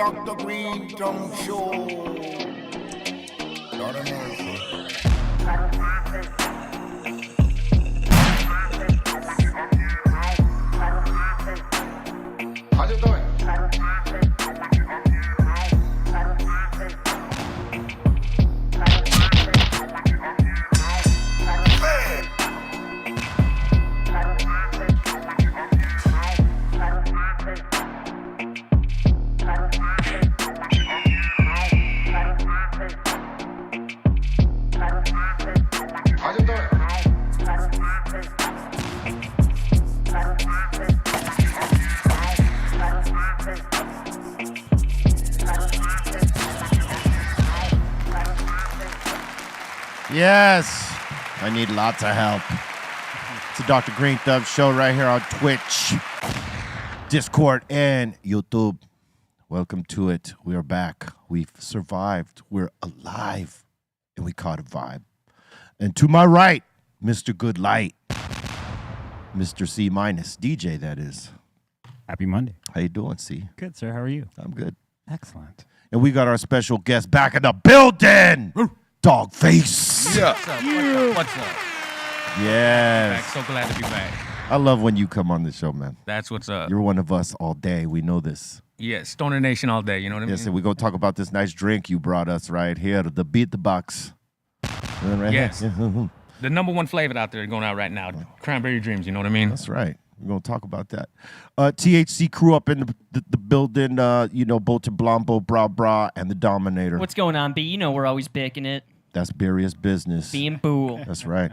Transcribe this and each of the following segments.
Dr. Greenthumb Show. Lord of mercy. How you doing? How you doing? Yes, I need lots of help. It's a Dr. Greenthumb show right here on Twitch, Discord, and YouTube. Welcome to it. We are back. We've survived. We're alive, and we caught a vibe. And to my right, Mr. Good Light, Mr. C minus DJ. That is. Happy Monday. How you doing, C? Good, sir. How are you? I'm good. Excellent. And we got our special guest back in the building, Doggface. Yeah. What's up? Yes. Back. So glad to be back. I love when you come on the show, man. That's what's up. You're one of us all day. We know this. Yeah, Stoner Nation all day. You know what I mean? Yes, and we're going to talk about this nice drink you brought us right here, the Beat the Box. Right Yes. here. Yeah. The number one flavor out there going out right now, Cranberry Dreams. You know what I mean? That's right. We're going to talk about that. THC crew up in the building, Bote Blambo, Bra Bra, and the Dominator. What's going on, B? You know we're always baking it. That's Barious business. Being Bool. That's right.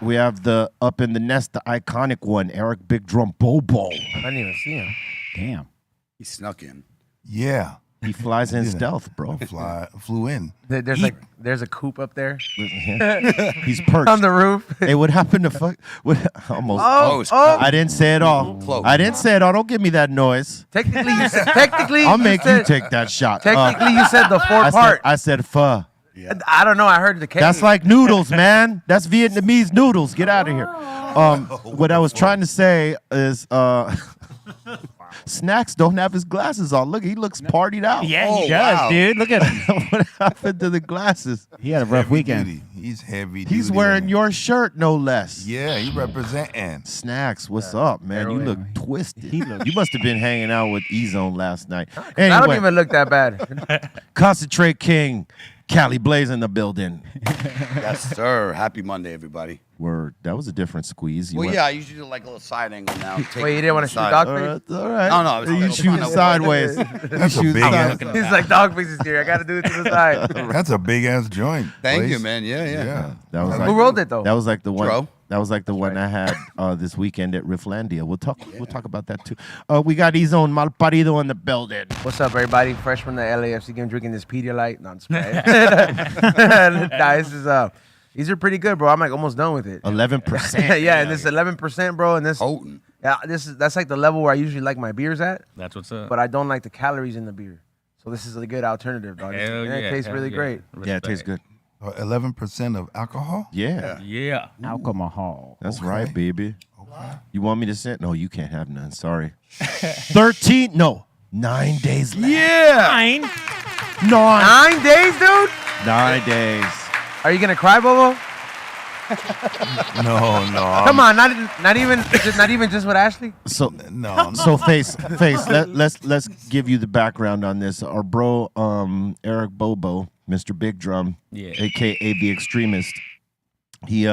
We have the up in the nest, the iconic one, Eric Big Drum Bobo. I didn't even see him. Damn. He snuck in. Yeah, He flies in stealth, bro. flew in. There's a coop up there He's perched. on the roof. Hey, what happened to fuck? Almost. Oh, I didn't say it all. Close. I didn't say it all. Don't give me that noise. technically, I'll make you take that shot. Technically, you said the four part. I said pho. I don't know. I heard the cake. That's like noodles, man. That's Vietnamese noodles. Get out of here. What I was trying to say is Snacks don't have his glasses on. Look, he looks partied out. Yeah, he does, dude. Look at him. What happened to the glasses? He had a rough weekend. Duty. He's heavy duty. He's wearing man. your shirt, no less. Yeah, he representing. Snacks, what's up, man? You look twisted. He looked- You must have been hanging out with E-Zone last night. I don't Anyway, even look that bad. Concentrate King, Cali Blaze in the building. Yes, sir. Happy Monday, everybody. Word, that was a different squeeze. You Well, wait, yeah, I usually do like a little side angle now. Wait, you didn't want to shoot side. Doggface? all right. No, I was You just shoot trying to- sideways. That's a shoot big sideways. ass. He's like, Doggface is here. I got to do it to the side. That's a big ass joint. Thank Blaze. you, man. Yeah. Yeah. That was Who like, rolled it, though? that was like the one. Dro. That was like the one I had this weekend at Rifflandia. We'll talk about that too. We got E-Zone Malparido in the building. What's up, everybody? Fresh from the LAFC game, drinking this Pedialyte. No, I'm just playing. Nah, this is these are pretty good, bro. I'm like almost done with it. 11%. Yeah, and this 11%, bro, and this Potent. that's like the level where I usually like my beers at, That's what's up. but I don't like the calories in the beer. So this is a good alternative, dog. Hell And it yeah, tastes hell really yeah. great. Yeah, it tastes good. 11% of alcohol. Yeah, Yeah. Alcohol. that's right, baby. You want me to send? No, you can't have none. Sorry. 13? No, 9 days left. Yeah. 9 days, dude. 9 days. Are you gonna cry, Bobo? No. Come on, not even just with Ashley. So No. So face. Let's give you the background on this. Our bro, Eric Bobo, Mr. Big Drum, Yeah. aka the Extremist. He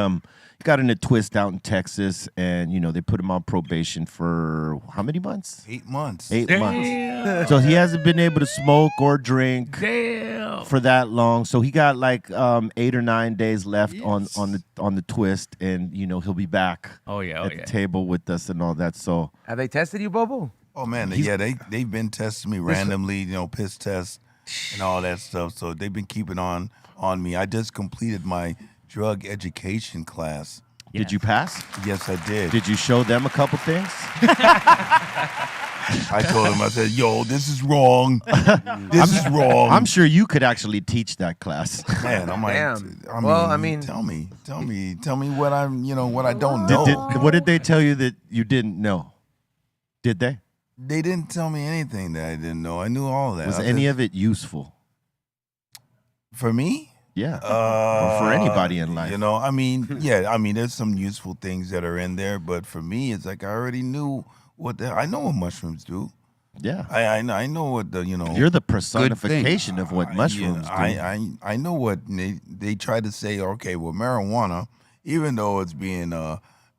got in a twist out in Texas, and they put him on probation for how many months? 8 months. 8 months. Damn. So he hasn't been able to smoke or drink Damn. for that long. So he got like 8 or 9 days left on the twist, and he'll be back Oh yeah. at the table with us and all that. So Have they tested you, Bobo? Oh man, yeah, they've been testing me randomly, piss tests and all that stuff. So they've been keeping on me. I just completed my drug education class. did you pass? Yes, I did. Did you show them a couple things? I told him, I said, yo, this is wrong. This is wrong. I'm sure you could actually teach that class. Man, I'm like, Damn. I mean, tell me what I'm, what I don't know. What did they tell you that you didn't know? Did they? They didn't tell me anything that I didn't know. I knew all that. Was any of it useful? For me? Yeah. Or for anybody in life. You know, I mean, yeah, I mean, there's some useful things that are in there, but for me, it's like I already knew I know what mushrooms do. Yeah. I know what You're the personification of what mushrooms do. I know what they try to say. Okay, well, marijuana, even though it's being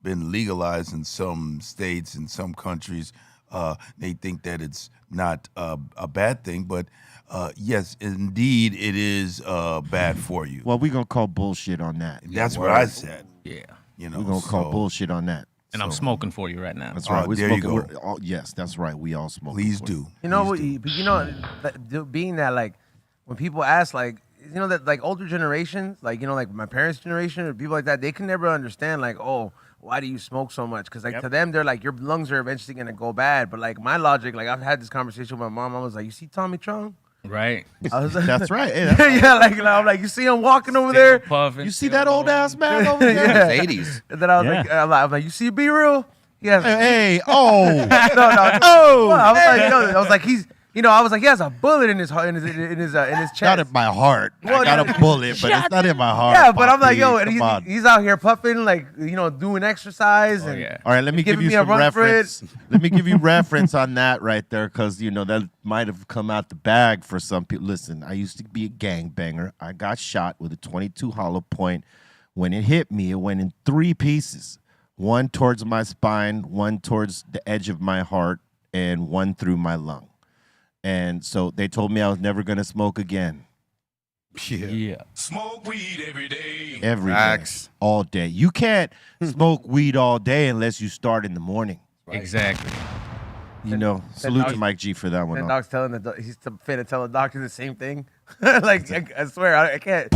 been legalized in some states and some countries, they think that it's not a bad thing. But yes, indeed, it is bad for you. Well, we're gonna call bullshit on that. That's what I said. Yeah. You know, We're gonna call bullshit on that. And I'm smoking for you right now. That's right. We're there you smoking. go. We're all, yes, that's right. We all smoke. Please do. You know Please what? do. But being that like when people ask like that like older generations like like my parents' generation or people like that, they can never understand like, oh, why do you smoke so much? Because like to them they're like your lungs are eventually gonna go bad. But like my logic, like I've had this conversation with my mom. I was like, you see Tommy Chung? Right. I was like, That's right. Hey, yeah, like I'm like, you see him walking over there. Puffing, you see that old ass man over there? Yeah. It's 80s. And then I was I'm like, you see Be Real? Yes. Hey, oh, no. oh. Well, I was like, he's. I was like, he has a bullet in his chest. Not in my heart. Well, I got a bullet, but it's not in my heart. Yeah, but I'm like, Poppy. yo, and Come on. he's out here puffing, like, doing exercise. Oh, and yeah. All right, let me give giving you me a some run for it. reference. Let me give you reference on that right there, because that might have come out the bag for some people. Listen, I used to be a gangbanger. I got shot with a 22 hollow point. When it hit me, it went in 3 pieces. One towards my spine, one towards the edge of my heart, and one through my lung. And so they told me I was never going to smoke again. Yeah. Smoke weed every day. Every day. Facts. All day. You can't smoke weed all day unless you start in the morning. Exactly. Salute to Mike G for that one. And though. Doc's telling he's finna tell the doctor the same thing. Like, I swear, I can't.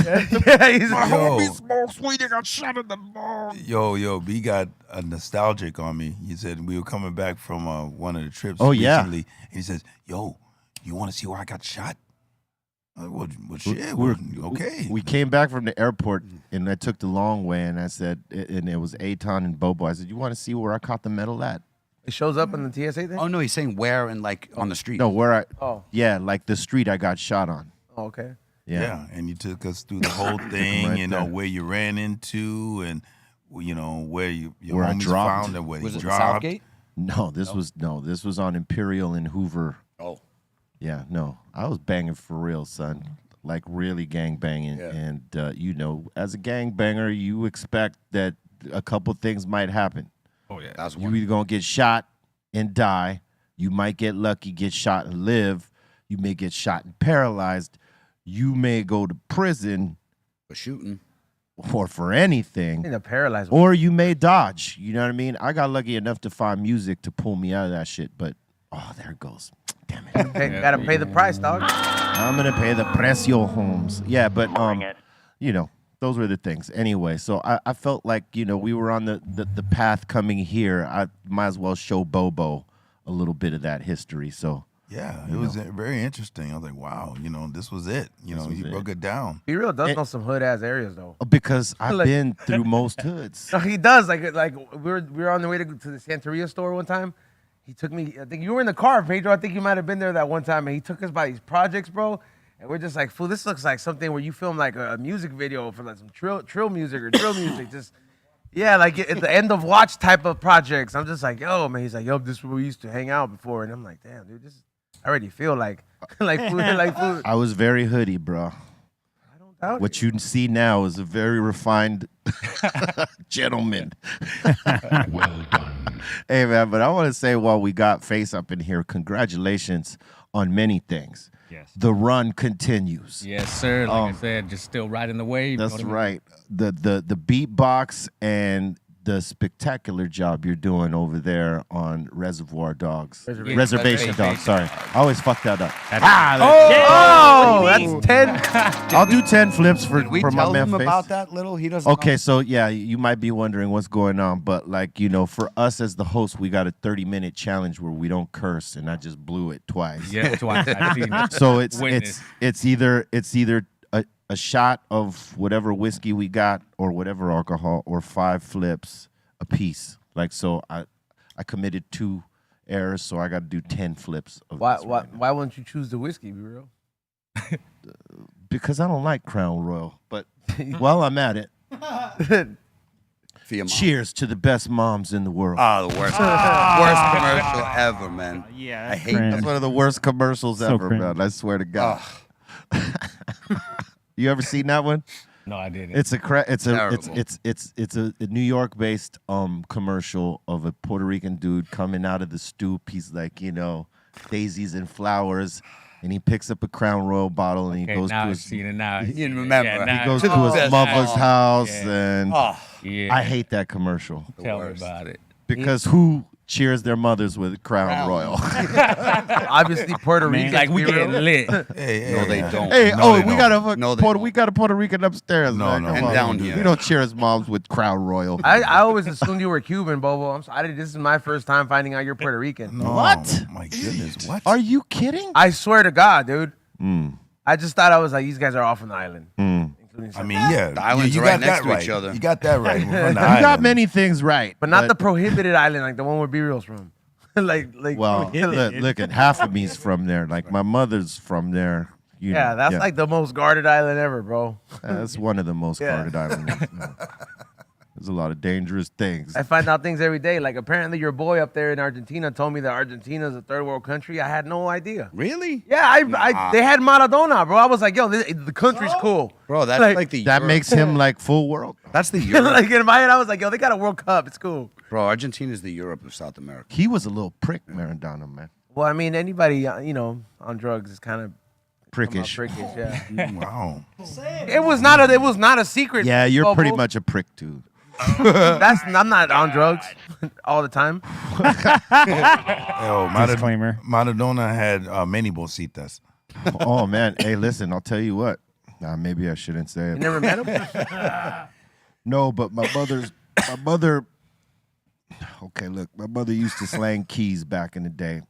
Yeah, he's smokes weed and got shot in the lung. Yo, B got nostalgic on me. He said we were coming back from one of the trips Oh, yeah. recently. And he says, yo, you want to see where I got shot? I'm like, well, shit, okay. We came back from the airport, and I took the long way, and I said, and it was Aton and Bobo. I said, you want to see where I caught the medal at? It shows up in the TSA thing? Oh, no, he's saying where and like on the street. No, where I, Oh. yeah, like the street I got shot on. Oh, okay. Yeah, and you took us through the whole thing, Right there. where you ran into and, where your Where I homies dropped. found and where Was he it dropped. Southgate? No, this was on Imperial and Hoover. Oh. Yeah, no, I was banging for real, son. Like really gang banging. Yeah. And, as a gang banger, you expect that a couple things might happen. Oh, yeah. That's You one. either going to get shot and die. You might get lucky, get shot and live. You may get shot and paralyzed. You may go to prison For shooting. or for I anything. think the paralyzed. Or you may dodge. You know what I mean? I got lucky enough to find music to pull me out of that shit. But, there it goes. Damn it. Gotta pay the price, dog. I'm going to pay the precio, Holmes. Yeah, but, those were the things. Anyway, so I felt like, we were on the path coming here. I might as well show Bobo a little bit of that history. So, Yeah, it was very interesting. I was like, wow, this was it. He broke it down. Be Real does know some hood ass areas though. because I've Like- been through most hoods. No, he does. Like we were on the way to the Santeria store one time. He took me. I think you were in the car, Pedro. I think you might have been there that one time, and he took us by these projects, bro. And we're just like, fool, this looks like something where you film like a music video for like some trill music or drill music. Just like at the end of watch type of projects. I'm just like, yo, man. He's like, yo, this is where we used to hang out before, and I'm like, damn, dude, I already feel like food. I was very hoodie, bro. I don't doubt What you see now is a very refined gentleman. Well done. Hey, man, but I want to say while we got Face up in here, congratulations on many things. Yes. The run continues. Yes, sir. Like I said, just still riding the wave. That's you know what right. The beatbox and the spectacular job you're doing over there on Reservoir Dogs. Reservation. Reservation Reservation Dogs, sorry. I always fuck that up. Oh, that's 10. I'll do 10 flips for Did we my tell man him Face. about that little? He doesn't Okay, know. so yeah, you might be wondering what's going on, but for us as the host, we got a 30-minute challenge where we don't curse, and I just blew it twice. Yeah, twice. I've seen it. So it's Witness. either a shot of whatever whiskey we got or whatever alcohol or 5 flips a piece. So I committed 2 airs, so I got to do 10 flips. Of Why this right now. why wouldn't you choose the whiskey, be real? Because I don't like Crown Royal. But while I'm at it, For your mom. cheers to the best moms in the world. Oh, the worst. Worst commercial ever, man. Yeah, I that's hate cringe. That's one of the worst commercials So ever, cringe. man. I swear to God. Ugh. You ever seen that one? No, I didn't. It's a Terrible. it's a New York based commercial of a Puerto Rican dude coming out of the stoop. He's like, daisies and flowers, and he picks up a Crown Royal bottle and he okay, goes now to I his see it now. You remember. Yeah, He now- he goes To to the his best mother's mom. house Yeah. and Oh, Yeah. I hate that commercial Tell me worst. about it. because who cheers their mothers with Crown Crown. Royal? Obviously, Puerto Rican. Like we getting lit. Hey, no, they don't. Hey, No, they we don't. got a No, they we got a Puerto Rican upstairs. No, man. no, Come and on. down here. We don't cheer his moms with Crown Royal. I always assumed you were Cuban, Bobo. I'm sorry. This is my first time finding out you're Puerto Rican. No, What? My goodness, what? Are you kidding? I swear to God, dude. I just thought I was like, these guys are all from the island. Including I some- mean, yeah, The islands you are right got next that to right. each other. You got that right. We're from the You got island. many things right, but not the prohibited island, like the one where B-Real's from. like. Well, look at half of me's from there. Like my mother's from there. yeah, that's like the most guarded island ever, bro. That's one of the most Yeah. guarded islands. There's a lot of dangerous things. I find out things every day. Like apparently your boy up there in Argentina told me that Argentina is a third world country. I had no idea. Really? Yeah, they had Maradona, bro. I was like, yo, the country's cool. Bro, that's Like- like the That Europe. makes him like full world. That's the Europe. like in my head, I was like, yo, they got a World Cup. It's cool. Bro, Argentina's the Europe of South America. He was a little prick, Maradona, man. Well, I mean, anybody on drugs is kind of Prickish. prickish. Yeah. Wow. it was not a secret. Yeah, you're Bobo. pretty much a prick too. I'm not on drugs all the time. Yo, Disclaimer. Maradona had many bolsitas. Oh man, hey, listen, I'll tell you what. Maybe I shouldn't say You it. never met him? No, but my mother. Okay, look, my mother used to slang keys back in the day,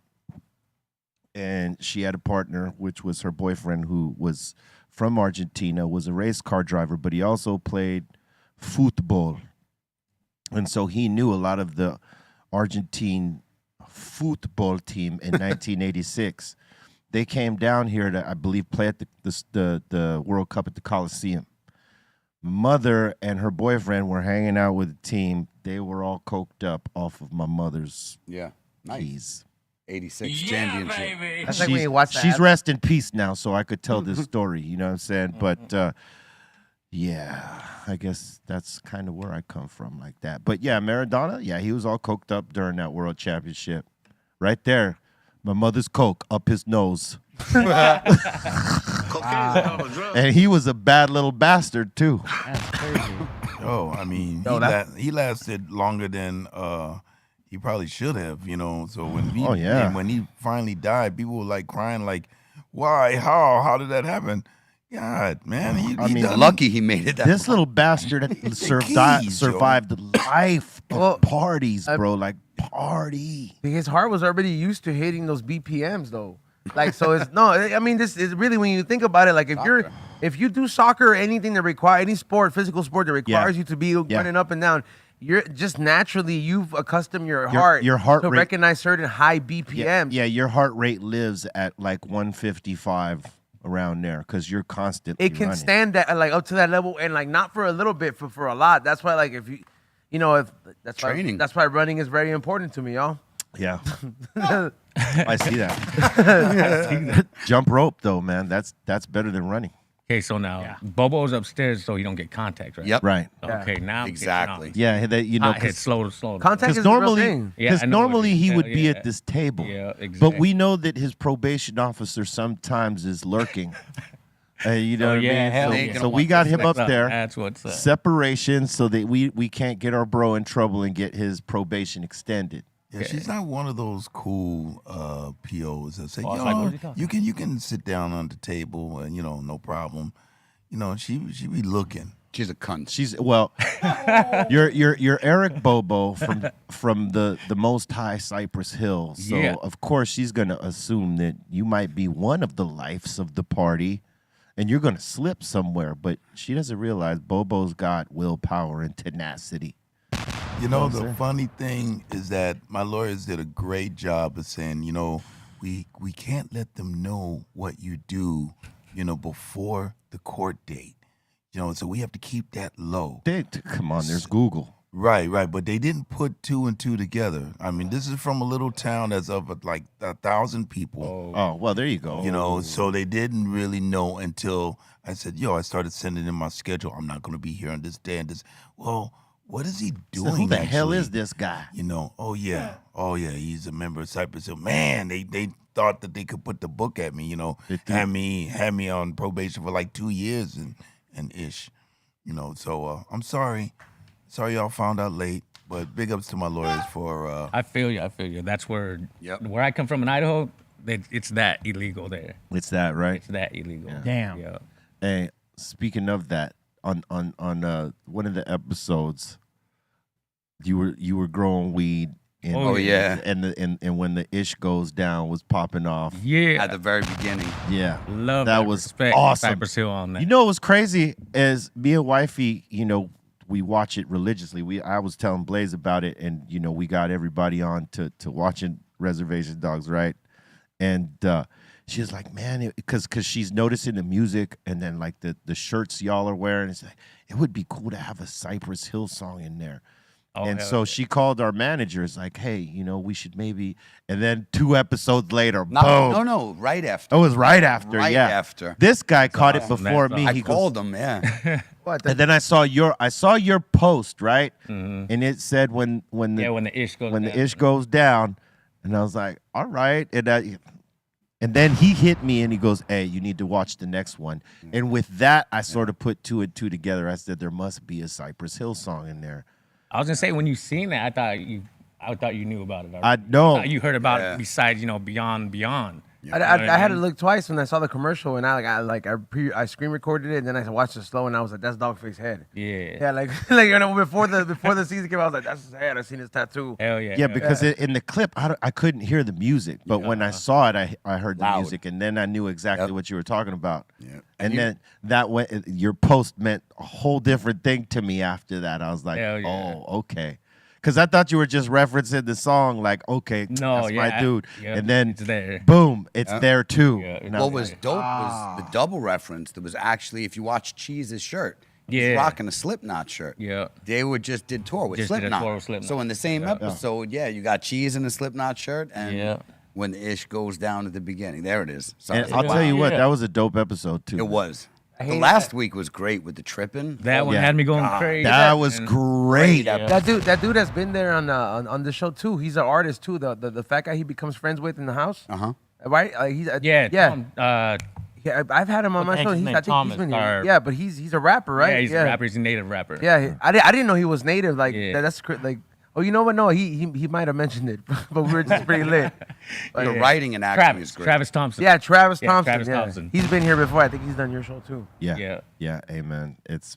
and she had a partner, which was her boyfriend, who was from Argentina, was a race car driver, but he also played football, and so he knew a lot of the Argentine football team in 1986. They came down here to, I believe, play at the World Cup at the Coliseum. Mother and her boyfriend were hanging out with the team. They were all coked up off of my mother's Yeah. Nice. keys. 86 championship. That's like when you watch that. She's rest in peace now, so I could tell this story. You know what I'm saying? But yeah, I guess that's kind of where I come from, like that. But yeah, Maradona, yeah, he was all coked up during that World Championship. Right there, my mother's coke up his nose. And he was a bad little bastard too. That's crazy. Oh, I mean, he lasted longer than he probably should have. So when he, Oh, yeah. and when he finally died, people were like crying, like, "Why? How did that happen?" God, man, I mean, done- Lucky he made it that This far. little bastard keys, survived the life of Well, parties, bro. Like party. His heart was already used to hitting those BPMs though. Like so it's no, I mean this is really when you think about it, like if you do soccer or anything that require any sport, physical sport that requires you to be running up and down, you're just naturally you've accustomed your heart to rate- recognize certain high BPMs. Yeah, your heart rate lives at like 155 around there because you're constantly It can running. stand that like up to that level and like not for a little bit, for a lot. That's why like if if that's Training. that's why running is very important to me, y'all. Yeah. I see that. Jump rope though, man. That's better than running. Okay, so now Bobo's upstairs, so he don't get contact, right? Yep. Right. Okay, now I'm Exactly. Yeah, that Hot hit, slow. Contact is a real normally, thing. Yeah, because I know what normally you he said, would be yeah. at this table. Yeah, But exactly. we know that his probation officer sometimes is lurking. You know what I mean? hell So, yeah. so we got him up there. That's what's up. Separation so that we can't get our bro in trouble and get his probation extended. Yeah, she's not one of those cool POs that say, Oh, I was like, what are you talking you can sit down on the table and no problem. She be looking. She's a cunt. She's you're Eric Bobo from the most high Cypress Hill. So Yeah. of course she's gonna assume that you might be one of the lives of the party and you're gonna slip somewhere, but she doesn't realize Bobo's got willpower and tenacity. You know, the funny thing is that my lawyers did a great job of saying, we can't let them know what you do, before the court date. So we have to keep that low. Come on, there's Google. Right. But they didn't put 2 and 2 together. I mean, this is from a little town that's of like 1,000 people. Oh, well, there you go. So they didn't really know until I said, I started sending in my schedule. I'm not going to be here on this day and this. Well, what is he doing? So who the hell actually? is this guy? Oh yeah, he's a member of Cypress Hill. Man, they thought that they could put the book at me, had me on probation for like 2 years and ish. So I'm sorry. Sorry y'all found out late, but big ups to my lawyers for I feel you. That's where I come from in Idaho. It's that illegal there. It's that, right? It's that illegal. Yeah. Damn. Yeah. Hey, speaking of that, on one of the episodes, you were growing weed. And, Oh, yeah. And when the ish goes down was popping off. Yeah. At the very beginning. Yeah. Love that and was respect awesome. Cypress Hill on that. You know what was crazy is me and wifey, we watch it religiously. I was telling Blaze about it, and we got everybody on to watching Reservation Dogs, right? And she was like, man, because she's noticing the music and then like the shirts y'all are wearing. It's like, it would be cool to have a Cypress Hill song in there. And so she called our managers like, hey, we should maybe. And then 2 episodes later, boom. No, right after. It was right after, Right yeah. after. This guy caught it before me. I He goes, called him, yeah. and then I saw your post, right? And it said when the ish goes down, and I was like, all right. And then he hit me and he goes, hey, you need to watch the next one. And with that, I sort of put 2 and 2 together. I said there must be a Cypress Hill song in there. I was gonna say when you seen that, I thought you knew about it already. I know. I thought you heard about it besides Beyond. I had to look twice when I saw the commercial, and I screen recorded it, and then I watched it slow, and I was like, "That's Doggface head." Yeah. Before the season came out, I was like, "That's his head." I seen his tattoo. Hell yeah. Yeah, because in the clip, I couldn't hear the music, but when I saw it, I heard the Loud. music, and then I knew exactly what you were talking about. Yep. And then that went. Your post meant a whole different thing to me after that. I was like, Hell yeah. oh, okay. Because I thought you were just referencing the song, like, okay, No, that's yeah, my dude. yeah, and then, it's there. boom, it's there too. Yeah, And I What was was dope was the double reference. There was actually, if you watch Cheese's shirt, he's Yeah. rocking a Slipknot shirt. Yeah. They did tour with Just did a Slipknot. tour with Slipknot. So in the same episode, you got Cheese in the Slipknot shirt, and Yeah. when the ish goes down at the beginning, there it is. So And I'll tell you what, Yeah. that was a dope episode too. it was. The hate last week was great with the tripping. That one Yeah. had me going crazy. That was great. Yeah. That dude has been there on the show too. He's an artist too. The fat guy he becomes friends with in the house. Right? He's Yeah. yeah. Tom, Yeah, I've had him on What my the show. heck's his I name? think Thomas, he's been here. or- Yeah, but he's a rapper, right? Yeah, he's a rapper. He's a native rapper. Yeah, I didn't know he was native. Like Yeah. that's like. Oh, you know what? No, he might have mentioned it, but we were just pretty lit. The writing and acting is great. Travis Thompson. Yeah, Travis Yeah, Thompson. Travis yeah. Thompson. He's been here before. I think he's done your show too. Yeah. Yeah. Hey, man. It's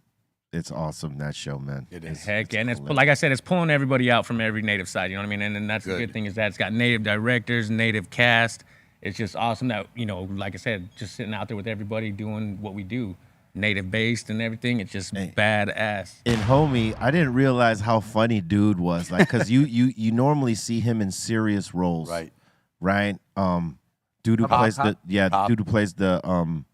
awesome, that show, man. It is. Heck yeah, and it's like I said, it's pulling everybody out from every native side. You know what I mean? And that's the Good. good thing is that it's got native directors, native cast. It's just awesome that like I said, just sitting out there with everybody doing what we do, native based and everything. It's just badass. And homie, I didn't realize how funny dude was. Like, cause you normally see him in serious roles. Right. Dude who plays dude who plays the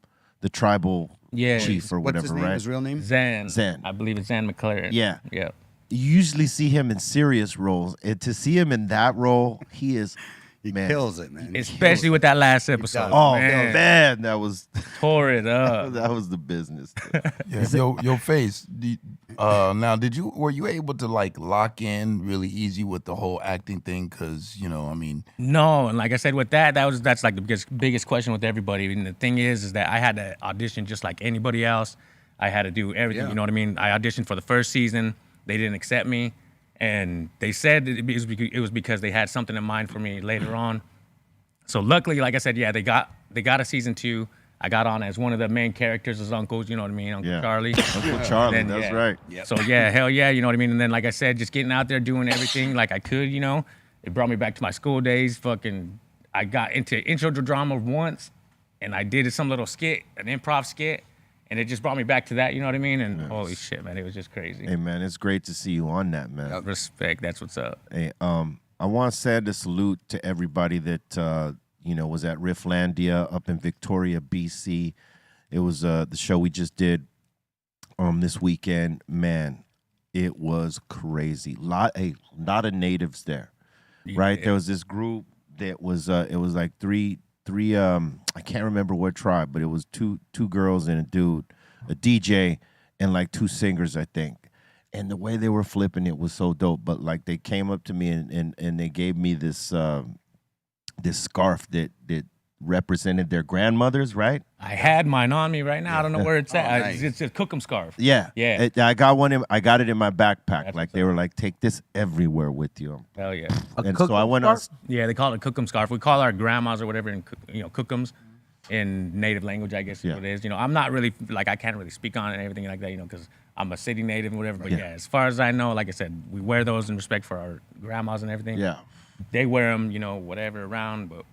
tribal chief or What's whatever, his name? right? His real name? Zan. I believe it's Zan McLaren. Yeah. Yeah. You usually see him in serious roles. And to see him in that role, he is He man. kills it, man. He Especially with that last episode. Oh man, that was Tore it up. that was the business. Yeah, your face. Now, were you able to like lock in really easy with the whole acting thing? Because I mean, No, and like I said, with that's like the biggest question with everybody. And the thing is that I had to audition just like anybody else. I had to do everything. Yeah. You know what I mean? I auditioned for the first season. They didn't accept me, and they said it was because they had something in mind for me later on. So luckily, like I said, yeah, they got a season 2. I got on as one of the main characters as uncles. You know what I mean? Uncle Charlie. Uncle Charlie, Then, that's yeah. right. Yep. So yeah, hell yeah, you know what I mean? And then like I said, just getting out there doing everything like I could, It brought me back to my school days. I got into intro to drama once, and I did some little skit, an improv skit, And it just brought me back to that, you know what I mean? And holy shit, man, it was just crazy. Hey, man, it's great to see you on that, man. Respect, that's what's up. Hey, I want to send a salute to everybody that was at Rifflandia up in Victoria, BC. It was the show we just did this weekend. Man, it was crazy. Lot of natives there, right? There was this group that was it was like three I can't remember what tribe, but it was two girls and a dude, a DJ and like two singers, I think. And the way they were flipping it was so dope. But like they came up to me and they gave me this this scarf that represented their grandmothers, right? I had mine on me right now. I don't know where it's at. Nice. It's a Cookum scarf. Yeah. Yeah. I got it in my backpack. That's like what's they were like, take this everywhere with you. Hell yeah. And so I went on. Yeah, they call it a Cookum scarf. We call our grandmas or whatever, Cookums in native language, I guess is what it is. I'm not really, like, I can't really speak on it and everything like that, because I'm a city native and whatever. But yeah, as far as I know, like I said, we wear those in respect for our grandmas and everything. Yeah. They wear them, whatever around, but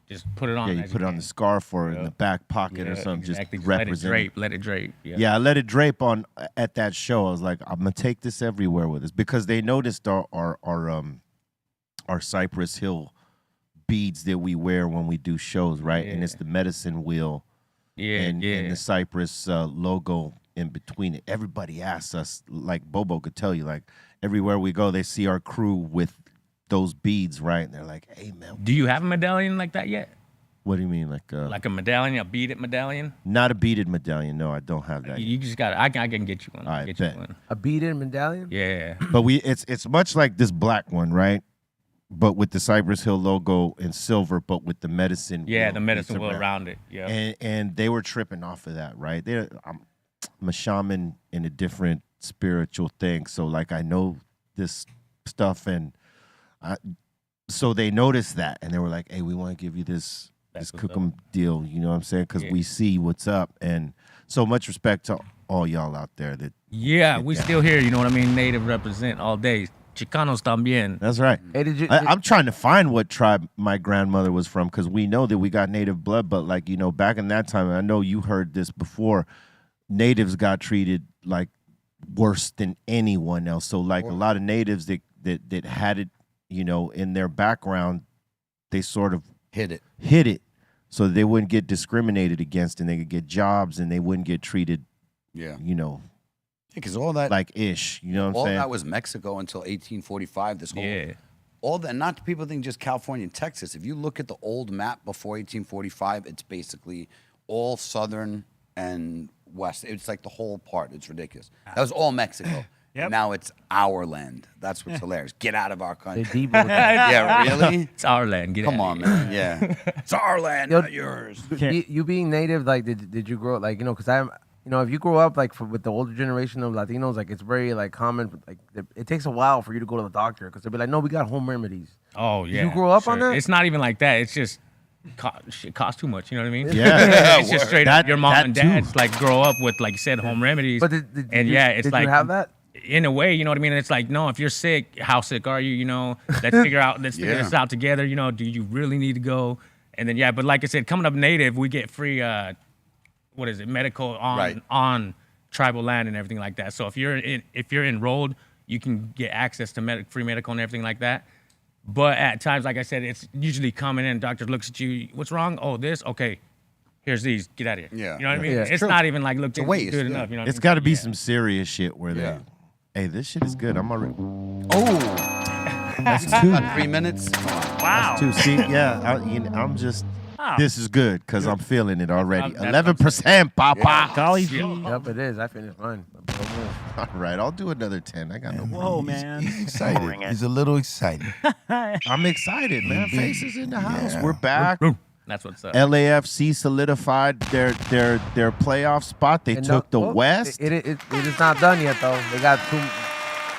just put it on. Yeah, you put it on the scarf or in the back pocket or something. Exactly. Just represent. Let it drape. Yeah, I let it drape on at that show. I was like, I'm gonna take this everywhere with us because they noticed our Cypress Hill beads that we wear when we do shows, right? And it's the medicine wheel, and the Cypress logo in between it. Everybody asks us, like Bobo could tell you, like everywhere we go, they see our crew with those beads, right? And they're like, "Hey, man, do you have a medallion like that yet? What do you mean, like a medallion, a beaded medallion? Not a beaded medallion. No, I don't have that. You just got. I can get you one. I get bet. you one. A beaded medallion? Yeah. But it's much like this black one, right? But with the Cypress Hill logo in silver, but with the medicine. Yeah, wheel the medicine wheel around. around it. Yeah. And they were tripping off of that, right? I'm a shaman in a different spiritual thing, so like I know this stuff, and so they noticed that, and they were like, "Hey, we want to give you this Cookum deal," you know what I'm saying? Because we see what's up, and so much respect to all y'all out there. We still here. You know what I mean? Native represent all day. Chicanos también. That's right. Hey, I'm trying to find what tribe my grandmother was from because we know that we got native blood, but like back in that time, I know you heard this before. Natives got treated like worse than anyone else. So like a lot of natives that had it, in their background, they sort of hid it so they wouldn't get discriminated against and they could get jobs and they wouldn't get treated, because all that like ish, you know what I'm all saying? that was Mexico until 1845. This whole all that, not people think just California and Texas. If you look at the old map before 1845, it's basically all southern and west. It's like the whole part. It's ridiculous. That was all Mexico. Yep. Now it's our land. That's what's hilarious. Get out of our country. They deep with that. Yeah, really? It's our land. Get Come out on, of here. man. Yeah. It's our land, not yours. You being native, like, did you grow up, like, because I'm, if you grow up, like, with the older generation of Latinos, like, it's very, like, common, like, it takes a while for you to go to the doctor because they'll be like, no, we got home remedies. Oh, yeah. you grow up on that? It's not even like that. It's just shit costs too much. You know what I mean? Yeah. It's just straight up your mom that and too. dad's like grow up with, like you said, home remedies. But it's did like you have that? in a way, you know what I mean? It's like, no, if you're sick, how sick are you? Let's figure this out together. Do you really need to go? And then but like I said, coming up native, we get free medical on tribal land and everything like that. So if you're enrolled, you can get access to free medical and everything like that. But at times, like I said, it's usually coming in, doctor looks at you, what's wrong? Oh, this? Okay. Here's these. Get out of here. Yeah. You know what I mean? Yeah. It's not even like, look, a waste, good yeah. enough. You know what It's I mean? got to be some serious shit where hey, this shit is good. I'm already. Oh, That's two. about 3 minutes. Wow. Two. See, I'm just. Oh. This is good because I'm feeling it already. That's what I'm 11%, Papa. Golly Yep, it is. I finished mine. All right, I'll do another 10. I got no problem. Whoa, man. Excited. He's a little excited. I'm excited, man. Faces in the house. We're back. That's what's up. LAFC solidified their playoff spot. They And took the well, West. It is not done yet, though. They got two.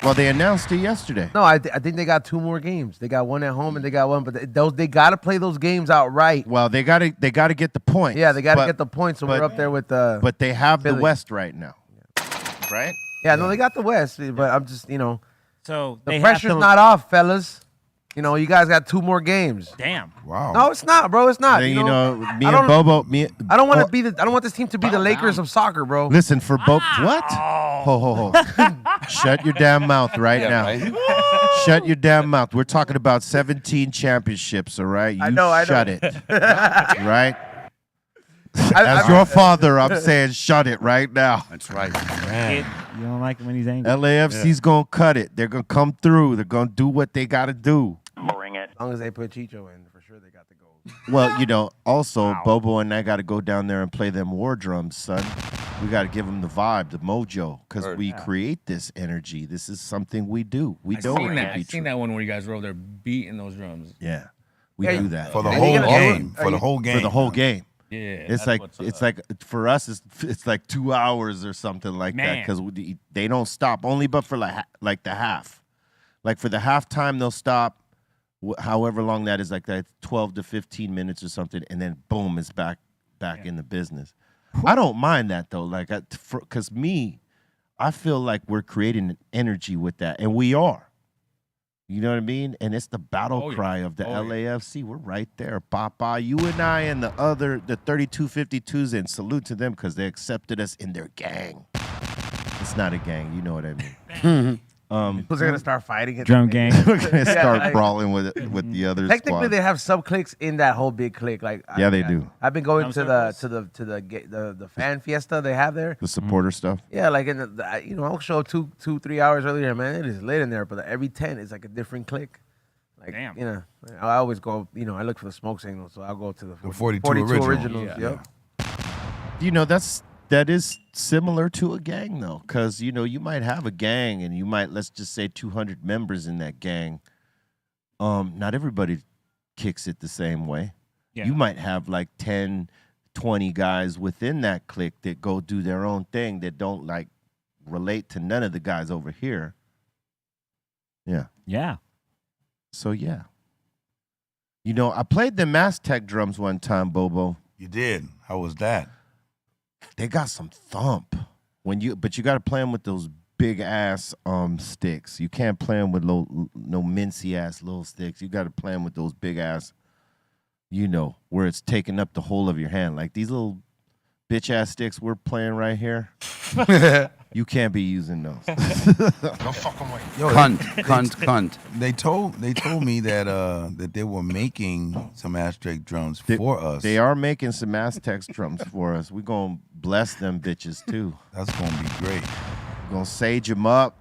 Well, they announced it yesterday. No, I think they got two more games. They got one at home and they got one, but they got to play those games out right. Well, they got to get the point. Yeah, they got to get the points. So but- we're up there with the. But they have the Philly. West right now, right? Yeah, no, they got the West, but I'm just So the they pressure's have to, not off, fellas. You know, you guys got 2 more games. Damn. Wow. No, it's not, bro. It's not. Then, you know, me I and don't- Bobo. I don't want to be the. I don't want this team to be the Lakers of soccer, bro. Listen for Bobo. What? Ho ho ho! Shut your damn mouth right now. Right? Shut your damn mouth. We're talking about 17 championships. All right. You I know. Shut it. Right. As your father, I'm saying shut it right now. That's right. Kid, you don't like him when he's angry. LAFC's gonna cut it. They're gonna come through. They're gonna do what they gotta do. As long as they put Chicho in, for sure they got the goals. Well, you know, also Bobo and I gotta go down there and play them war drums, son. We gotta give them the vibe, the mojo, because we create this energy. This is something we do. We don't. I seen that one where you guys were over there beating those drums. Yeah, we do that For the Are you whole gonna- game. are For the you- whole game. for the whole game. Yeah, It's like for us it's like 2 hours or something like that Man. because they don't stop only but for like the half, like for the halftime they'll stop, however long that is, like that 12 to 15 minutes or something, and then boom, it's back in the business. I don't mind that though, like because I feel like we're creating an energy with that, and we are. You know what I mean? And it's the battle cry of the LAFC. We're right there. Papa, you and I and the 3252s, and salute to them because they accepted us in their gang. It's not a gang. You know what I mean? Who's gonna start fighting? At Drum the- gang. We're going to start like- brawling with the other Technically, squad. they have sub cliques in that whole big clique. Like, Yeah, they do. I've been going Drum to the fan fiesta they have there. The supporter stuff. Yeah, like in I'll show up 3 hours earlier, man. It is lit in there, but every 10 is like a different clique. Like, Damn. you know, I always go. You know, I look for the smoke signals, so I'll go to the 42 originals. originals. Yep. You know, that is similar to a gang though, because you know you might have a gang and you might, let's just say 200 members in that gang. Not everybody kicks it the same way. Yeah. You might have like 10, 20 guys within that clique that go do their own thing that don't like relate to none of the guys over here. Yeah. Yeah. So yeah. You know, I played the Maztec drums one time, Bobo. You did. How was that? They got some thump but you got to play them with those big ass sticks. You can't play them with no mincy ass little sticks. You got to play them with those big ass, you know, where it's taking up the whole of your hand. Like these little bitch ass sticks we're playing right here. You can't be using those. Yo, Cunt. They told me that that they were making some Aztec drums for us. They are making some Aztecs drums for us. We're going to bless them bitches too. That's gonna be great. We're going to sage them up,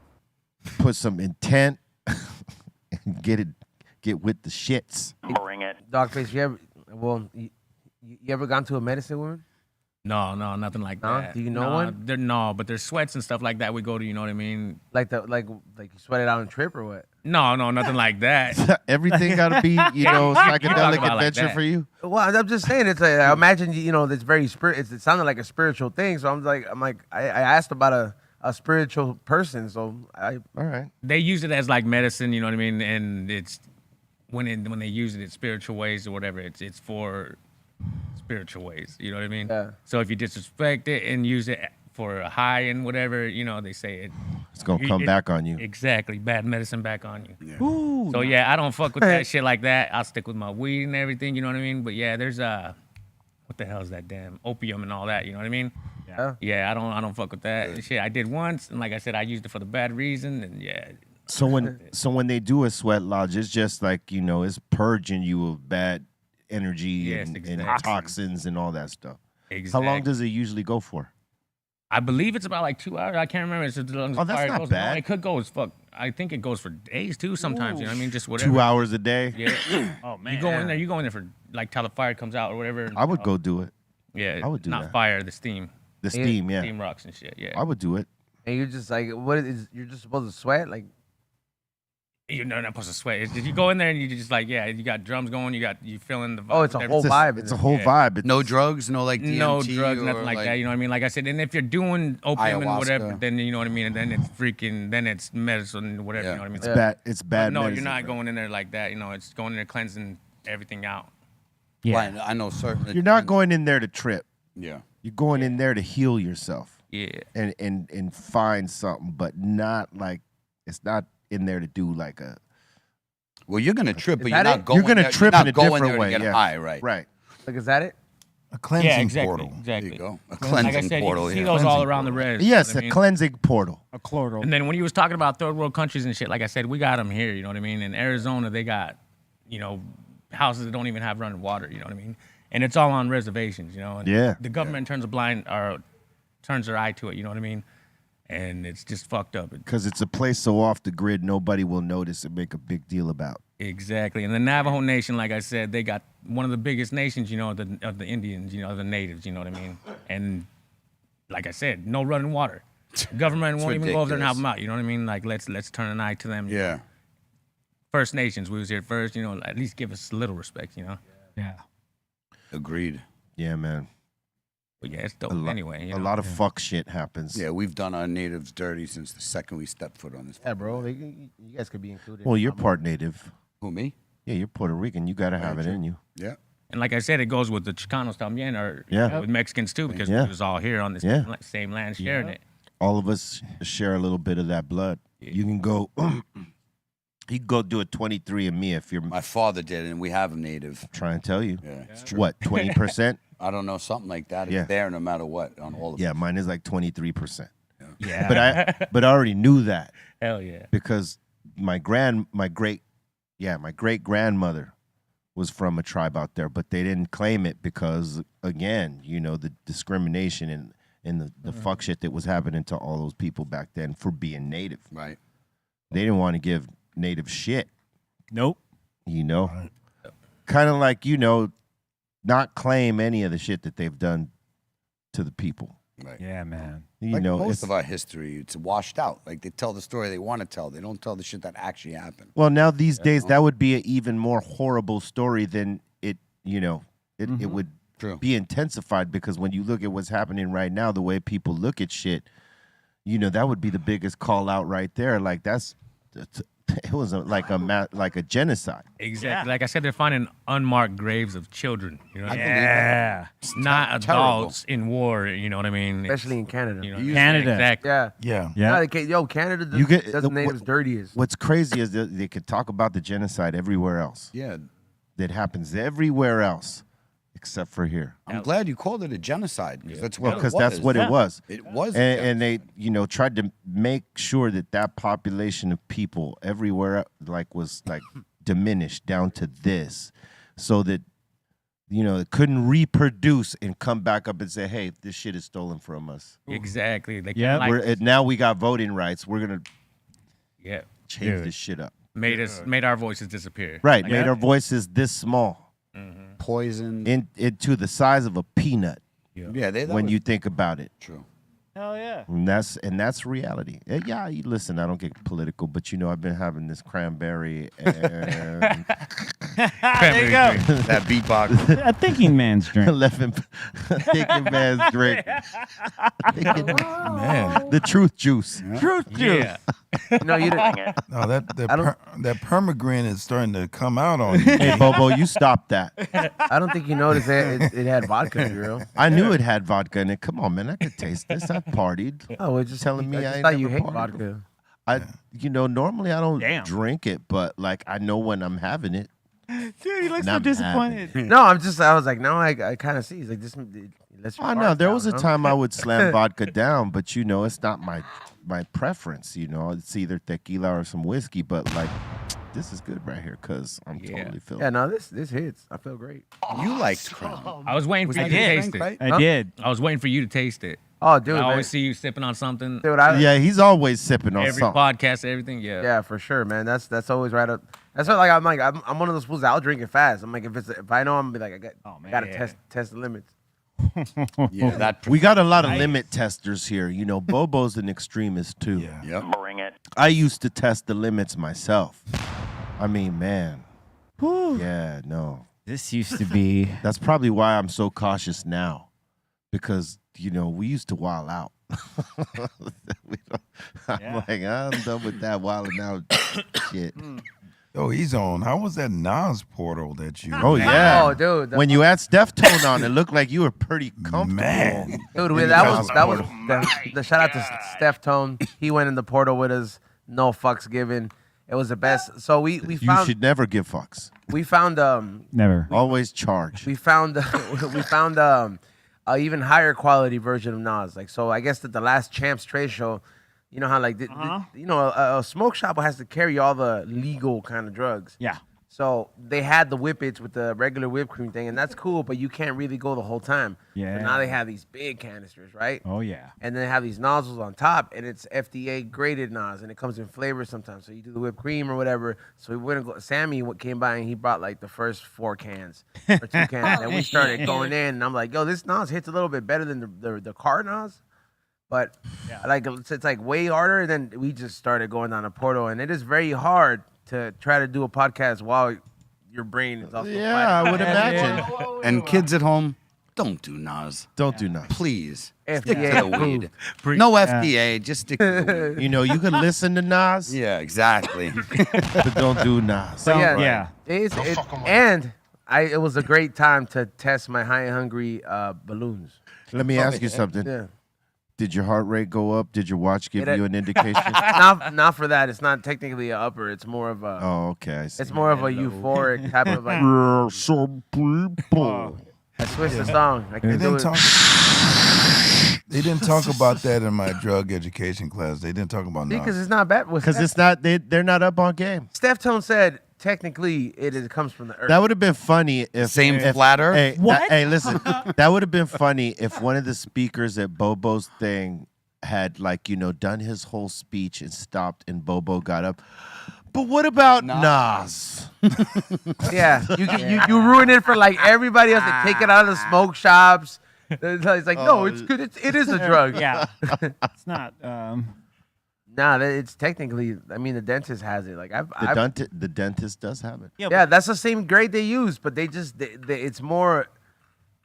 put some intent, and get with the shits. Doggface, you ever gone to a medicine woman? No, nothing like No? that. Do you know one? But there's sweats and stuff like that. We go to, you know what I mean? Like you sweat it out on trip or what? No, nothing like that. Everything got to be, you know, psychedelic about like adventure that. for you. Well, I'm just saying, it's like, I imagine, you know, it's very it sounded like a spiritual thing. So I asked about a spiritual person. So All right. They use it as like medicine, you know what I mean? And it's when they use it in spiritual ways or whatever, it's for spiritual ways, you know what I mean? Yeah. So if you disrespect it and use it for a high and whatever, you know, they say It's going to come back on you. Exactly, bad medicine back on you. So yeah, I don't fuck with that shit like that. I'll stick with my weed and everything, you know what I mean? But yeah, there's what the hell is that damn opium and all that, you know what I mean? Yeah. Yeah, I don't fuck with that shit. I did once, and like I said, I used it for the bad reason, and yeah. So when they do a sweat lodge, it's just like, you know, it's purging you of bad energy Yes, and exactly. toxins and all that stuff. Exactly. How long does it usually go for? I believe it's about like 2 hours. I can't remember. It's as long as Oh, that's fire not goes. bad. No, it could go as fuck. I think it goes for days too. Sometimes, you know what I mean? Just whatever. 2 hours a day? Yeah. Oh man. You go in there for like till the fire comes out or whatever. I would go do it. Yeah. I would do not that. fire, the steam. The steam, yeah. Steam rocks and shit. Yeah. I would do it. And you're just like, you're just supposed to sweat? Like, You're not supposed to sweat. Did you go in there and you just like, yeah, you got drums going, you feeling the vibe. Oh, it's a with whole everything. vibe. It's a whole vibe. It's, No drugs, no like DMT No drugs, or nothing like that. You know what I mean? Like I said, and if you're doing opium and whatever, Ayahuasca. then you know what I mean. And then it's medicine, whatever. Yeah. You know what I mean? it's bad. It's bad. No, medicine, you're not bro. going in there like that. You know, it's going in there cleansing everything out. Yeah. Right, I know certain. You're not going in there to trip. Yeah. You're going in there to heal yourself Yeah. and find something, but not like it's not in there to do like a Well, you're gonna trip, but you're that not it? going. You're gonna there- trip you're in not a going different there way. To get Yeah. high, right? Right. Like, is that it? A cleansing Yeah, exactly, portal. There exactly. you go. A Like cleansing I said, portal. you see Yeah. those all Cleansing around the res. Yes, you know what I a mean? cleansing portal. A chloral. And then when he was talking about third world countries and shit, like I said, we got them here. You know what I mean? In Arizona, they got, houses that don't even have running water. You know what I mean? And it's all on reservations. You know. And Yeah. The government turns their eye to it. You know what I mean? And it's just fucked up. Because it's a place so off the grid, nobody will notice and make a big deal about. Exactly. And the Navajo Nation, like I said, they got one of the biggest nations, of the Indians, the natives, you know what I mean? And like I said, no running water. Government won't even go over there and help them out, you know what I mean? Like, let's turn an eye to them. Yeah. First Nations, we was here first, at least give us a little respect, Yeah. Agreed. Yeah, man. But yeah, it's dope A lo- anyway. A lot of fuck shit happens. Yeah, we've done our natives dirty since the second we stepped foot on this. Yeah, bro. You guys could be included. Well, you're part native. Who, me? Yeah, you're Puerto Rican. You got to have it in you. Yeah. And like I said, it goes with the Chicanos también, or Yeah. with Mexicans too, because Yeah. we was all here on this Yeah. same land sharing it. All of us share a little bit of that blood. You can go. You can go do a 23andMe if you're. My father did, and we have a native. Trying to tell you. Yeah, it's true. What, 20%? I don't know, something like that. It's Yeah. there no matter what on all of Yeah, them. mine is like 23%. Yeah. But I already knew that Hell yeah. because my great grandmother was from a tribe out there, but they didn't claim it because again, the discrimination and the fuck shit that was happening to all those people back then for being native. Right. They didn't want to give native shit, Nope. kind of like, not claim any of the shit that they've done to the people. Right. Yeah, man. Like Most most of our history, it's washed out. Like they tell the story they want to tell. They don't tell the shit that actually happened. Well, now these days, that would be an even more horrible story than it, it would True. be intensified because when you look at what's happening right now, the way people look at shit, that would be the biggest call out right there. Like it was like a genocide. Exactly. Like I said, they're finding unmarked graves of children. You know what I mean? Yeah. Not terrible. adults in war. You know what I mean? Especially in Canada. Canada. Exactly. Yeah. Yeah. Yeah. No, they can't, Canada does, You get- does the- natives dirty as. What's crazy is that they could talk about the genocide everywhere else. Yeah. That happens everywhere else except for here. I'm glad you called it a genocide because that's Well, what because it that's was. what it was. It was. And they, tried to make sure that population of people everywhere was diminished down to this, so that it couldn't reproduce and come back up and say, "Hey, this shit is stolen from us." Exactly. They Yeah. Now we got voting rights. We're gonna yeah. change Dude. this shit up. Made our voices disappear. Right, Like, made our voices this small, poison. into the size of a peanut. Yeah, that When was you think about it. true. Hell yeah. And that's reality. Yeah, listen, I don't get political, but I've been having this cranberry and There you go. That beatbox. A thinking man's drink. 11 thinking man's drink. Man. The truth juice. Truth juice. Yeah. No, you didn't. No, that permagrin is starting to come out on you. Hey, Bobo, you stop that. I don't think you noticed that it had vodka, girl. I knew it had vodka in it. Come on, man, I could taste this. I partied. Oh, it's just Telling me I I just ain't thought you never hate partied vodka. I, normally I don't Damn. drink it, but I know when I'm having it. Dude, he looks so Not disappointed. No, I was like, now I kind of see. He's like, this. Let's. I know there was a time I would slam vodka down, but it's not my preference. It's either tequila or some whiskey. But this is good right here because I'm totally feeling. Yeah, no, this hits. I feel great. You liked Crown. I was waiting Was for you that to your taste drink, it. right? I did. I was waiting for you to taste it. Oh, dude, I man. always see you sipping on something. Dude, Yeah, he's always sipping on Every something. podcast, everything. Yeah. Yeah, for sure, man. That's always right up. That's what I'm one of those fools that I'll drink it fast. I'm like, if I know, I'm gonna be like, I gotta yeah. test the limits. Yeah, that. We got a lot of limit testers here. Bobo's an extremist too. Yeah. Yep. I used to test the limits myself. I mean, man. Yeah, no. This used to be. That's probably why I'm so cautious now. Because, we used to wild out. I'm like, I'm done with that wilding out shit. Yo, he's on. How was that Nas portal that you? Oh, yeah. Oh, dude. When you had Steph Tone on, it looked like you were pretty comfortable. Man. Dude, In that the was portal. the shout out to Steph Tone. He went in the portal with us, no fucks given. It was the best. So we You found should never give fucks. we found Never. Always charge. we found a even higher quality version of Nas. Like, so I guess that the last Champs trade show, you know how like a smoke shop has to carry all the legal kind of drugs. Yeah. So they had the whippets with the regular whipped cream thing, and that's cool, but you can't really go the whole time. Yeah. But now they have these big canisters, right? Oh yeah. And then they have these nozzles on top, and it's FDA graded Nas, and it comes in flavors sometimes. So you do the whipped cream or whatever. So we went and Sammy came by and he brought like the first 4 cans or 2 cans, and we started going in, and I'm like, yo, this Nas hits a little bit better than the car Nas, but like it's like way harder. And then we just started going down a portal, and it is very hard to try to do a podcast while your brain is also Yeah, I would imagine. And kids at home, don't do Nas. Don't do nothing. Please. FDA Stick to the weed. Pre- No FDA, just stick to the weed. You know, you can listen to Nas, Yeah, exactly. but don't do Nas. So yeah, yeah. it was a great time to test my high and hungry balloons. Let me ask you something. Yeah. Did your heart rate go up? Did your watch give you an indication? Not for that. It's not technically an upper. It's more of a. Oh, okay. I see. It's more of a euphoric type of like. Some people. I switched the song. I They can do didn't it. talk. They didn't talk about that in my drug education class. They didn't talk about Because Nas. it's not bad. Because it's not. They're not up on game. Steph Tone said technically it comes from the earth. That would have been funny if Same if, flatter? Hey, What? hey, listen. That would have been funny if one of the speakers at Bobo's thing had done his whole speech and stopped, and Bobo got up. But what about Nas? Yeah, you ruin it for like everybody else. They take it out of the smoke shops. It's like no, it's good. It is a drug. Yeah. It's not. Nah, it's technically. I mean, the dentist has it. Like The dentist does have it. yeah, that's the same grade they use, but they just it's more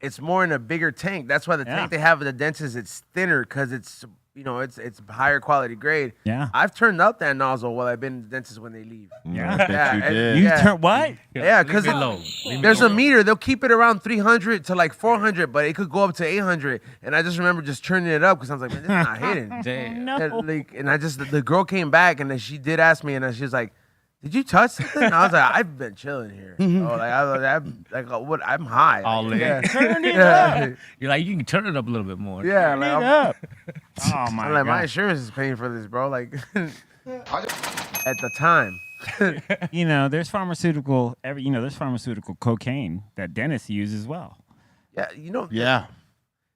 in a bigger tank. That's why the tank they have at the dentist it's thinner because it's it's higher quality grade. Yeah. I've turned up that nozzle while I've been to the dentist when they leave. Yeah, I bet you and- did. You Yeah. turn what? Yeah, because Leave it low. Leave it there's low. a meter. They'll keep it around 300 to like 400, but it could go up to 800. And I just remember just turning it up because I was like, man, this is not hitting. Damn. No. And I just the girl came back and then she did ask me and she was like, "Did you touch something?" And I was like, "I've been chilling here. I'm high. All in. yeah. Turn it Yeah. up. You're like, you can turn it up a little bit more. Yeah, Turn like, it I'm, up. Oh my I'm like, my god. insurance is paying for this, bro. Like, at the time. There's pharmaceutical. There's pharmaceutical cocaine that dentists use as well. Yeah, Yeah.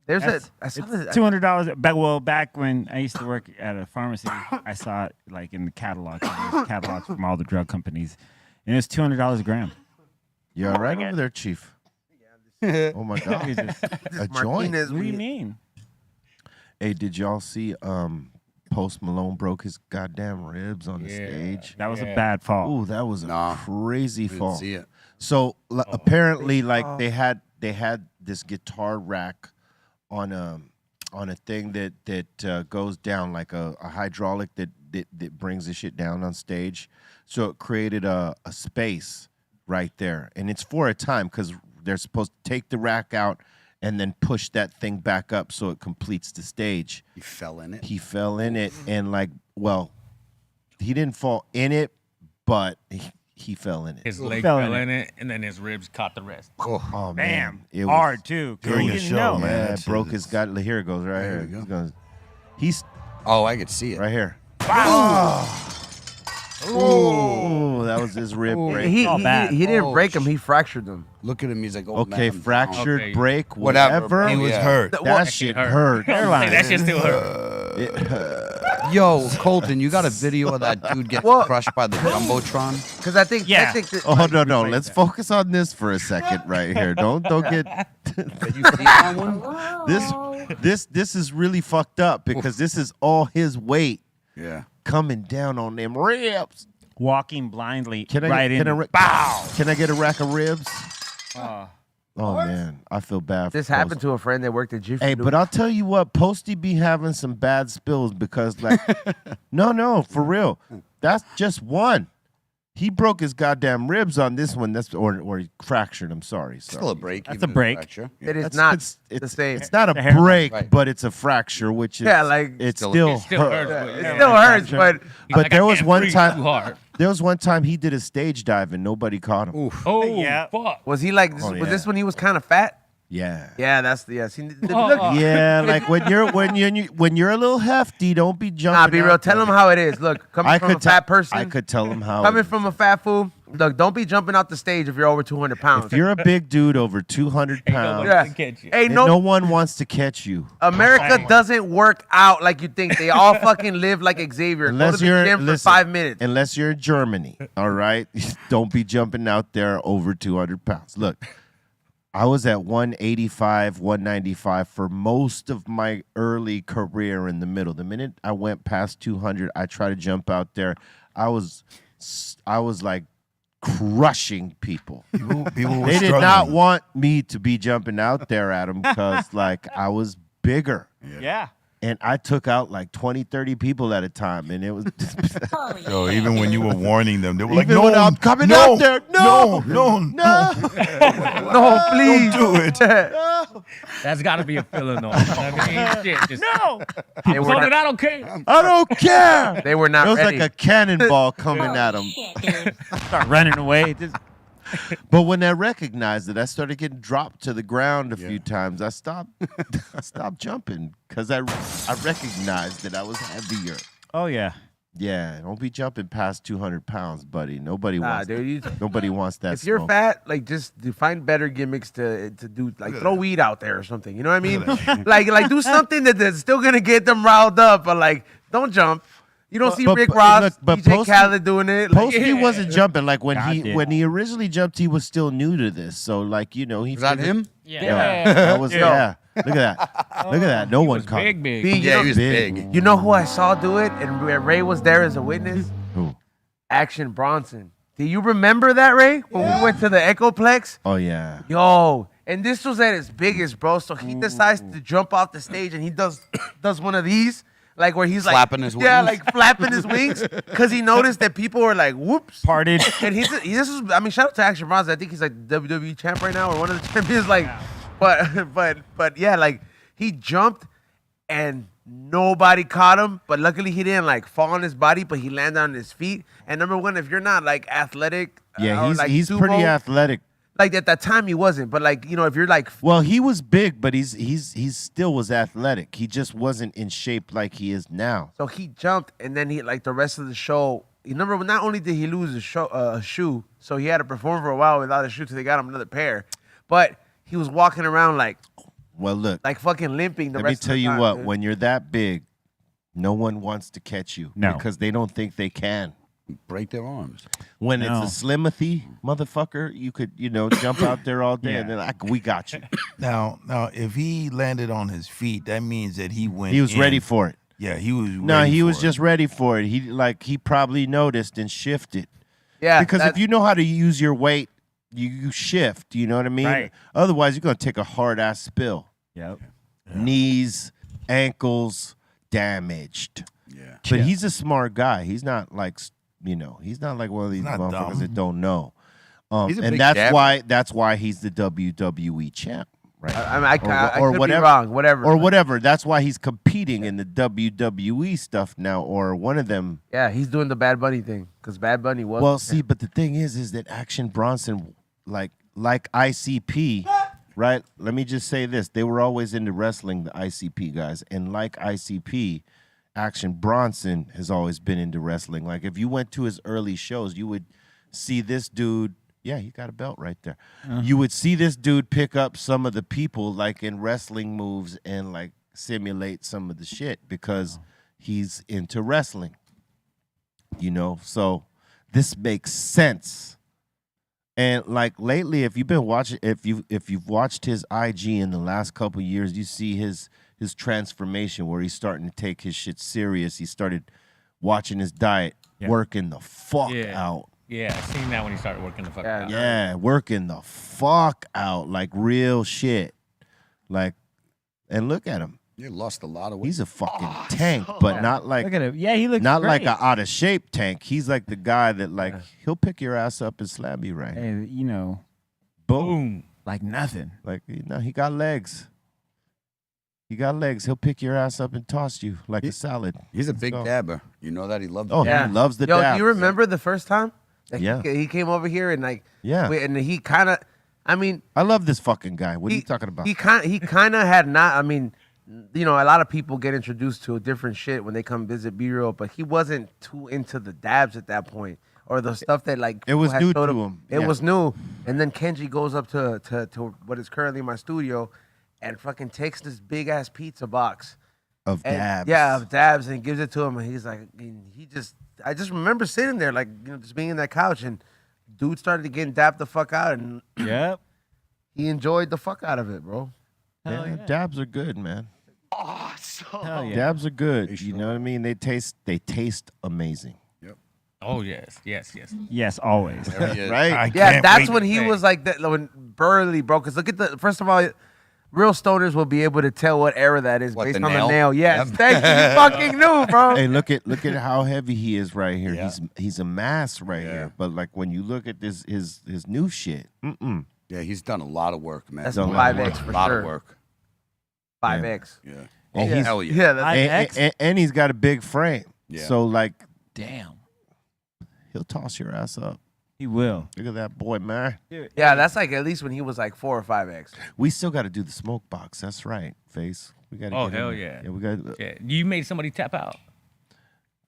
there's That's- I saw it's this. $200. Back when I used to work at a pharmacy, I saw it like in the catalogs. There's catalogs from all the drug companies, and it's $200 a gram. You all right over there, Chief? Oh my God. Jesus. A joint. Martinez What do you weed. mean? Hey, did y'all see Post Malone broke his goddamn ribs on the stage? That was a bad fall. Ooh, that was a Nah. crazy Didn't fall. see it. So apparently, like they had this guitar rack on a thing that goes down like a hydraulic that brings the shit down on stage. So it created a space right there, and it's for a time because they're supposed to take the rack out and then push that thing back up so it completes the stage. He fell in it. He fell in it, and he didn't fall in it, but he fell in it. His leg fell fell in in it, and then his ribs caught the rest. Oh Bam. man, it was Hard too. 'cause during he the didn't show, know. man. Yeah, That's broke it. his god. Here it goes, right There here. you He's go. gonna. He's Oh, I could see it. right here. Oh, that was his rib break. He all bad. didn't Oh, break them. He fractured them. Look at him. He's like, oh, Okay, man, I'm fractured, Okay. break, Whatever, whatever. bro. He was Yeah. hurt. That shit hurt. Hairline. Hey, that shit still hurt. down. Yo, Colton, you got a video of that dude getting Well- crushed by the jumbotron? Because I think Yeah. technically. Oh no! Let's focus on this for a second, right here. Don't get Did you see that one? this is really fucked up because this is all his weight Yeah. coming down on them ribs. Walking blindly Can I right get, in. Can I get a rack of ribs? Oh man, I feel bad. This for happened Post. to a friend that worked at Jiffy Hey, Lube. but I'll tell you what, Posty be having some bad spills because, like, no, for real, that's just one. He broke his goddamn ribs on this one. Or he fractured. I'm sorry. Still a break. That's even a break. fracture. It is That's- not it's the same. It's not The a hair- break, Right. but it's a fracture, which is it Still- still, it still hurt. hurts. It still hurts, but But there was can't one breathe time. too hard. There was one time he did a stage dive and nobody caught him. Oof. Oh, Yeah. fuck. was he like? Oh, Was yeah. this when he was kind of fat? Yeah. Yeah, that's the See, look, Yeah, like when you're a little hefty, don't be jumping. nah, be real. out Tell there. him how it is. Look, coming from a fat person. I could tell him how. Coming it is. from a fat fool. Look, don't be jumping out the stage if you're over 200 pounds. If you're a big dude over 200 pounds, Yeah. To catch you. Hey, and no, no one wants to catch you. America doesn't work out like you think. They all fucking live like Xavier. Go Unless to the you're gym for listen, 5 minutes. Unless you're in Germany, all right? Don't be jumping out there over 200 pounds. Look, I was at 185, 195 for most of my early career in the middle. The minute I went past 200, I tried to jump out there. I was like crushing people. People were They did struggling. not want me to be jumping out there at them because like I was bigger. Yeah. And I took out like 20, 30 people at a time. And it was So even when you were warning them, they were like, Even "No, when I'm coming no, out there, no, no, no. No, please. do it." That's got to be a feeling, though. I mean, shit, just No. They were fuck it, not, I don't care. I don't care. they were It not was ready. like a cannonball coming at them. Start running away. Just, But when I recognized it, I started getting dropped to the ground a few times. I stopped jumping because I recognized that I was heavier. oh yeah. Yeah, don't be jumping past 200 pounds, buddy. Nobody Nah, wants. dude. Nobody wants that. If you're smoke. fat, like just find better gimmicks to do, like throw weed out there or something. You know what I mean? like do something that's still gonna get them riled up, but like don't jump. You don't see but- Rick but Ross, look, but DJ Posty- Khaled doing it. Like, Posty wasn't jumping like when God he did. when he originally jumped. He was still new to this, so like he. Was that figured- him? Yeah, that was Yeah. Look at that. Look at that. No one It's caught. big, big. B, you Yeah, know, he was big. big. you know who I saw do it, and Ray was there as a witness. Who? Action Bronson. Do you remember that, Ray? When we went to the Echoplex? Oh yeah. Yo, and this was at its biggest, bro. So he decides to jump off the stage, and he does one of these, like where he's like Flapping his Yeah, wings? like flapping his wings, because he noticed that people were like, "Whoops!" Parted. And this was, I mean, shout out to Action Bronson. I think he's like WWE champ right now, or one of the champions. Like, but yeah, like he jumped, and nobody caught him. But luckily, he didn't like fall on his body, but he landed on his feet. And number one, if you're not like athletic, Yeah, or, like, he's sumo, pretty athletic. like at that time he wasn't, but like, you know, if you're like, Well, he was big, but he's still was athletic. He just wasn't in shape like he is now. so he jumped, and then he like the rest of the show. You remember, not only did he lose a shoe, so he had to perform for a while without a shoe till they got him another pair, but he was walking around like Well, look, fucking limping the let me rest of tell the you time, what. dude. When you're that big, no one wants to catch you. No. Because they don't think they can. Break their arms. When No. it's a slimothy motherfucker, you could, jump out there all day and Yeah. then like, we got you. Now, if he landed on his feet, that means that he went. He was in. ready for it. Yeah, he was. No, ready he was for it. just ready for it. He probably noticed and shifted. Yeah, Because that- if you know how to use your weight, you shift. You know what I mean? Right. Otherwise, you're gonna take a hard ass spill. Yep. Knees, ankles damaged. Yeah. But he's a smart guy. He's not like he's not like one of these Not motherfuckers dumb. that don't know. He's a And big that's gambler. why he's the WWE champ, right? I mean, I Or could whatever. be wrong, whatever. Or whatever. That's why he's competing in the WWE stuff now, or one of them. Yeah, he's doing the Bad Bunny thing because Bad Bunny was. Well, see, but the thing is that Action Bronson, like ICP, right? Let me just say this: they were always into wrestling, the ICP guys, and like ICP, Action Bronson has always been into wrestling. Like if you went to his early shows, you would see this dude. Yeah, he got a belt right there. You would see this dude pick up some of the people like in wrestling moves and like simulate some of the shit because he's into wrestling. So this makes sense. And like lately, if you've been watching, if you've watched his IG in the last couple of years, you see his transformation where he's starting to take his shit serious. He started watching his diet, working the fuck out. Yeah, I seen that when he started working the fuck Yeah. out. Yeah, working the fuck out like real shit. Like, and look at him. You lost a lot of weight. He's a fucking tank, but not like Look at him. Yeah, he looks not great. like a out of shape tank. He's like the guy that like he'll pick your ass up and slam you right. Hey, you know, Boom. like nothing. Like he got legs. He got legs. He'll pick your ass up and toss you like a salad. He's a Let's big go. dabber. You know that he loves. Oh, dab. he loves the Yo, dab. do you remember the first time? Like, Yeah. He came over here and like. Yeah. And he kind of. I mean. I love this fucking guy. What are you talking about? He kind of had not. I mean, you know, a lot of people get introduced to different shit when they come visit B-Real, but he wasn't too into the dabs at that point, or the stuff that like It was people had new showed to up. him. It Yeah. was new, and then Kenji goes up to what is currently my studio, and fucking takes this big ass pizza box of and- dabs. yeah, of dabs, and gives it to him, and he's like, I just remember sitting there like, you know, just being in that couch, and dude started getting dabbed the fuck out, and Yep. he enjoyed the fuck out of it, bro. Yeah, dabs are good, man. Hell yeah. Dabs are good. You know what I mean? They taste amazing. Oh yes, yes, yes. Yes, always. There he is. Right? Yeah, that's when he was like that. When Burley, bro. Because look at the first of all, real stoners will be able to tell what era that is What, based the on nail? the nail. Yes, Yep. thank you. You fucking knew, bro. Hey, look at how heavy he is right here. Yeah. He's a mass right Yeah. here. But like when you look at this his new shit, Yeah, he's done a lot of work, man. That's Done a 5X a for lot sure. of work. 5X. Yeah. And Oh, he's- hell yeah. Yeah, that's and he's got a big frame. Yeah. So like Damn. he'll toss your ass up. He will. Look at that boy, man. yeah. That's like at least when he was like 4 or 5X. We still got to do the smoke box. That's right, Face. We got to. Oh, hell yeah. Yeah, we got. Yeah, you made somebody tap out.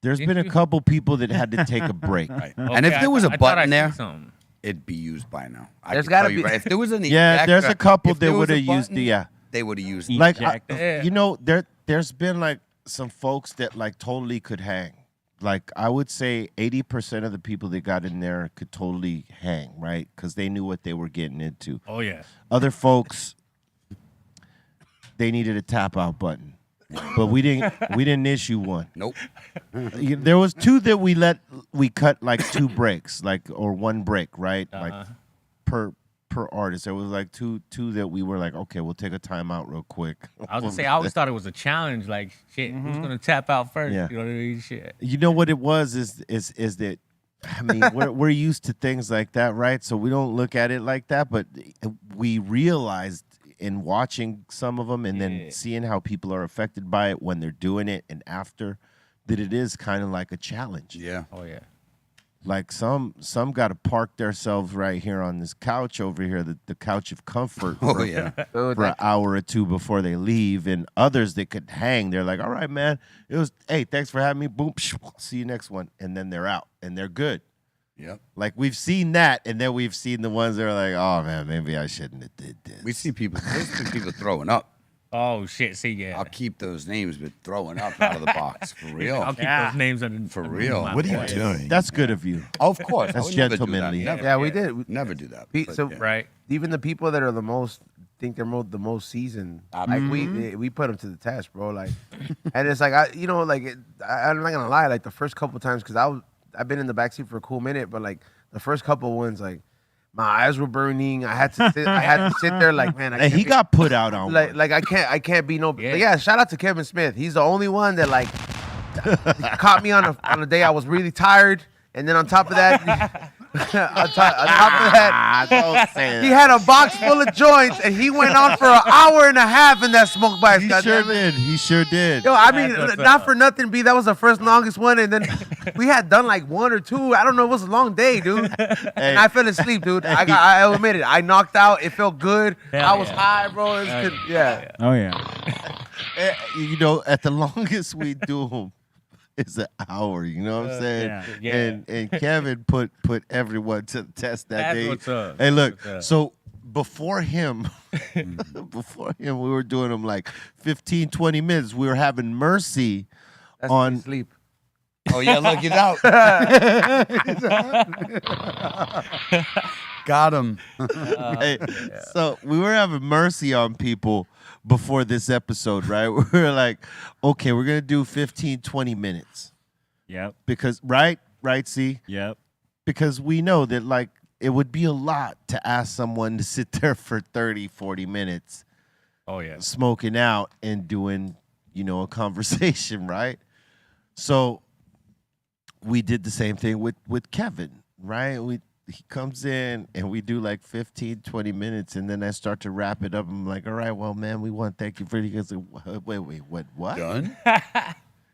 There's Didn't been a you? couple people that had to take a break. Right. And if Okay, there was a I thought I button seen there, something. it'd be used by now. There's can gotta tell you be- right. If there was an Yeah, there's a ejector- couple if there that was would a have used button, the They would have used it. like Eject it. you know there's been like some folks that like totally could hang. Like I would say 80% of the people that got in there could totally hang, right? Because they knew what they were getting into. Oh yeah. Other folks, they needed a tap out button, but we didn't issue one. Nope. There was two that we cut like 2 breaks, like or 1 break, right? Like per artist. There was like two that we were like, okay, we'll take a timeout real quick. I was gonna say I always thought it was a challenge. Like shit, who's gonna tap out first? Yeah. You know what I mean? Shit. You know what it was is that I mean we're used to things like that, right? So we don't look at it like that, but we realized in watching some of them and then seeing how people are affected by it when they're doing it and after, that it is kind of like a challenge. Yeah. Oh yeah. Like some got to park themselves right here on this couch over here, the couch of comfort. Oh for- yeah. Dude, for an hour or two before they leave, and others that could hang. They're like, all right, man, it was, hey, thanks for having me. Boom, see you next one. And then they're out and they're good. Yep. Like we've seen that, and then we've seen the ones that are like, oh man, maybe I shouldn't have did this. We see people throwing up. Oh shit. See, yeah. I'll keep those names, but throwing up out of the box for real. I'll keep those names under For real. What are you doing? That's good of you. Of course. I That's would never do that. gentlemanly. Never. yeah, we did. Never do that. We- but so- yeah. right. Even the people that are the most think they're the most seasoned, like we put them to the test, bro. Like, and it's like I'm not gonna lie, like the first couple times, because I've been in the backseat for a cool minute, but like the first couple ones, like my eyes were burning. I had to sit there, like, man. I And can't he be- got put out on one. like I can't be no. Yeah. Yeah, shout out to Kevin Smith. He's the only one that like caught me on a day I was really tired, and then on top of that. on top of that, Don't say he that. had a box full of joints, and he went on for an hour and a half in that smoke box. He goddamn sure it. did. He sure did. Yo, I mean, That's what's not up. for nothing, B. That was the first longest one, and then we had done like 1 or 2. I don't know. It was a long day, dude. And I fell asleep, dude. I admit it. I knocked out. It felt good. Hell I was yeah. high, bro. It was good. Yeah. Oh yeah. You know, at the longest we do them is an hour. You know what I'm saying? yeah. And Kevin put everyone to the test that That's day. what's up. Hey, look. That's what's up. So before him, we were doing them like 15, 20 minutes. We were having Mercy That's on. sleep. Oh yeah, look, he's out. Got him. Hey, so we were having Mercy on people before this episode, right? We were like, okay, we're gonna do 15, 20 minutes Yep. because right, see. Yep. Because we know that like it would be a lot to ask someone to sit there for 30, 40 minutes Oh yeah. smoking out and doing a conversation, right? So we did the same thing with Kevin, right? He comes in and we do like 15, 20 minutes, and then I start to wrap it up. I'm like, all right, well, man, we want to thank you for it. He goes, wait, what? Done?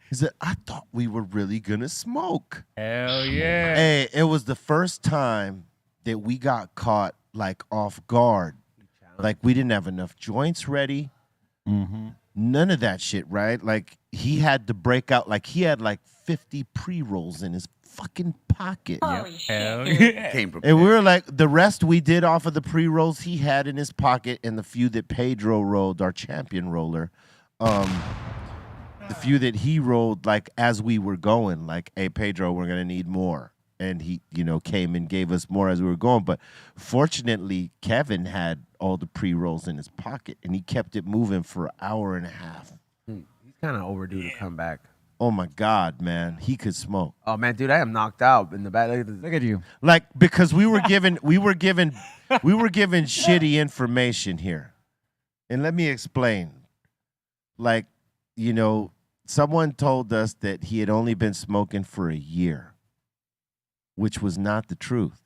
He said, I thought we were really going to smoke. Hell yeah. Hey, it was the first time that we got caught like off guard. Like we didn't have enough joints ready. None of that shit, right? Like he had to break out, like he had like 50 pre-rolls in his fucking pocket. Hell yeah. Came prepared. And we were like, the rest we did off of the pre-rolls he had in his pocket, and the few that Pedro rolled, our champion roller, the few that he rolled, like as we were going, like, hey, Pedro, we're going to need more. And he, came and gave us more as we were going. But fortunately, Kevin had all the pre-rolls in his pocket, and he kept it moving for an hour and a half. He's kind of overdue to come back. Oh, my God, man. He could smoke. Oh, man, dude, I am knocked out in the back. Look at you. Like, because we were given shitty information here. And let me explain. Like, someone told us that he had only been smoking for a year, which was not the truth.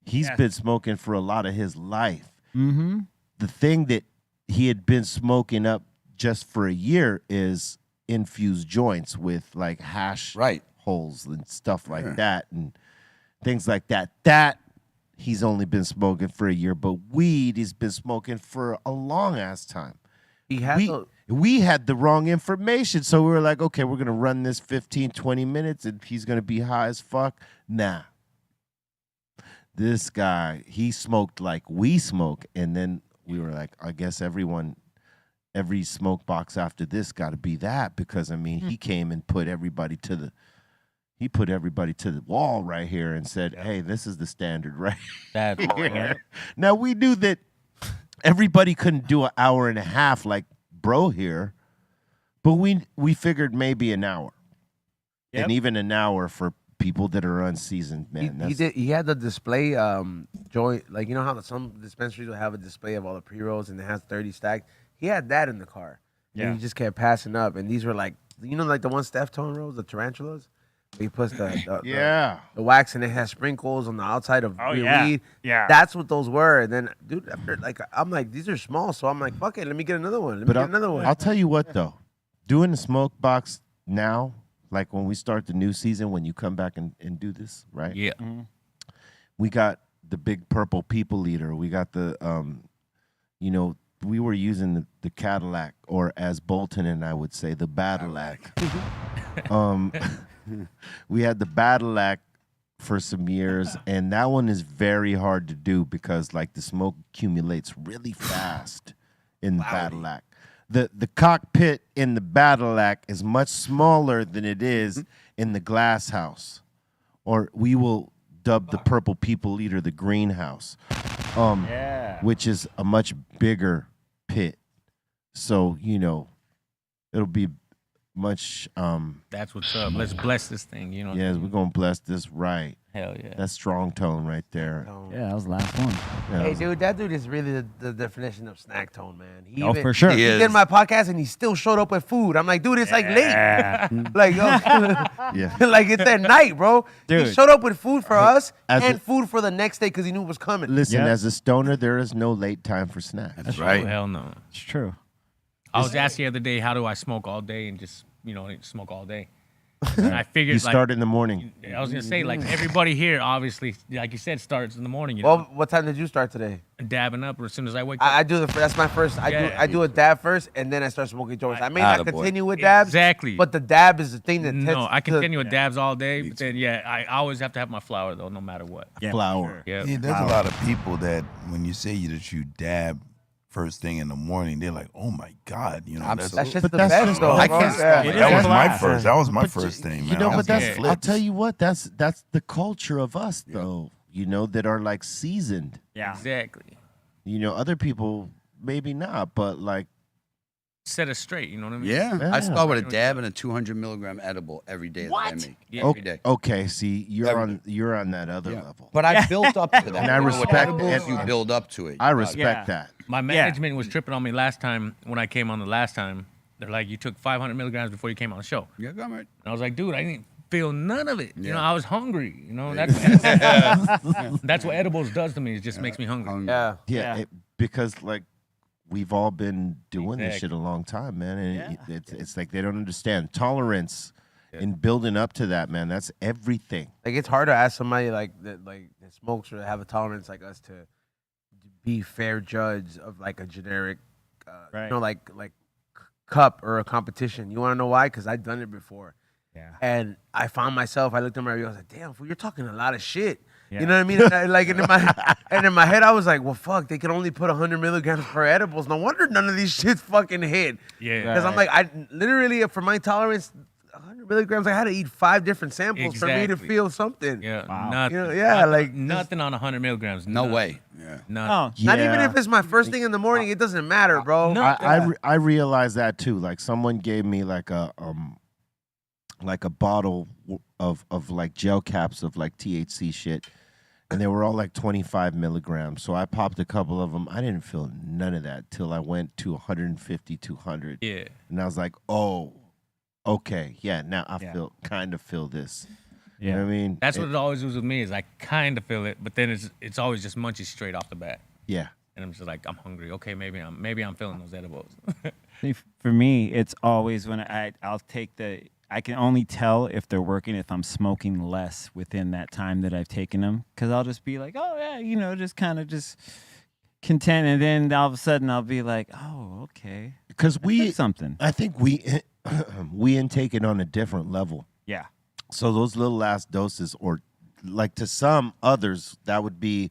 He's been smoking for a lot of his life. Mm-hmm. The thing that he had been smoking up just for a year is infused joints with like hash holes and stuff like that and things like that. That he's only been smoking for a year, but weed he's been smoking for a long ass time. We had the wrong information, so we were like, okay, we're going to run this 15, 20 minutes, and he's going to be high as fuck. Nah. This guy, he smoked like we smoke, and then we were like, I guess every smoke box after this got to be that, because, I mean, he came and put everybody to the wall right here and said, hey, this is the standard right here. Now, we knew that everybody couldn't do an hour and a half like bro here, but we figured maybe an hour. And even an hour for people that are unseasoned, man. He had the display joint, like, how some dispensaries will have a display of all the pre-rolls and it has 30 stacked. He had that in the car. And he just kept passing up, and these were like, like the one Steph Tone rolls, the tarantulas. He puts the wax, and it has sprinkles on the outside of weed. Yeah. That's what those were. And then, dude, after, I'm like, these are small, so I'm like, fuck it, let me get another one. I'll tell you what, though. Doing the smoke box now, like when we start the new season, when you come back and do this, right? Yeah. Mm-hmm. We got the big purple people eater. We got the, we were using the Cadillac, or as Bolton and I would say, the Badillac. We had the Badillac for some years, and that one is very hard to do because, like, the smoke accumulates really fast in the Badillac. The cockpit in the Badillac is much smaller than it is in the glass house, or we will dub the purple people eater the greenhouse, which is a much bigger pit. So, it'll be much That's what's up. Let's bless this thing, yes, we're gonna bless this right. Hell yeah. That's strong tone right there. Yeah, that was the last one. Yeah. Hey, dude, that dude is really the definition of snack tone, man. For sure. He did my podcast, and he still showed up with food. I'm like, dude, it's like late. Like, like it's at night, bro. Dude. He showed up with food for us as and a- food for the next day because he knew it was coming. Listen, Yep. as a stoner, there is no late time for snacks. That's right. Oh, hell no. It's true. I was asked the other day, how do I smoke all day and just, smoke all day? And I figured, You start in the morning. I was going to say, like, everybody here, obviously, like you said, starts in the morning, Well, what time did you start today? dabbing up as soon as I wake up. I do that's my first. I do a dab first, and then I start smoking joints. I may not Attaboy. continue with dabs, Exactly. but the dab is the thing that No, I tends continue with dabs all day, but then, I always have to have my flower, though, no matter what. Yeah, Flour. Yeah. Yeah, there's a lot of people that when you say that you dab first thing in the morning, they're like, "Oh my God!" Absolutely. That's just But the that's best, just- though. I bro. can't Yeah. stand That was my class. first. That was my But first thing, man. You know, I was but getting I'll flips. tell you what, that's the culture of us, though. That are like seasoned. Yeah. Exactly. Other people maybe not, but like, Set us straight, you know what I mean? Yeah. Yeah. I start with a dab and a 200 milligram edible every day that I make. Yeah. Every day. okay, see, you're Every on that other Yeah. level. But I built up to that. And I With respect edibles, it. you build up to it. I respect Yeah. that. My management was tripping on me last time when I came on the last time. They're like, you took 500 milligrams before you came on the show. Yeah, go right. And I was like, dude, I didn't feel none of it. You know, I was hungry. You know, that's what edibles does to me. It just makes me hungry. Yeah. Yeah, because like we've all been doing this Exactly. shit a long time, man, and it's like they don't understand tolerance and building up to that, man. That's everything. Like it's hard to ask somebody that smokes or have a tolerance like us to be fair judge of like a generic, Right. you know, like cup or a competition. You want to know why? Because I've done it before. Yeah. And I found myself. I looked at my review. I was like, "Damn, fool, you're talking a lot of shit." Yeah. You know what I mean? And in my head, I was like, "Well, fuck, they can only put 100 milligrams per edibles. No wonder none of these shits fucking hit." Yeah. Because I'm like, I literally for my tolerance, 100 milligrams. I had to eat 5 different samples for me to Exactly. feel something. Yeah, Wow. nothing. You know, yeah, like, nothing on 100 milligrams. No way. Yeah. Nothing. Oh, Not even Yeah. if it's my first thing in the morning, it doesn't matter, bro. I realize that too. Like someone gave me like a bottle of like gel caps of like THC shit, and they were all like 25 milligrams. So I popped a couple of them. I didn't feel none of that till I went to 150, 200. Yeah. And I was like, oh, okay, yeah. Now I Yeah. kind of feel this. yeah. You know what I mean? That's what it always was with me. Is I kind of feel it, but then it's always just munchies straight off the bat, Yeah. and I'm just like, I'm hungry. Okay, maybe I'm feeling those edibles. See, for me, it's always when I'll take I can only tell if they're working if I'm smoking less within that time that I've taken them, because I'll just be like, oh yeah, you know, just kind of just content, and then all of a sudden I'll be like, oh okay, Because we, something. I think we intake it on a different level. Yeah. So those little last doses, or like to some others, that would be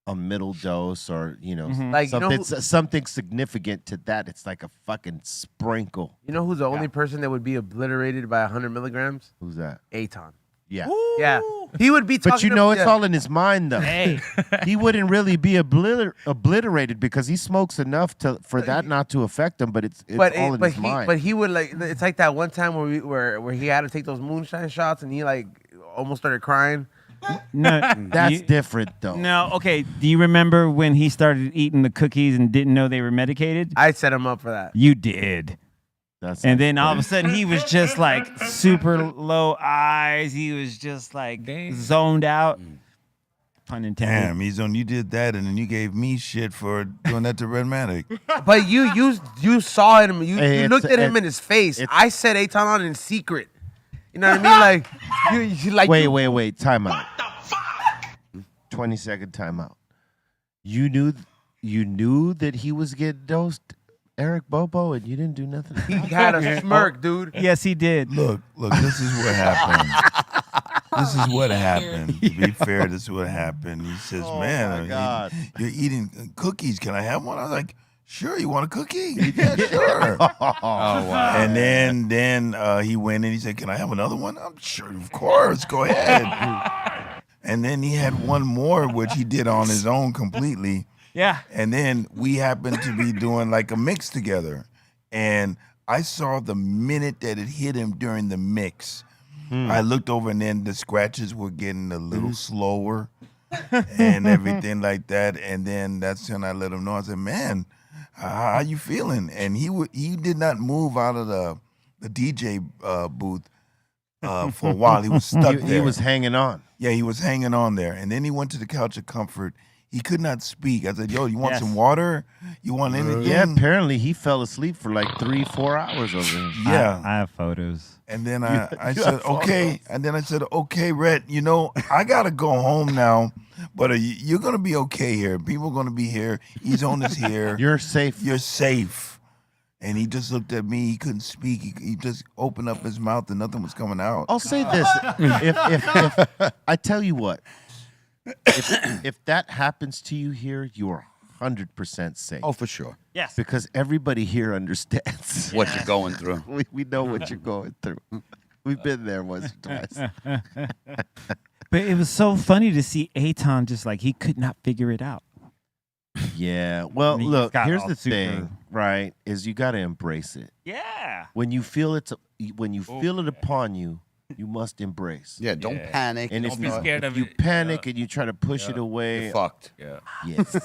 a middle dose, or you know, Like, you know something something significant to that. It's like a fucking sprinkle. You know who's the only person that would be obliterated by 100 milligrams? Who's that? Aton. Yeah. Yeah. He would be talking But you know, it's yeah. all in his mind, though. Hey. He wouldn't really be obliterated because he smokes enough for that not to affect him. But it's all in his mind. But he would like. It's like that one time where he had to take those moonshine shots and he like almost started crying. No, That's different, though. No, okay. Do you remember when he started eating the cookies and didn't know they were medicated? I set him up for that. You did. And then all of a sudden he was just like super low eyes. He was just like zoned out. Pun intended. Damn, Ezone, you did that, and then you gave me shit for doing that to Redmatic. But you saw him. You looked at him in his face. it's- I set Aton on in secret. You know what I mean? Like you like. Wait. Time out. 20-second timeout. You knew that he was getting dosed, Eric Bobo, and you didn't do nothing. He had a smirk, dude. Yes, he did. Look, this is what happened. This is what happened. To be fair, this is what happened. He says, man, my God. you're eating cookies. Can I have one? I was like, sure, you want a cookie? Yeah, sure. Oh wow. And then he went in. He said, can I have another one? I'm sure, of course. Go ahead. And then he had one more, which he did on his own completely. Yeah. And then we happened to be doing like a mix together. And I saw the minute that it hit him during the mix. I looked over, and then the scratches were getting a little slower and everything like that. And then that's when I let him know. I said, man, how you feeling? And he did not move out of the DJ booth for a while. He was stuck there. He was hanging on. Yeah, he was hanging on there. And then he went to the couch of comfort. He could not speak. I said, yo, you want Yes. some water? You want anything? Yeah, apparently he fell asleep for like 3-4 hours over there. Yeah. I have photos. And then I said, okay. And then I said, okay, Rhett, I got to go home now. But you're going to be okay here. People are going to be here. Ezone is here. You're safe. You're safe. And he just looked at me. He couldn't speak. He just opened up his mouth and nothing was coming out. I'll say this: if I tell you what, if that happens to you here, you are 100% safe. Oh, for sure. Yes. Because everybody here understands. What you're going through. We know what you're going through. We've been there once or twice. But it was so funny to see Aton just like he could not figure it out. Yeah. Well, And he look, got here's all the super- thing, right? Is you got to embrace it. Yeah. When you feel it upon you, you must embrace. Yeah, don't Yeah. panic. And Don't be scared if of you it. panic and you try to push it away, You're fucked. Yeah. yes,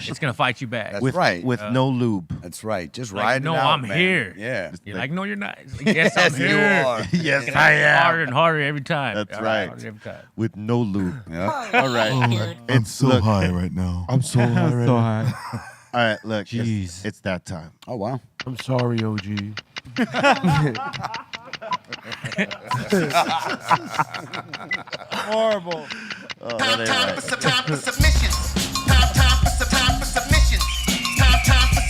It's gonna fight you back. That's with right. with no lube. That's right. Just Like, ride no, it out, I'm man. here. Yeah. You're like, no, you're not. It's like, yes, I'm Yes, you here. are. Yes, It's I am. harder and harder every time. That's All right. harder every time. With no lube. Yeah. All right. I'm so look, high right now. I'm so high right now. high. All right, look. Jeez. It's that time. Oh wow. I'm sorry, OG. Horrible. Oh, that ain't right. Time for submissions. Time for submissions. Time for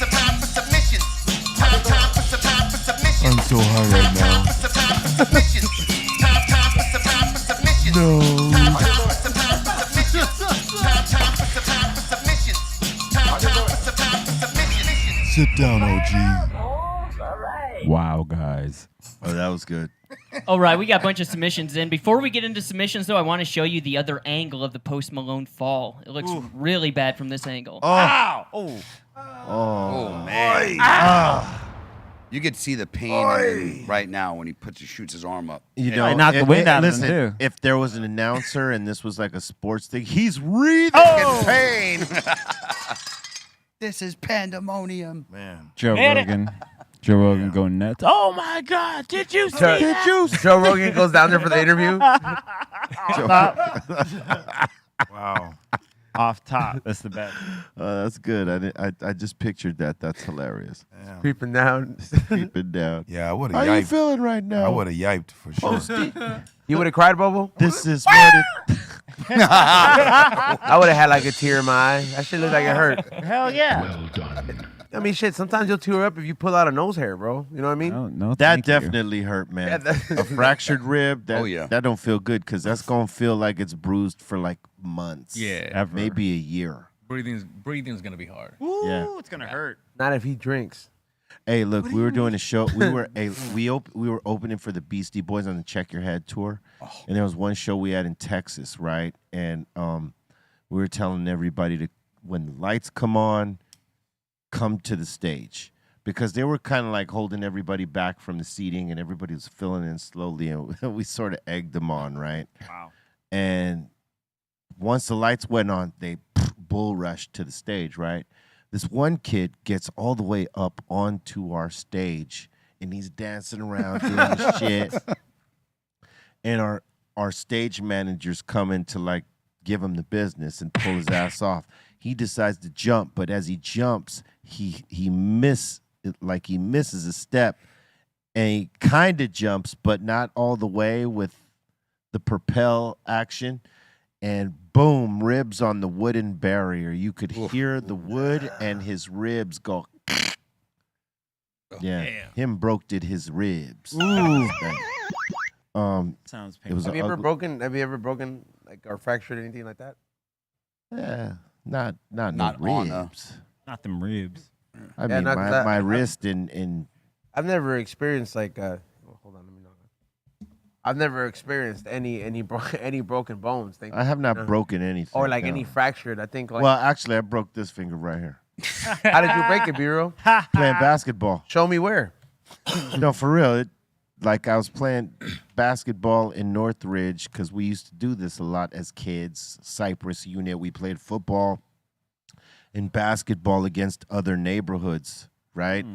submissions. Time for submissions. I'm so high right now. Time for submissions. Time for submissions. No. Time for submissions. Time for submissions. Time for submissions. Sit down, OG. Wow, guys. Oh, that was good. All right, we got a bunch of submissions in. Before we get into submissions, though, I want to show you the other angle of the Post Malone fall. It looks really bad from this angle. Oh, Oh man. You could see the pain in him right now when he shoots his arm up. you I knocked the wind out of him, listen, too. if there was an announcer and this was like a sports thing, he's wreathing in pain. This is pandemonium. Man. Joe Rogan. Joe Rogan going nuts. Oh my God! Did you see that? Joe Rogan goes down there for the interview. Wow. Off top. That's the best. That's good. I just pictured that. That's hilarious. Creeping down. Creeping down. Yeah, I would How have you yiped. feeling right now? I would have yiped for sure. You would have cried, Bobo? This is what it. I would have had like a tear in my eye. That shit looked like it hurt. Hell yeah. Well done. I mean, shit, sometimes you'll tear up if you pull out a nose hair, bro. You know what I mean? No, That thank you. definitely hurt, man. Yeah, that- A fractured rib. That, Oh, yeah. That don't feel good because that's gonna feel like it's bruised for like months. Yeah. Ever. Maybe a year. Breathing's gonna be hard. Ooh, Yeah. it's gonna hurt. Not if he drinks. Hey, look, we were doing a show. We were we were opening for the Beastie Boys on the Check Your Head tour, and there was one show we had in Texas, right? And we were telling everybody to, when the lights come on, come to the stage, because they were kind of like holding everybody back from the seating, and everybody was filling in slowly, and we sort of egged them on, right? Wow. And once the lights went on, they bull rushed to the stage, right? This one kid gets all the way up onto our stage, and he's dancing around doing this shit. And our stage managers come in to like give him the business and pull his ass off. He decides to jump, but as he jumps, he misses a step, and he kind of jumps, but not all the way with the propel action. And boom, ribs on the wooden barrier. You could hear the wood and his ribs go. Yeah, Damn. him broke his ribs. Ooh. Sounds It was painful. Have you ever ugly- broken? Have you ever broken like or fractured anything like that? Yeah, not Not no on a- ribs. Not them ribs. I Yeah, mean, not my, that- my wrist and I've never experienced like. Hold on, let me know. I've never experienced any broken bones. Thank I have not you know? broken anything. Or like no. any fractured. I think like. Well, actually, I broke this finger right here How did you break it, B-Roll? playing basketball. Show me where. No, for real. Like I was playing basketball in Northridge because we used to do this a lot as kids. Cypress unit. We played football and basketball against other neighborhoods, right?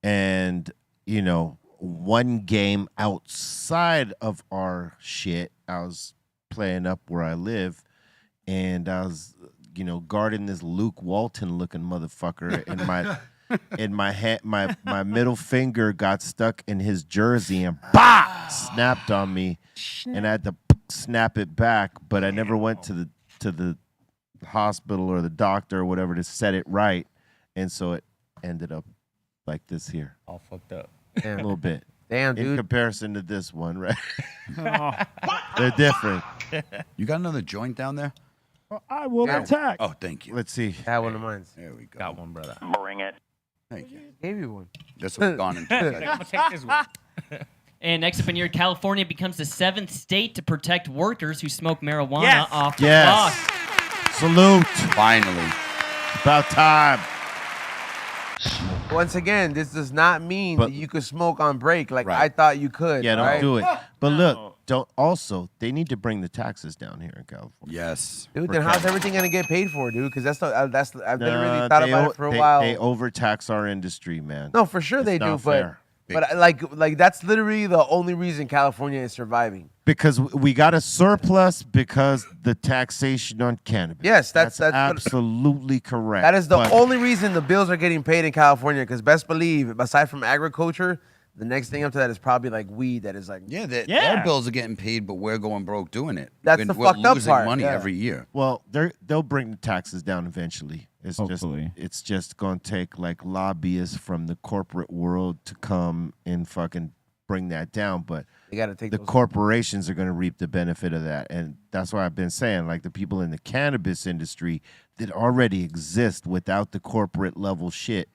And you know, one game outside of our shit, I was playing up where I live, and I was, you know, guarding this Luke Walton looking motherfucker, and my middle finger got stuck in his jersey and snapped on me, and I had to snap it back, but I never went to the hospital or the doctor or whatever to set it right, and so it ended up like this here, All fucked up. a little bit. Damn, In dude. comparison to this one, right? They're different. You got another joint down there? I will attack. Oh, thank you. Let's see. I had one of mine. There we go. Got one, brother. Thank you. Gave you one. That's what we've gone into. I'm gonna take this one. And next up in here, California becomes the 7th state to protect workers who smoke marijuana Yes. off the Yes. clock. Salute. Finally. About time. Once again, this does not mean But- that you could smoke on break like Right. I thought you could. Yeah, don't right? do it. But look, don't. Also, they need to bring the taxes down here in California. Yes. Dude, For then how's Cali. everything gonna get paid for, dude? Because I've literally Nah, thought they about o- it for a they- while. They overtax our industry, man. No, for sure It's they do, not fair. but like that's literally the only reason California is surviving. Because we got a surplus because the taxation on cannabis. Yes, that's absolutely correct. That is the But only reason the bills are getting paid in California. Because best believe, aside from agriculture, the next thing up to that is probably like weed. That is like Yeah, their Yeah. bills are getting paid, but we're going broke doing it. That's the we're fucked up losing part, money yeah. every year. Well, they'll bring the taxes down eventually. Hopefully. It's just going to take like lobbyists from the corporate world to come and fucking bring that down. But they got to take the those- corporations are going to reap the benefit of that, and that's why I've been saying like the people in the cannabis industry that already exist without the corporate level shit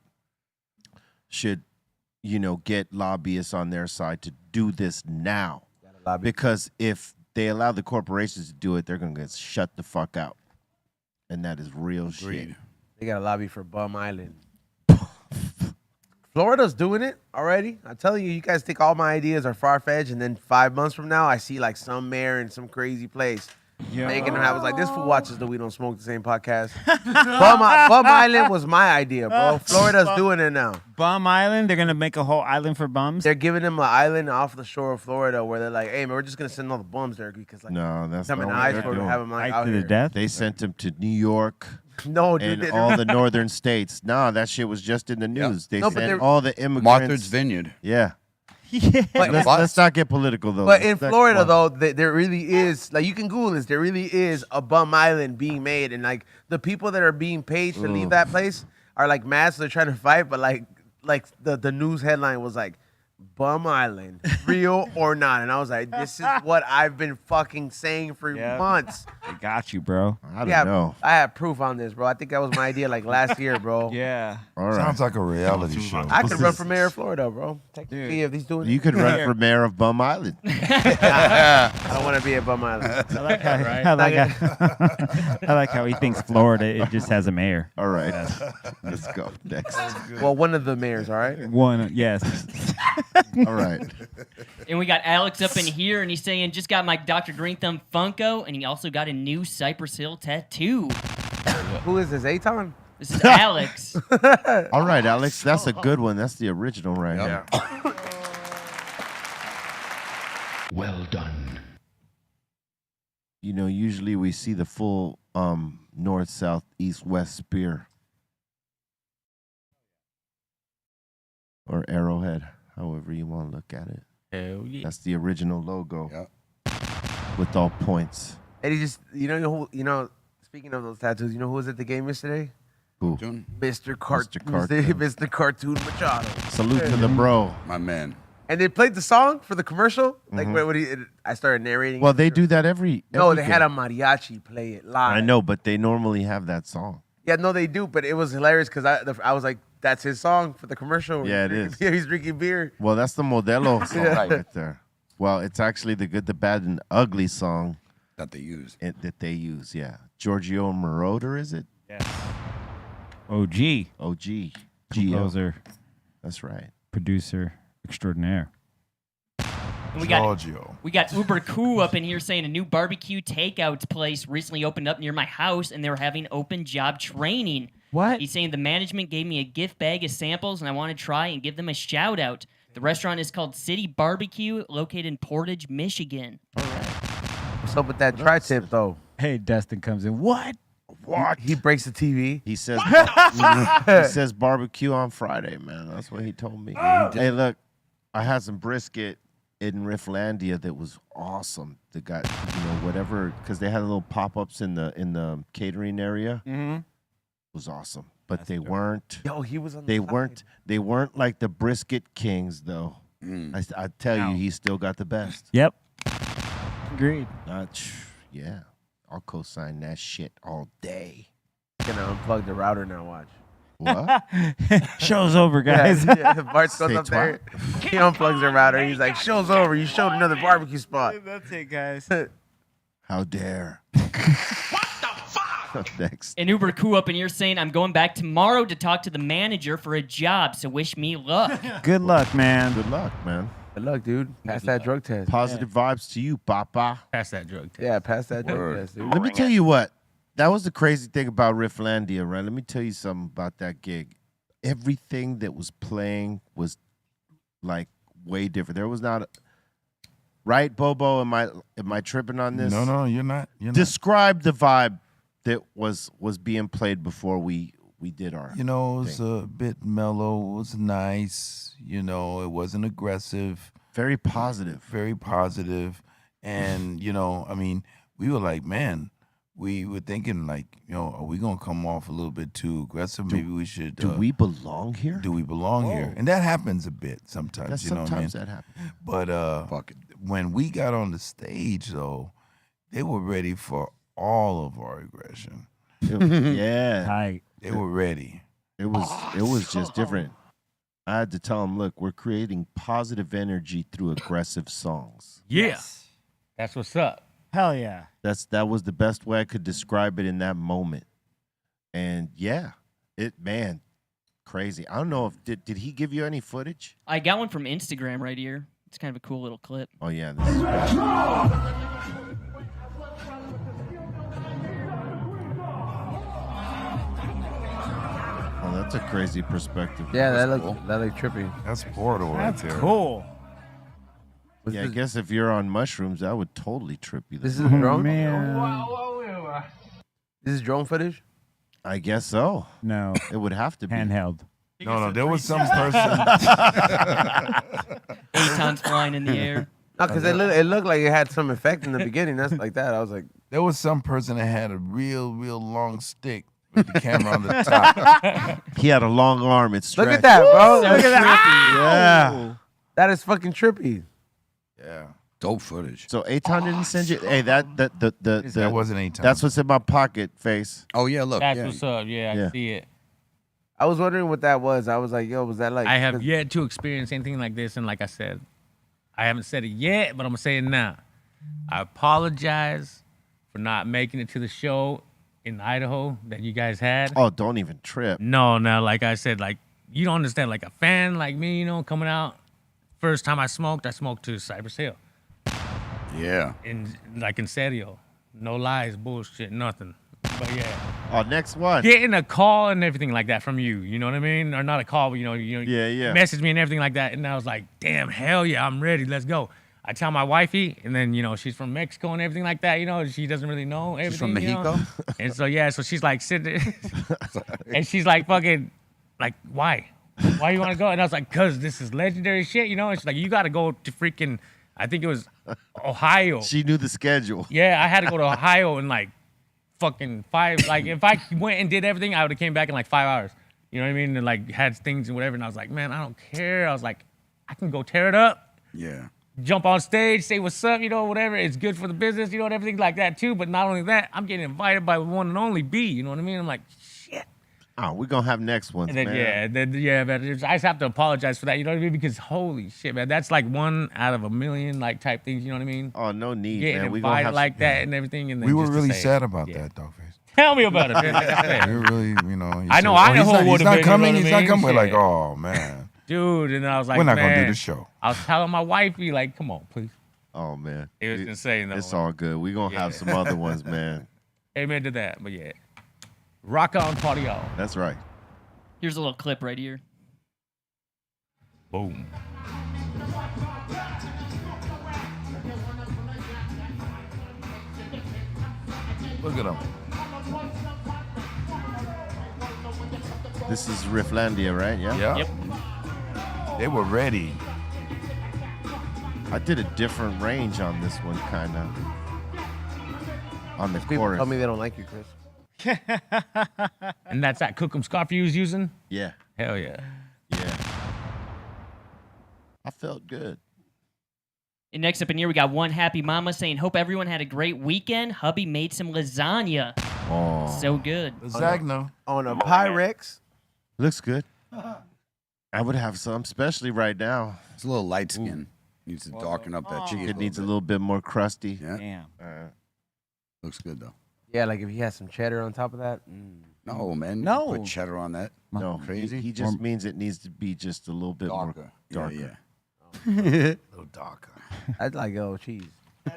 should, get lobbyists on their side to do this now. lobby. Because if they allow the corporations to do it, they're going to get shut the fuck out. And that is real shit. They got a lobby for Bum Island. Florida's doing it already. I'm telling you, you guys think all my ideas are far-fetched, and then 5 months from now, I see like some mayor in some crazy place making them. I was like, this fool watches the We Don't Smoke the Same podcast. Bum Island was my idea, bro. Florida's doing it now. Bum Island. They're gonna make a whole island for bums. They're giving them an island off the shore of Florida where they're like, hey, man, we're just going to send all the bums there because like, No, that's come not in what high they're school to doing. have them like, Fight out to here. the death. They sent them to New York No, dude. and all the northern states. No, that shit was just in the news. They No, but sent they're- all the immigrants. Martha's Vineyard. Yeah. But- Let's not get political, though. But in Let's not- Florida, though, there really is, like, you can Google this. There really is a Bum Island being made. And, like, the people that are being paid to leave that place are, like, mad, so they're trying to fight. But, like the news headline was, like, Bum Island, real or not? And I was like, this is what I've been fucking saying for Yep. months. They got you, bro. I don't know. I have proof on this, bro. I think that was my idea, like, last year, bro. Yeah. All right. Sounds like a reality show. I could run for mayor of Florida, bro. Technically, if he's doing You it. could run for mayor of Bum Island. I don't want to be a Bum Island. I like how, I like how he thinks Florida it just has a mayor. All right. Let's go. Next. Well, one of the mayors, all right? One, yes. All right. And we got Alex up in here, and he's saying, just got my Dr. Greenthumb Funko, and he also got a new Cypress Hill tattoo. Who is this, Aton? This is Alex. All right, Alex. That's a good one. That's the original right Yep. there. Well done. Usually we see the full north, south, east, west spear. Or arrowhead, however you want to look at it. Hell yeah. That's the original logo. Yep. With all points. And he just, speaking of those tattoos, you know who was at the game yesterday? Who? June, Mr. Cartoon. Cartoon. Mr. Cartoon Machado. Salute to the bro. my man. And they played the song for the commercial. Like, I started narrating. Well, they do that every No, they game. had a mariachi play it live. I know, but they normally have that song. Yeah, no, they do. But it was hilarious because I was like, that's his song for the commercial. Yeah, it He's is. drinking- He's drinking beer. Well, that's the Modelo song Yeah. right there. Well, it's actually the Good, the Bad, and Ugly song That they use. that they use. Yeah, Giorgio Moroder, is it? OG. OG. Gio. Composer, That's right. producer extraordinaire. And we got Giorgio. Uber Cool up in here saying a new barbecue takeout place recently opened up near my house, and they were having open job training. What? He's saying the management gave me a gift bag of samples, and I want to try and give them a shout out. The restaurant is called City Barbecue, located in Portage, Michigan. What's up with that tri-tip, though? Hey, Dustin comes in. What? What? He breaks the TV. He says he says barbecue on Friday, man. That's what he told me. Hey, look, I had some brisket in Rifflandia that was awesome. That got whatever because they had little pop-ups in the catering area. Mm-hmm. It was awesome, but they weren't. Yo, he was on They the weren't like the brisket kings though. Mm. I tell you, he still got the best. Yep. Agreed. Yeah, I'll co-sign that shit all day. Gonna unplug the router now, watch. What? Show's over, guys. Yeah, Bart goes Say up there. He unplugs the router. He's like, show's over. You showed another barbecue spot. That's it, guys. How dare? Next. And Uber Cool up in here saying, I'm going back tomorrow to talk to the manager for a job, so wish me luck. Good luck, man. Good luck, man. Good luck, dude. Pass that drug test. Positive vibes to you, Papa. Pass that drug test. Yeah, pass that drug test, dude. Let me tell you what. That was the crazy thing about Rifflandia, right? Let me tell you something about that gig. Everything that was playing was like way different. There was not right, Bobo. Am I tripping on this? No, you're not. Describe the vibe that was being played before we did our. It was a bit mellow. It was nice. It wasn't aggressive. Very positive. Very positive. And I mean, we were like, man, we were thinking like, are we gonna come off a little bit too aggressive? Maybe we should. Do we belong here? Do we belong here? And that happens a bit sometimes. Sometimes that happens. But when we got on the stage, though, they were ready for all of our aggression. Yeah. Tight. They were ready. It was just different. I had to tell them, look, we're creating positive energy through aggressive songs. Yeah. That's what's up. Hell yeah. That was the best way I could describe it in that moment. And crazy. I don't know if did he give you any footage? I got one from Instagram right here. It's kind of a cool little clip. Oh yeah, this is great. Oh, that's a crazy perspective. Yeah, that look trippy. That's Portal right That's there. cool. Yeah, I guess if you're on mushrooms, that would totally trip you. This is a drone? Man. This is drone footage? I guess so. No. It would have to be. Handheld. No, there was some person. Batons flying in the air. No, because it looked like it had some effect in the beginning. That's like that. I was like, There was some person that had a real long stick with the camera on the top. He had a long arm. It's stretched. look at that, bro. So Look at that. trippy. Yeah. That is fucking trippy. Yeah. Dope footage. So Aton didn't send you. Hey, that wasn't Aton. That's what's in my pocket, face. Oh yeah, look. That's yeah. what's up. Yeah, I Yeah. see it. I was wondering what that was. I was like, yo, was that like? I have yet to experience anything like this, and like I said, I haven't said it yet, but I'm gonna say it now. I apologize for not making it to the show in Idaho that you guys had. Oh, don't even trip. No, like I said, like you don't understand. Like a fan like me, coming out. First time I smoked to Cypress Hill. Yeah. In serio. No lies, bullshit, nothing. But yeah. Oh, next one. Getting a call and everything like that from you, you know what I mean? Or not a call, but Yeah. message me and everything like that. And I was like, damn, hell yeah, I'm ready. Let's go. I tell my wifey, and then, she's from Mexico and everything like that, she doesn't really know everything. She's from Mexico? And so she's like sitting there, and she's like fucking, like, why? Why you want to go? And I was like, cause this is legendary shit, And she's like, you got to go to freaking, I think it was Ohio. She knew the schedule. Yeah, I had to go to Ohio in like fucking 5. Like if I went and did everything, I would have came back in like 5 hours. You know what I mean? And like had things and whatever. And I was like, man, I don't care. I was like, I can go tear it up. Yeah. Jump on stage, say what's up, whatever. It's good for the business, and everything like that too. But not only that, I'm getting invited by one and only B. You know what I mean? I'm like, shit. Oh, we're going to have next ones, And then, man. man. I just have to apologize for that. You know what I mean? Because holy shit, man, that's like 1 out of a million, like type things. You know what I mean? Oh, no need, Getting man. We're going to invited have like that and everything. And then We were just to really say, sad about yeah. that, Doggface. Tell me about it, man. Like I said. We were really, he I know said, Idaho he's not would've been, coming. you know He's what I not coming. mean? We're like, Shit. oh man, Dude, and I was like, we're not gonna do man. the show. I was telling my wifey, like, come on, please. Oh, man. It was insane, though. It's all good. We're going to have some other ones, man. Amen to that. But yeah. Rock on, party on. That's right. Here's a little clip right here. Boom. Look at him. This is Rifflandia, right? Yeah? Yeah. Yep. They were ready. I did a different range on this one, kind of. On the People chorus. tell me they don't like you, Chris. And that's that Cookum scarf you was using? Yeah. Hell yeah. Yeah. I felt good. And next up in here, we got One Happy Mama saying, hope everyone had a great weekend. Hubby made some lasagna. Oh. So good. Lasagna. On a Pyrex. Looks good. I would have some, especially right now. It's a little light skin. Needs to darken up that cheese. It needs a little bit more crusty. Yeah. Damn. Looks good though. Yeah, like if he has some cheddar on top of that. No, man. No. Put cheddar on that. No, Crazy. He just means it needs to be just a little bit Darker. more darker. Yeah. Little darker. I'd like cheese.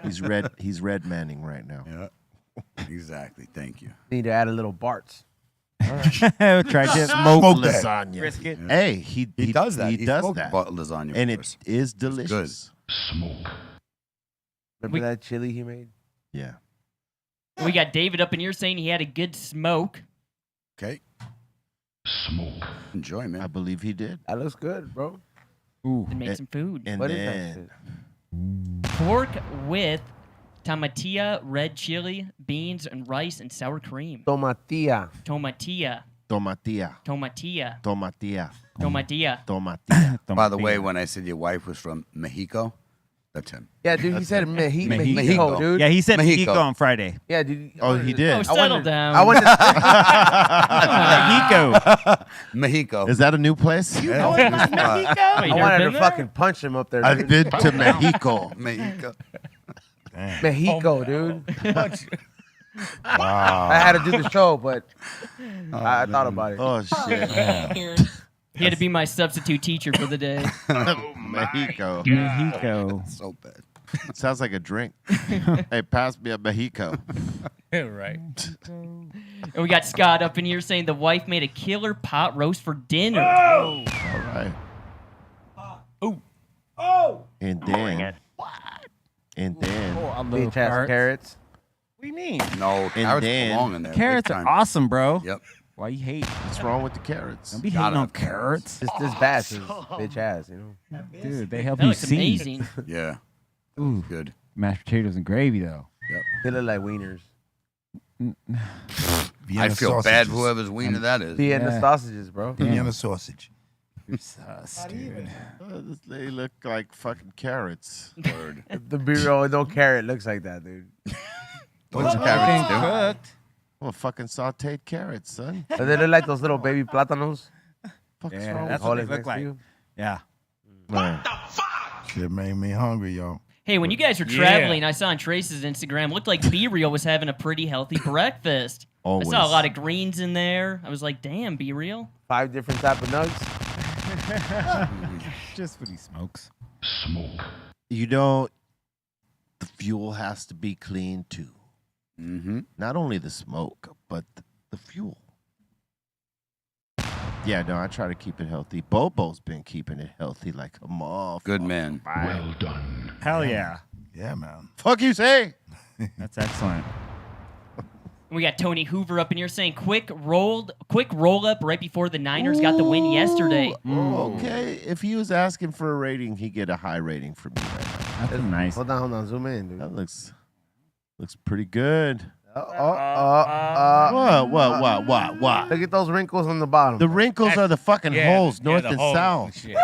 He's red. He's red manning right now. Yeah. Exactly. Thank you. Need to add a little Bart's. Try to Smoke that. lasagna. brisket. Hey, he does that. He does smoked that, lasagna and for it us. is delicious. Smoke. Remember that chili he made? Yeah. We got David up in here saying he had a good smoke. Okay. Smoke. Enjoy, I man. believe he did. That looks good, bro. Ooh. And make some food. And What is then that shit? Pork with tomatillo, red chili, beans, and rice and sour cream. Tomatilla. Tomatilla. tomatilla, Tomatilla. tomatilla, Tomatilla. tomatilla. By the way, when I said your wife was from Mexico, that's him. Yeah, dude, he said Mexico, Mexico. dude. Yeah, he said Mexico. Mexico on Friday. Yeah, dude. Oh, he did. Oh, settle down. I wanted Mexico. Mexico. Is that a new place? Yeah. Wait, I you never wanted been to there? fucking punch him up there, I've dude. been to Mexico. Mexico. Mexico, dude. Wow. I had to do the show, but I thought about it. Oh shit, He had to be my substitute teacher for the day. Mexico. Mexico. So bad. Sounds like a drink. Hey, pass me a Mexico. right. And we got Scott up in here saying the wife made a killer pot roast for dinner. All right. And then, and then, Bitch ass carrots. What do you mean? No, carrots then belong in there. Carrots big are time. awesome, bro. Yep. Why you hate? what's wrong with the carrots? Don't be Gotta hating on have carrots. carrots. This batch is bitch ass, you know. Dude, they help That you looks see. amazing. Yeah. Ooh, Good. mashed potatoes and gravy, though. They look like wieners. Vienna I feel bad sausages. for whoever's wiener that is. Vienna Yeah. sausages, bro. Vienna sausage. You're sus, dude. They look like fucking carrots. Word. The burrito with no carrot looks like that, dude. What's carrots do? Cooked. Well, fucking sauteed carrots, son. But they look like those little baby plátanos. Fuck's Yeah, wrong that's with what they Hold it look next like. to you. Yeah. Man. Shit made me hungry, y'all. Hey, when you guys were traveling, I saw on Trace's Instagram, looked like B-Real was having a pretty healthy breakfast. Always. I saw a lot of greens in there. I was like, damn, B-Real. 5 different type of nugs. Just what he smokes. Smoke. You know, the fuel has to be clean too. Mm-hmm. Not only the smoke, but the fuel. Yeah, no, I try to keep it healthy. Bobo's been keeping it healthy like a motherfucker. Good man. Well done. Hell yeah. Yeah, man. Fuck you say? That's excellent. We got Tony Hoover up in here saying quick roll up right before the Niners got the win yesterday. Okay, if he was asking for a rating, he'd get a high rating from me right now. That's nice. Hold on, zoom in, dude. That looks pretty good. What? What? Look at those wrinkles on the bottom. The wrinkles are the fucking holes, north the and holes south. shit.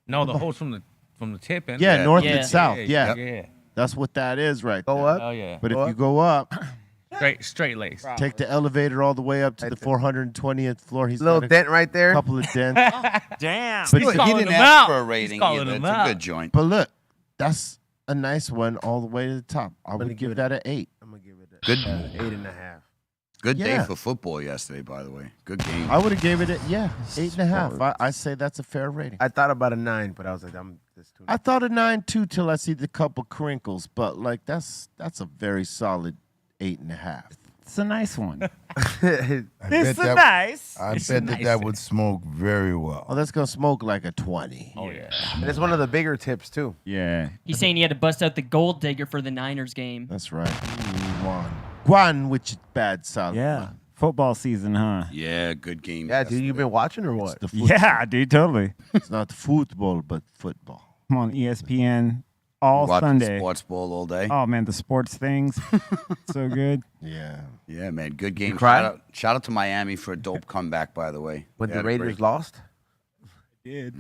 No, the holes from the tip in. Yeah, north Yeah. and south. Yeah, yeah. That's what that is right Go there. up. Oh yeah. But if you go up, Straight lace. take the elevator all the way up to the 420th floor. He's Little got a dent right there. couple of dents. Damn. But He he's calling didn't them ask out. for a He's rating calling either. them It's a out. good joint. But look, that's a nice one all the way to the top. I gonna would give give it that an 8. I'm gonna give it a Good. 8.5. Good day Yeah. for football yesterday, by the way. Good game. I would have gave it 8.5. I say that's a fair rating. I thought about a 9, but I was like, that's too. I thought a 9 too till I see the couple crinkles, but like that's a very solid 8.5. It's a nice one. I bet that, nice. I It's bet nice. that would smoke very well. Oh, that's gonna smoke like a 20. Oh yeah. And it's one of the bigger tips too. Yeah. He's saying he had to bust out the gold digger for the Niners game. That's right. Guan, which is bad solid. Yeah. Football season, huh? Yeah, good game. Yeah, dude, you been watching or what? The football. Yeah, dude, totally. It's not football, but football. I'm on ESPN all Watching Sunday. sports ball all day. Oh man, the sports things, so good. Yeah. Yeah, man, good game. cry? Shout out to Miami for a dope comeback, by the way. When They the had a Raiders great- lost? Did.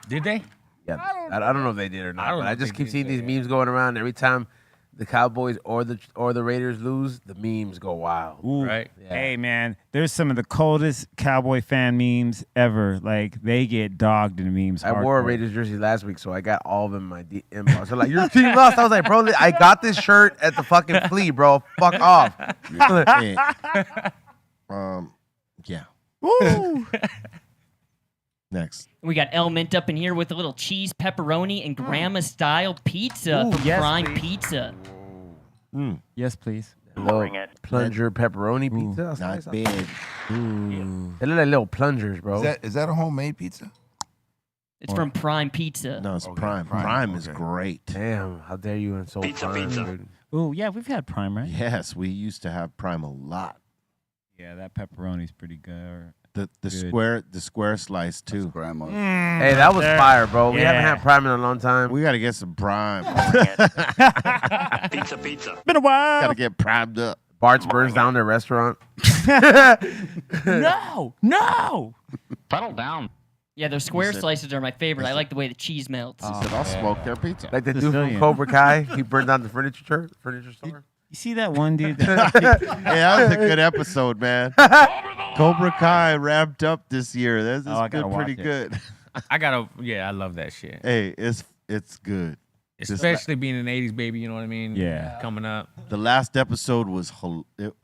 Did they? Yeah, I don't know if they did or I not, don't but know I if just they keep did seeing these either. memes going around. Every time the Cowboys or the Raiders lose, the memes go wild. Ooh. Right. Yeah. Hey man, there's some of the coldest Cowboy fan memes ever. Like they get dogged in memes. I wore a hardcore. Raiders jersey last week, so I got all of them in my inbox. So like, your team lost. I was like, bro, I got this shirt at the fucking flea, bro. Fuck off. Hey, yeah. Woo! Next. We got Element up in here with a little cheese, pepperoni, and grandma-style pizza Ooh, from yes, Prime please. Pizza. Yes, please. Little plunger pepperoni pizza. Not That's nice. bad. They look like little plungers, bro. Is that a homemade pizza? It's from Prime Pizza. No, it's Okay, Prime. Prime, Prime is okay. great. Damn, how dare you insult Prime, dude. Ooh, yeah, we've had Prime, right? Yes, we used to have Prime a lot. Yeah, that pepperoni's pretty good. The Good. square slice too. Grandma. Hey, that was fire, bro. We haven't Yeah. had Prime in a long time. We gotta get some Prime. Been a while. Gotta get primed up. Bart's burns down their restaurant. No. Yeah, those square slices are my favorite. I like the way the cheese melts. He said, I'll smoke their pizza. Like the dude from Sicilian. Cobra Kai. He burned down the furniture store. You see that one dude? That, Yeah, that was a good episode, man. Cobra Kai ramped up this year. This is I gotta good, pretty watch it. good. I love that shit. Hey, it's good. Especially being an 80s baby, you know what I mean? Yeah. Coming up. The last episode was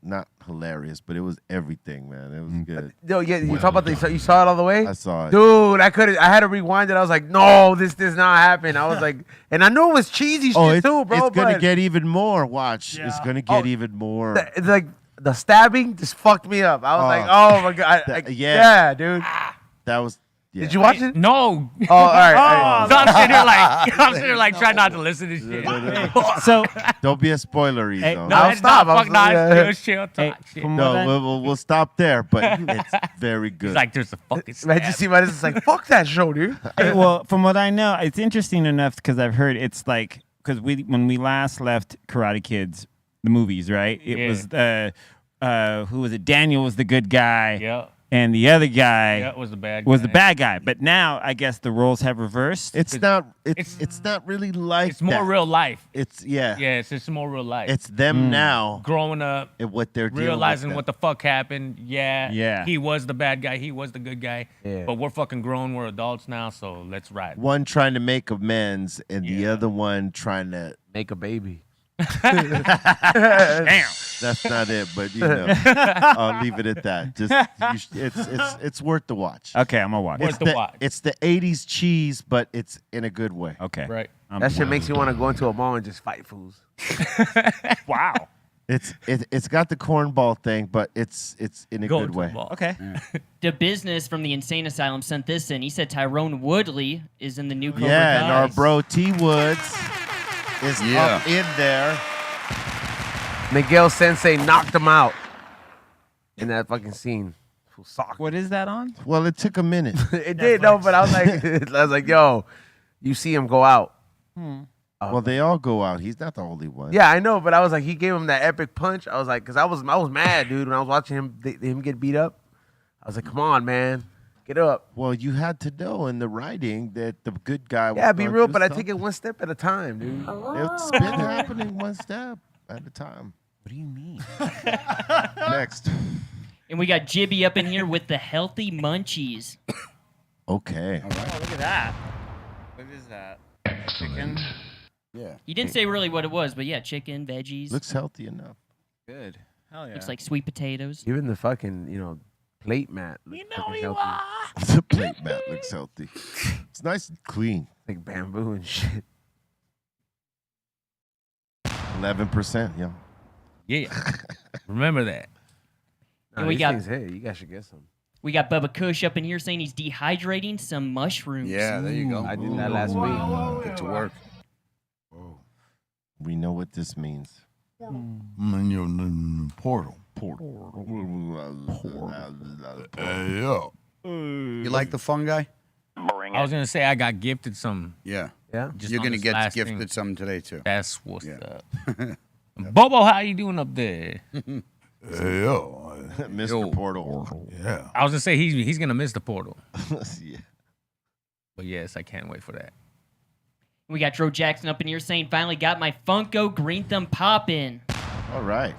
not hilarious, but it was everything, man. It was good. Yo, yeah, you talk about you saw it all the way? I saw it. Dude, I had to rewind it. I was like, no, this does not happen. I was like, and I knew it was cheesy shit too, bro. It's gonna but get even more. Watch, it's gonna get even more. it's like the stabbing just fucked me up. I was like, oh my god, yeah, dude. That was. Yeah. Did you watch it? No. Oh, all right. So I'm sitting here like trying not to listen to shit. so, Don't be a spoilery, Hey, though. no, I'll It's stop. not fuck not Yeah. chill, hey, talk shit. from what I- No, we'll stop there, but it's very good. It's like there's a fucking Man, you see my this is like, fuck that show, dude. Hey, well, from what I know, it's interesting enough because I've heard it's like because when we last left Karate Kids, the movies, right? It Yeah. was who was it? Daniel was the good guy, Yeah. and the other guy Yeah, was the bad was the guy. bad guy. But now I guess the roles have reversed. it's not really like It's more that. real life. It's yeah. Yeah, it's just more real life. It's them now growing up, and what they're dealing realizing with what the fuck happened. Yeah. Yeah. He was the bad guy. He was the good guy. Yeah. But we're fucking grown. We're adults now, so let's ride. one trying to make amends and the Yeah. other one trying to. Make a baby. Damn. That's not it, but you know, I'll leave it at that. Just it's worth the watch. Okay, I'm gonna watch. Worth it. the watch. It's the '80s cheese, but it's in a good way. Okay, Right. That shit makes you want to go into a mall and just fight fools. wow. It's got the cornball thing, but it's in a Go good to way. the ball. Okay. The business from the Insane Asylum sent this in. He said Tyrone Woodley is in the new Cobra Yeah, and our Kais. bro T Woods is up in there. Miguel Sensei knocked him out in that fucking scene. Fool socked. What is that on? Well, it took a minute. It did, no, but I was like, yo, you see him go out. Well, they all go out. He's not the only one. Yeah, I know, but I was like, he gave him that epic punch. I was like, because I was mad, dude, when I was watching him get beat up. I was like, come on, man, get up. Well, you had to know in the writing that the good guy. Yeah, was be gonna real, do but I something. take it one step at a time, dude. It's been happening one step at a time. What do you mean? Next. And we got Jibby up in here with the healthy munchies. Okay. Oh, look at that. What is that? Excellent. Yeah. He didn't say really what it was, but yeah, chicken, veggies. Looks healthy enough. Good. Hell yeah. Looks like sweet potatoes. Even the fucking, plate mat. You looks know fucking you healthy. are. The plate mat looks healthy. It's nice and clean. Like bamboo and shit. 11%. Yeah. Yeah. Remember that. No, we these got- things, hey, you guys should get some. We got Bubba Kush up in here saying he's dehydrating some mushrooms. Yeah, there you go. I did that last week. Get to work. We know what this means. In your portal. Yeah. You like the fungi? I was gonna say I got gifted some. Yeah. Yeah? Just You're on gonna this get last gifted thing. some today too. That's what's Yeah. up. Bobo, how you doing up there? Yeah. Mr. Yo. Portal. Yeah. I was gonna say he's gonna miss the portal, Yeah. but yes, I can't wait for that. We got Dro Jackson up in here saying finally got my Funko Greenthumb poppin'. All right.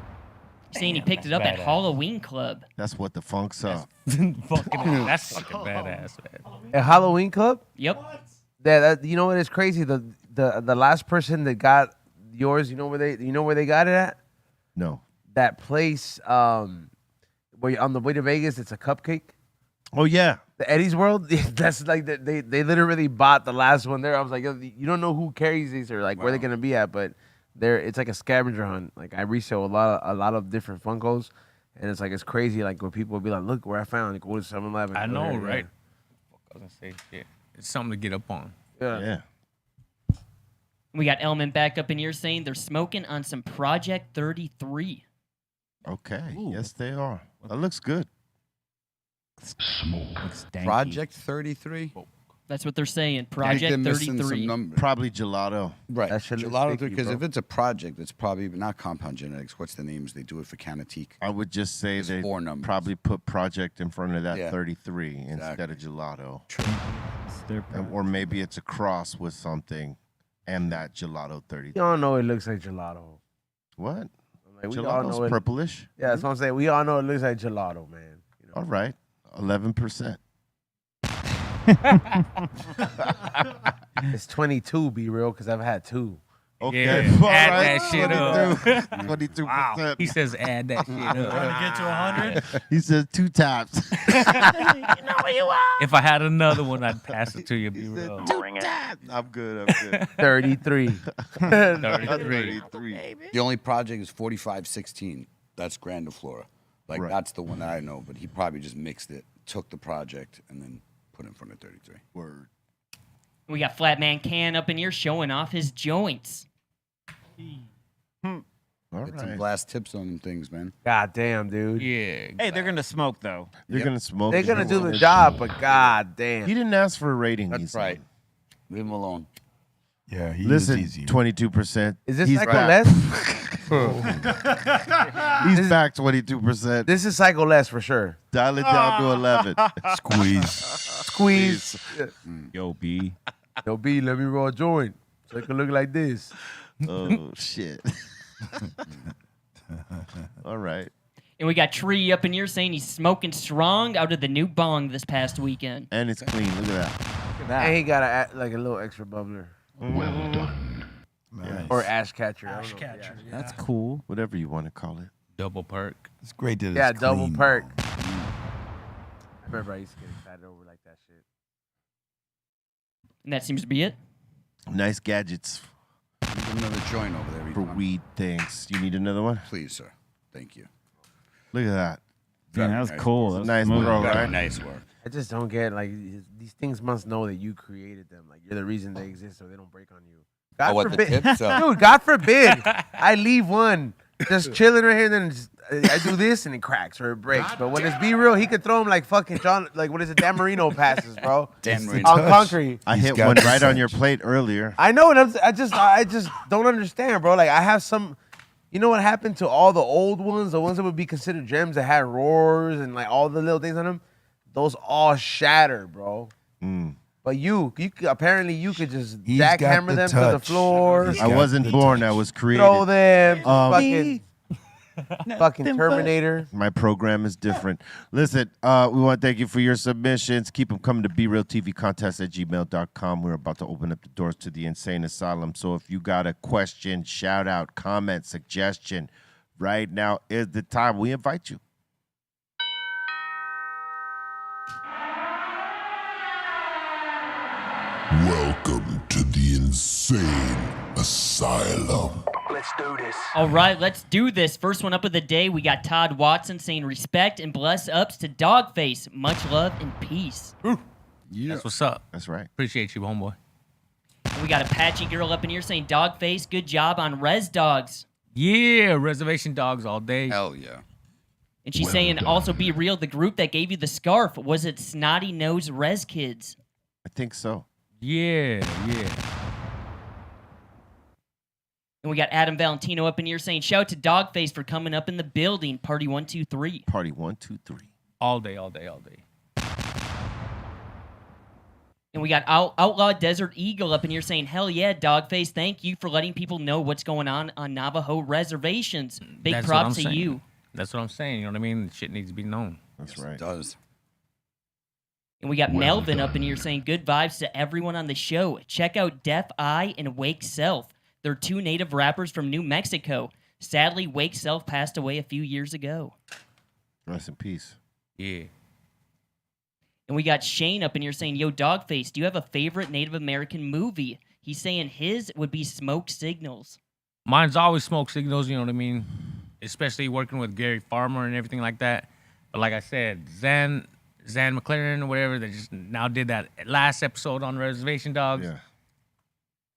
Saying he picked it up at badass. Halloween Club. That's what the funk's up. That's fucking badass, man. A Halloween club? Yep. That you know what is crazy? The last person that got yours, you know where they got it at? No. That place where you're on the way to Vegas, it's a cupcake. Oh yeah. The Eddie's World, that's like they literally bought the last one there. I was like, yo, you don't know who carries these or like where they're gonna be at, but it's like a scavenger hunt. Like I resell a lot of different Funkos, and it's like it's crazy. Like when people be like, look where I found. Like, go to 7-Eleven. I go know, here, right? I was gonna say, yeah, it's something to get up on. Yeah. Yeah. We got Elman back up in here saying they're smoking on some Project 33. Okay. Yes, they are. That looks good. Smoke. Looks danky. Project 33. That's what they're saying. I think Project they're missing 33. some numbers. Probably gelato. Right. That shit looks Gelato, sticky, because bro. if it's a project, it's probably not Compound Genetics. What's the names? They do it for Canatique. I would just say It's they 4 numbers. probably put project in front of that Yeah. 33 instead of gelato. It's their Or maybe it's a cross with something and that gelato 33. Y'all know it looks like gelato. What? Like, we all Gelato's know it. purplish? Yeah, that's what I'm saying. We all know it looks like gelato, man. You know? All right. 11%. It's 22, be real, because I've had 2. Okay. Yeah, All add right. that shit up. 22%. He says add that shit up. get to 100. He says 2 taps. If I had another one, I'd pass it to you. Be real. 2 taps. I'm good. 33. 33. 33. The only project is 4516. That's Grandiflora. Like, Right. that's the one that I know, but he probably just mixed it, took the project, and then put it in front of 33. Word. We got Flatman Can up in here showing off his joints. All Get some right. blast tips on them things, man. God damn, dude. Yeah. Hey, they're gonna smoke though. They're going to smoke. They're going to do the job, but god damn. He didn't ask for a rating. That's he said. right. Leave him alone. Yeah, he Listen, is easy. 22%. Is this He's Psycho back. Les? He's back 22%. This is Psycho Les for sure. Dial it down to 11. Squeeze. Squeeze. Yo, B. Yo, B, let me roll a joint. So it can look like this. Oh, shit. All right. And we got Tree up in here saying he's smoking strong out of the new bong this past weekend. And it's clean. Look at that. And he got like a little extra bubbler. Well done. Nice. Or ash catcher. Ash catcher. Yeah. That's cool. Whatever you want to call it. Double perk. It's great that Yeah, it's double clean, perk. though. I remember I used to get excited over like that shit. And that seems to be it. Nice gadgets Leave another joint over there. for Ethan. weed things. You need another one? Please, sir. Thank you. Look at that. Man, that was nice. cool. That was Nice smooth. bro, Very right? nice work. I just don't get like these things must know that you created them. Like you're the reason they exist, so they don't break on you. God Oh, what, the forbid, tips? dude. God forbid, I leave one just chilling right here, and then just, I do this and it cracks or it breaks. But when it's Be Real, he could throw them like fucking John, like what is it, Dan Marino passes, bro, Dan Marino. on concrete. I He's hit got one the right on touch. your plate earlier. I know, and I just don't understand, bro. Like I have some. You know what happened to all the old ones, the ones that would be considered gems that had roars and like all the little things on them? Those all shatter, bro. But you apparently you could just He's got jackhammer the them to the touch. floor, He's I got wasn't the born. touch. I was created. throw them, Um, fucking Terminator. My program is different. Listen, we want to thank you for your submissions. Keep them coming to BeRealTVContest@gmail.com. We're about to open up the doors to the Insane Asylum. So if you got a question, shout out, comment, suggestion, right now is the time. We invite you. Welcome to the Insane Asylum. Let's do this. All right, let's do this. First one up of the day, we got Todd Watson saying respect and bless ups to Doggface. Much love and peace. That's what's up. That's right. Appreciate you, homeboy. And we got Apache Girl up in here saying Doggface, good job on Res Dogs. Yeah, reservation dogs all day. Hell yeah. And she's Well saying done. also be real, the group that gave you the scarf, was it Snotty Nose Res Kids? I think so. Yeah. And we got Adam Valentino up in here saying shout out to Doggface for coming up in the building. Party 123. Party 1, 2, 3. All day. And we got Outlaw Desert Eagle up in here saying, hell yeah, Doggface, thank you for letting people know what's going on Navajo reservations. Big That's what I'm props to saying. you. That's what I'm saying. You know what I mean? Shit needs to be known. That's Yes, right. It does. And we got Well Melvin up done. in here saying good vibes to everyone on the show. Check out Deaf Eye and Wake Self. They're two native rappers from New Mexico. Sadly, Wake Self passed away a few years ago. Rest in peace. Yeah. And we got Shane up in here saying, yo, Doggface, do you have a favorite Native American movie? He's saying his would be Smoke Signals. Mine's always Smoke Signals, you know what I mean? Especially working with Gary Farmer and everything like that. But like I said, Zan McLaren or whatever, that just now did that last episode on Reservation Dogs. Yeah.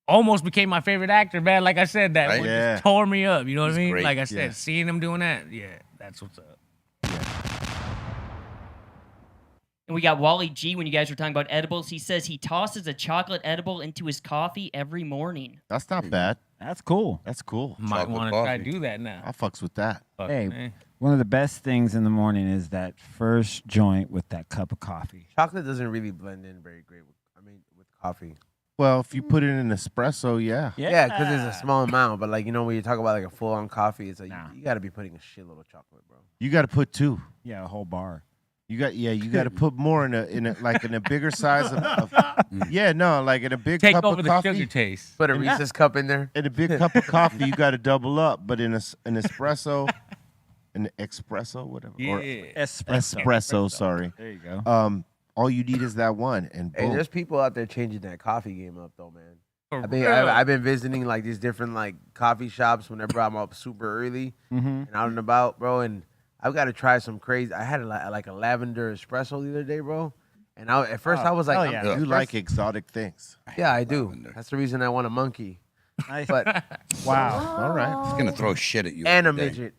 Almost became my favorite actor, man. Like I said, that Right? one Yeah. just tore me up. You know what I mean? great. Like I said, Yeah. seeing him doing that, yeah, that's what's up. And we got Wally G when you guys were talking about edibles. He says he tosses a chocolate edible into his coffee every morning. That's not bad. That's cool. That's cool. Might Chocolate want to try to coffee. do that now. I fucks with that. Fuck, Hey, man. one of the best things in the morning is that first joint with that cup of coffee. Chocolate doesn't really blend in very great with coffee. Well, if you put it in espresso, yeah. Yeah, because it's a small amount. But like, when you talk about like a full-on coffee, it's like Nah. you got to be putting a shitload of chocolate, bro. You got to put 2. Yeah, a whole bar. You got to put more in a bigger size of yeah, no, like in a big Take cup over of the coffee. sugar taste. Put a Reese's cup in there. In a big cup of coffee, you got to double up, but in an espresso, an espresso, whatever, or Yeah. espresso, sorry. There you go. All you need is that one, and Hey, boom. there's people out there changing that coffee game up, though, man. For I've been visiting like these different like coffee shops whenever I'm up super early and out and about, bro. And I've got to try some crazy. I had like a lavender espresso the other day, bro. And at first I was like, hell yeah. You like exotic things. yeah, I do. Lavender. That's the reason I want a monkey, Nice. but Wow. All right, He's gonna throw shit at you. and a every day. midget.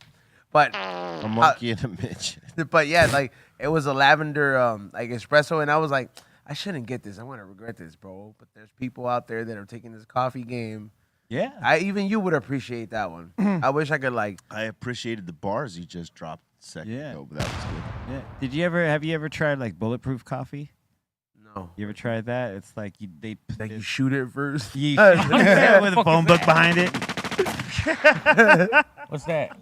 But a monkey and a midget. but yeah, like it was a lavender like espresso, and I was like, I shouldn't get this. I'm gonna regret this, bro. But there's people out there that are taking this coffee game. Yeah. Even you would appreciate that one. I wish I could like. I appreciated the bars you just dropped a second Yeah. ago, but that was good. Yeah. Have you ever tried like bulletproof coffee? No. You ever tried that? It's like they Like you shoot it first. you with a phone book behind it. What's that?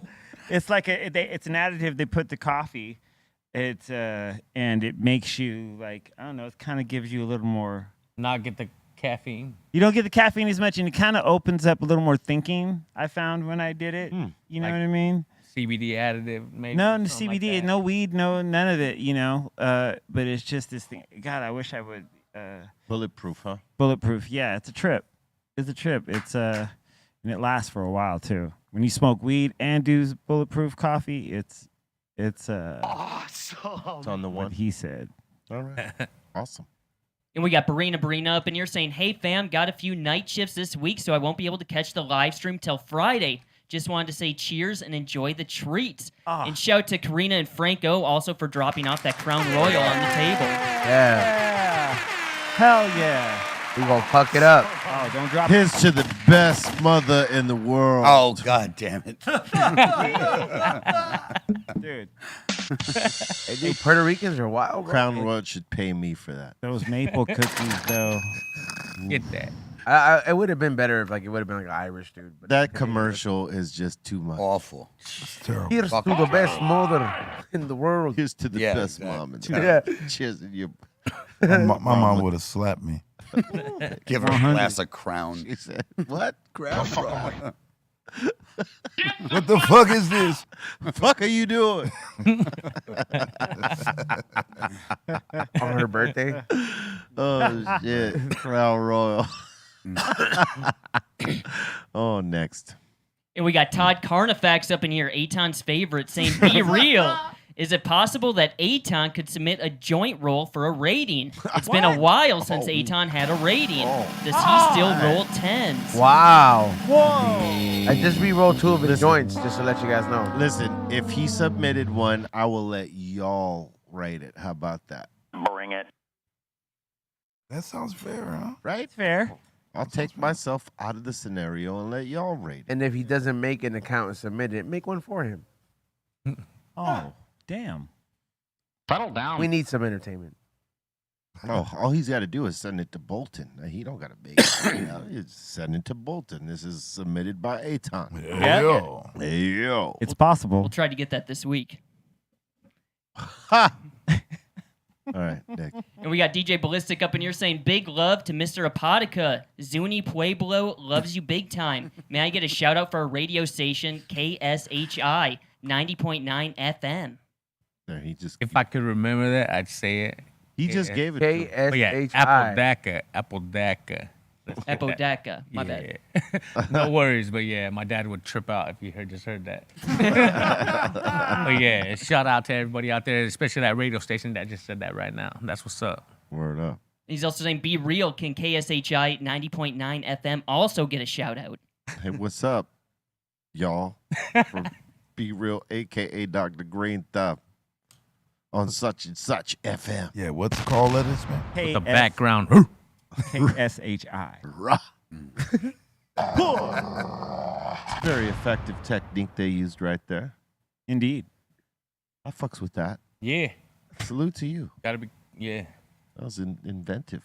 It's like it's an additive they put to coffee. It's and it makes you like, I don't know, it kind of gives you a little more. Not get the caffeine. You don't get the caffeine as much, and it kind of opens up a little more thinking. I found when I did it. You know Like- what I mean? CBD additive, maybe. No, no something like CBD, that. no weed, no none of it. You know, but it's just this thing. God, I wish I would. Bulletproof, huh? Bulletproof. Yeah, it's a trip. It's a trip. It's and it lasts for a while too. When you smoke weed and do bulletproof coffee, it's It's on the what one. he said. All right. Awesome. And we got Barina up in here saying, hey, fam, got a few night shifts this week, so I won't be able to catch the live stream till Friday. Just wanted to say cheers and enjoy the treats. And shout to Karina and Franco also for dropping off that Crown Royal on the table. Yeah. Hell yeah. We gonna fuck it up. Oh, don't drop Here's to the best mother in the world. Oh god damn it! dude. Hey, dude, Puerto Ricans are wild, bro. Crown Royal should pay me for that. Those maple cookies though. Get that. It would have been better if like it would have been like an Irish dude. But That commercial is just too much. Awful. here's to the best mother in the world. Here's to the Yeah, best exactly. mom. And Yeah. Cheers to your. My mom would have slapped me. Give her a glass of Crown. She said, "What? Crown Royal? What the fuck is this? Fuck are you doing?" On her birthday. Oh shit! Crown Royal. Oh, next. And we got Todd Carnifax up in here, Aton's favorite, saying, be real. Is it possible that Aton could submit a joint roll for a rating? It's been a while since Aton had a rating. Does he still roll 10s? Wow. Whoa. I just re-rolled 2 of his joints just to let you guys know. Listen, if he submitted one, I will let y'all rate it. How about that? Bring it. That sounds fair, huh? Right? Fair. I'll take myself out of the scenario and let y'all rate it. And if he doesn't make an account and submit it, make one for him. Oh, damn. Settle down. We need some entertainment. Oh, all he's got to do is send it to Bolton. He don't got to make it. He's send it to Bolton. This is submitted by Aton. Yo. Hey, yo. It's possible. We'll try to get that this week. Ha! All right, Nick. And we got DJ Ballistic up in here saying, big love to Mr. Apotica. Zuni Pueblo loves you big time. May I get a shout out for our radio station, KSHI 90.9 FM? There, he just If I could remember that, I'd say it. He just gave it to him. But yeah, KSHI. Apple Daca. Apodaca. My bad. No worries, but yeah, my dad would trip out if he just heard that. But yeah, shout out to everybody out there, especially that radio station that just said that right now. That's what's up. Word up. He's also saying, "Be real." Can KSHI 90.9 FM also get a shout out? Hey, what's up, y'all? From Be Real, a.k.a. Dr. Greenthumb, on such and such FM. Yeah, what's the call letters, man? The background. KSHI. Very effective technique they used right there. Indeed. I fucks with that. Yeah, Salute to you. gotta be. Yeah, That was inventive.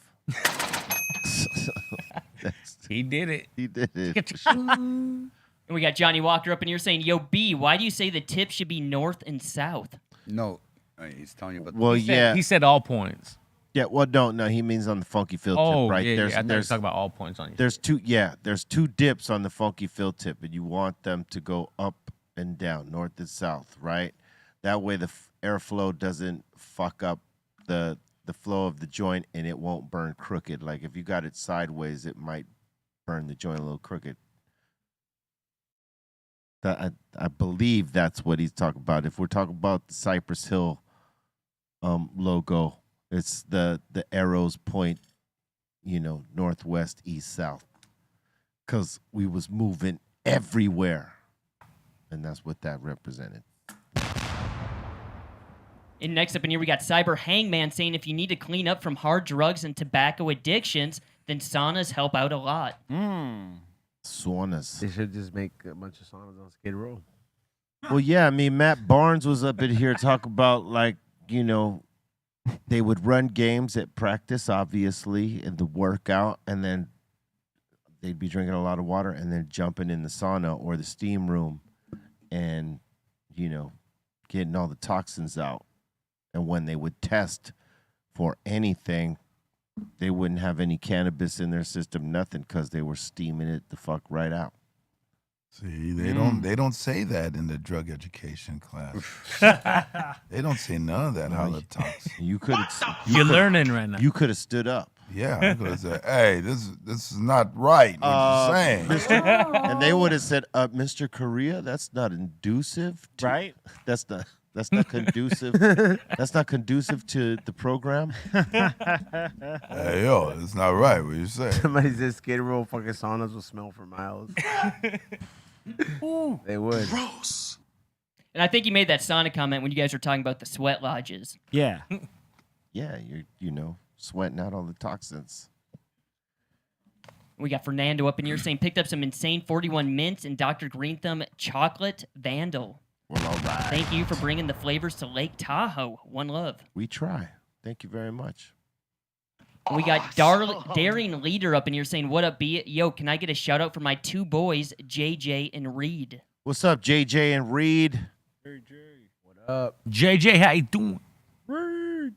he did it. He did it. And we got Johnny Walker up in here saying, "Yo, B, why do you say the tip should be north and south?" No, he's telling you about. Well, yeah. He said all points. Yeah, well, no, he means on the funky field Oh, tip, right? yeah, there's, yeah. I thought you were there's, talking about all points on you. there's two dips on the funky field tip, and you want them to go up and down, north and south, right? That way the airflow doesn't fuck up the flow of the joint, and it won't burn crooked. Like if you got it sideways, it might burn the joint a little crooked. I believe that's what he's talking about. If we're talking about the Cypress Hill logo, it's the arrows point, northwest, east, south, because we was moving everywhere, and that's what that represented. And next up in here, we got Cyber Hangman saying, "If you need to clean up from hard drugs and tobacco addictions, then saunas help out a lot." Saunas. They should just make a bunch of saunas on Skid Row. Well, yeah, I mean, Matt Barnes was up in here talking about, they would run games at practice, obviously, and the workout, and then they'd be drinking a lot of water and then jumping in the sauna or the steam room and, getting all the toxins out. And when they would test for anything, they wouldn't have any cannabis in their system, nothing, because they were steaming it the fuck right out. See, they don't say that in the drug education class. They don't say none of that holotox. You could You're learning right now. You could have stood up. Yeah, I could have said, "Hey, this is not right. What you're saying?" And they would have said, "Mr. Korea, that's not inducive, Right? That's not conducive. That's not conducive to the program." Hey, yo, it's not right. What you saying? Somebody said Skid Row fucking saunas will smell for miles. They would. Gross. And I think you made that sauna comment when you guys were talking about the sweat lodges. Yeah. Yeah, you're sweating out all the toxins. We got Fernando up in here saying, "Picked up some insane 41 mints and Dr. Greenthumb chocolate vandal. Well, all right. Thank you for bringing the flavors to Lake Tahoe. One love." We try. Thank you very much. We got Daring Leader up in here saying, "What up, B? Yo, can I get a shout out for my two boys, JJ and Reed?" What's up, JJ and Reed? JJ, how you doing? You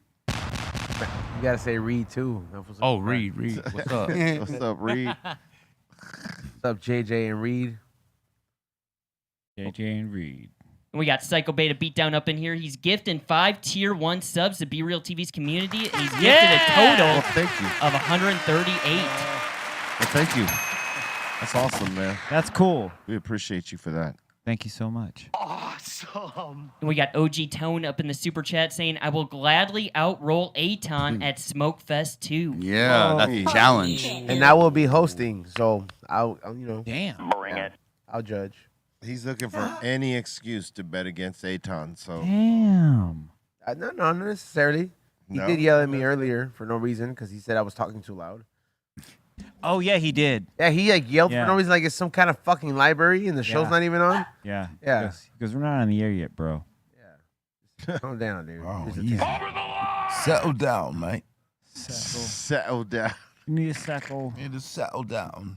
gotta say Reed too. Oh, Reed. What's up? What's up, Reed? What's up, JJ and Reed? JJ and Reed. And we got Psycho Beta Beatdown up in here. He's gifting 5 Tier 1 subs to Be Real TV's community, and he's gifted a total Well, thank you. of 138. Well, thank you. That's awesome, man. That's cool. We appreciate you for that. Thank you so much. Awesome. And we got OG Tone up in the super chat saying, "I will gladly outroll Aton at Smokefest 2. Yeah, that's a challenge. And I will be hosting, so I'll Damn. Bring it. I'll judge. He's looking for any excuse to bet against Aton. So Damn. No, not necessarily. He No? did yell at me earlier for no reason because he said I was talking too loud. Oh, yeah, he did. Yeah, he yelled Yeah. for no reason, like it's some kind of fucking library and the show's Yeah. not even on. Yeah. Yeah. Because we're not on the air yet, bro. Calm down, dude. Oh, Here's the easy. thing. Settle down, mate. settle down. You need a sackle. You need to settle down.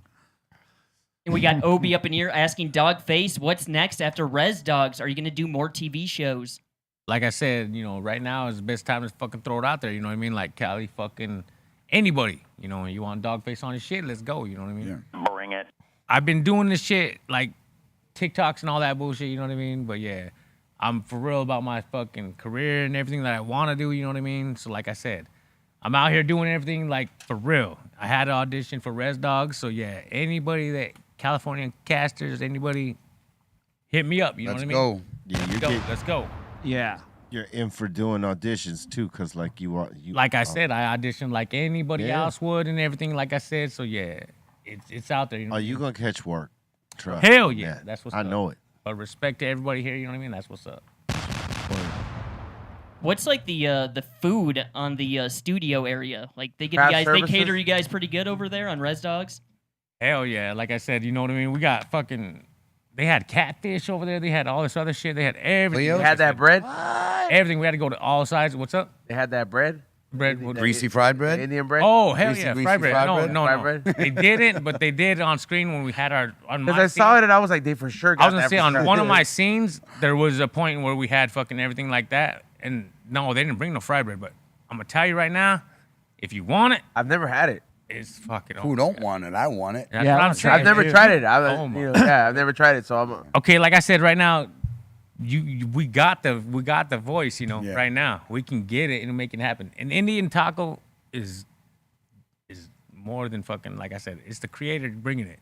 And we got Obi up in here asking Doggface, "What's next after Res Dogs? Are you going to do more TV shows?" Like I said, right now is the best time to fucking throw it out there. You know what I mean? Like Cali, fucking anybody. You want Doggface on his shit? Let's go. You know what I mean? Yeah. Bring it. I've been doing this shit like TikToks and all that bullshit. You know what I mean? But yeah, I'm for real about my fucking career and everything that I want to do. You know what I mean? So like I said, I'm out here doing everything like for real. I had an audition for Res Dogs, so yeah, anybody that California casters, anybody, hit me up. You know what I mean? Go. Yeah, Let's go. Yeah. you're in for doing auditions too, cause like you are. Like I said, I auditioned like anybody Yeah. else would and everything. Like I said, so yeah, it's out there. You know? Are you gonna catch work? Trust Hell me, yeah, man. that's what's I up. know it. But respect to everybody here. You know what I mean? That's what's up. What's like the food on the studio area? Like they give you Craft guys, services? they cater you guys pretty good over there on Res Dogs. Hell yeah, like I said, you know what I mean? We got fucking. They had catfish over there. They had all this other shit. They had everything. Leo? They had that bread. Everything. We had to go to all sides. What's up? They had that bread. Bread. What- Greasy fried bread? Indian bread. Oh hell Greasy, yeah, greasy fried bread. fried No, bread? no, Fried no. bread? They didn't, but they did on screen when we had our. Because I saw it and I was like, they for sure got I was gonna that say for on sure. one of my scenes there was a point where we had fucking everything like that, and no, they didn't bring no fried bread. But I'm gonna tell you right now, if you want it, I've never had it. it's fucking. Who don't want it? I want it. That's Yeah, what I'm I've saying. I've never dude. tried it. Oh my. Yeah, I've never tried it. So I'm. Okay, like I said, right now, we got the voice. You know, Yeah. right now we can get it and make it happen. An Indian taco is more than fucking, like I said, it's the creator bringing it.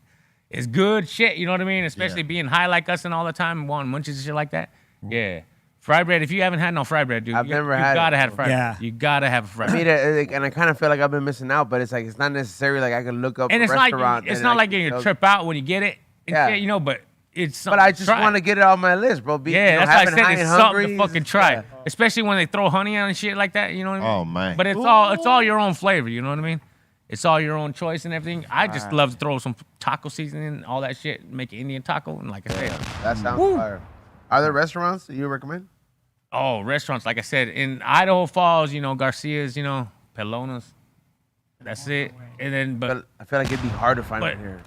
It's good shit. You know what I mean? Especially being high like us and all the time, wanting munchies and shit like that. Yeah. Fried bread. If you haven't had no fried bread, dude, I've never you had gotta it, have so- fried Yeah. bread. You gotta have fried I bread. mean, and I kind of feel like I've been missing out, but it's like it's not necessarily like I can look up And a it's like restaurant. it's and not I like can you're go- gonna trip out when you get it. And Yeah. shit, you know, but it's But something I to just try. want to get it on my list, bro. Yeah, you know, that's why I having said high it's and something hungry to is- fucking try. yeah. Especially when they throw honey on and shit like that. You know what I mean? Oh man. But it's all your own flavor. You know what I mean? It's all your own choice and everything. I just love to throw some taco seasoning, all that shit, make an Indian taco, and like I said, That sounds fire. Are there restaurants that you recommend? oh, restaurants, like I said, in Idaho Falls, you know, Garcia's, you know, Pelonas. That's it. And then, But I feel like it'd be hard to find but- one here.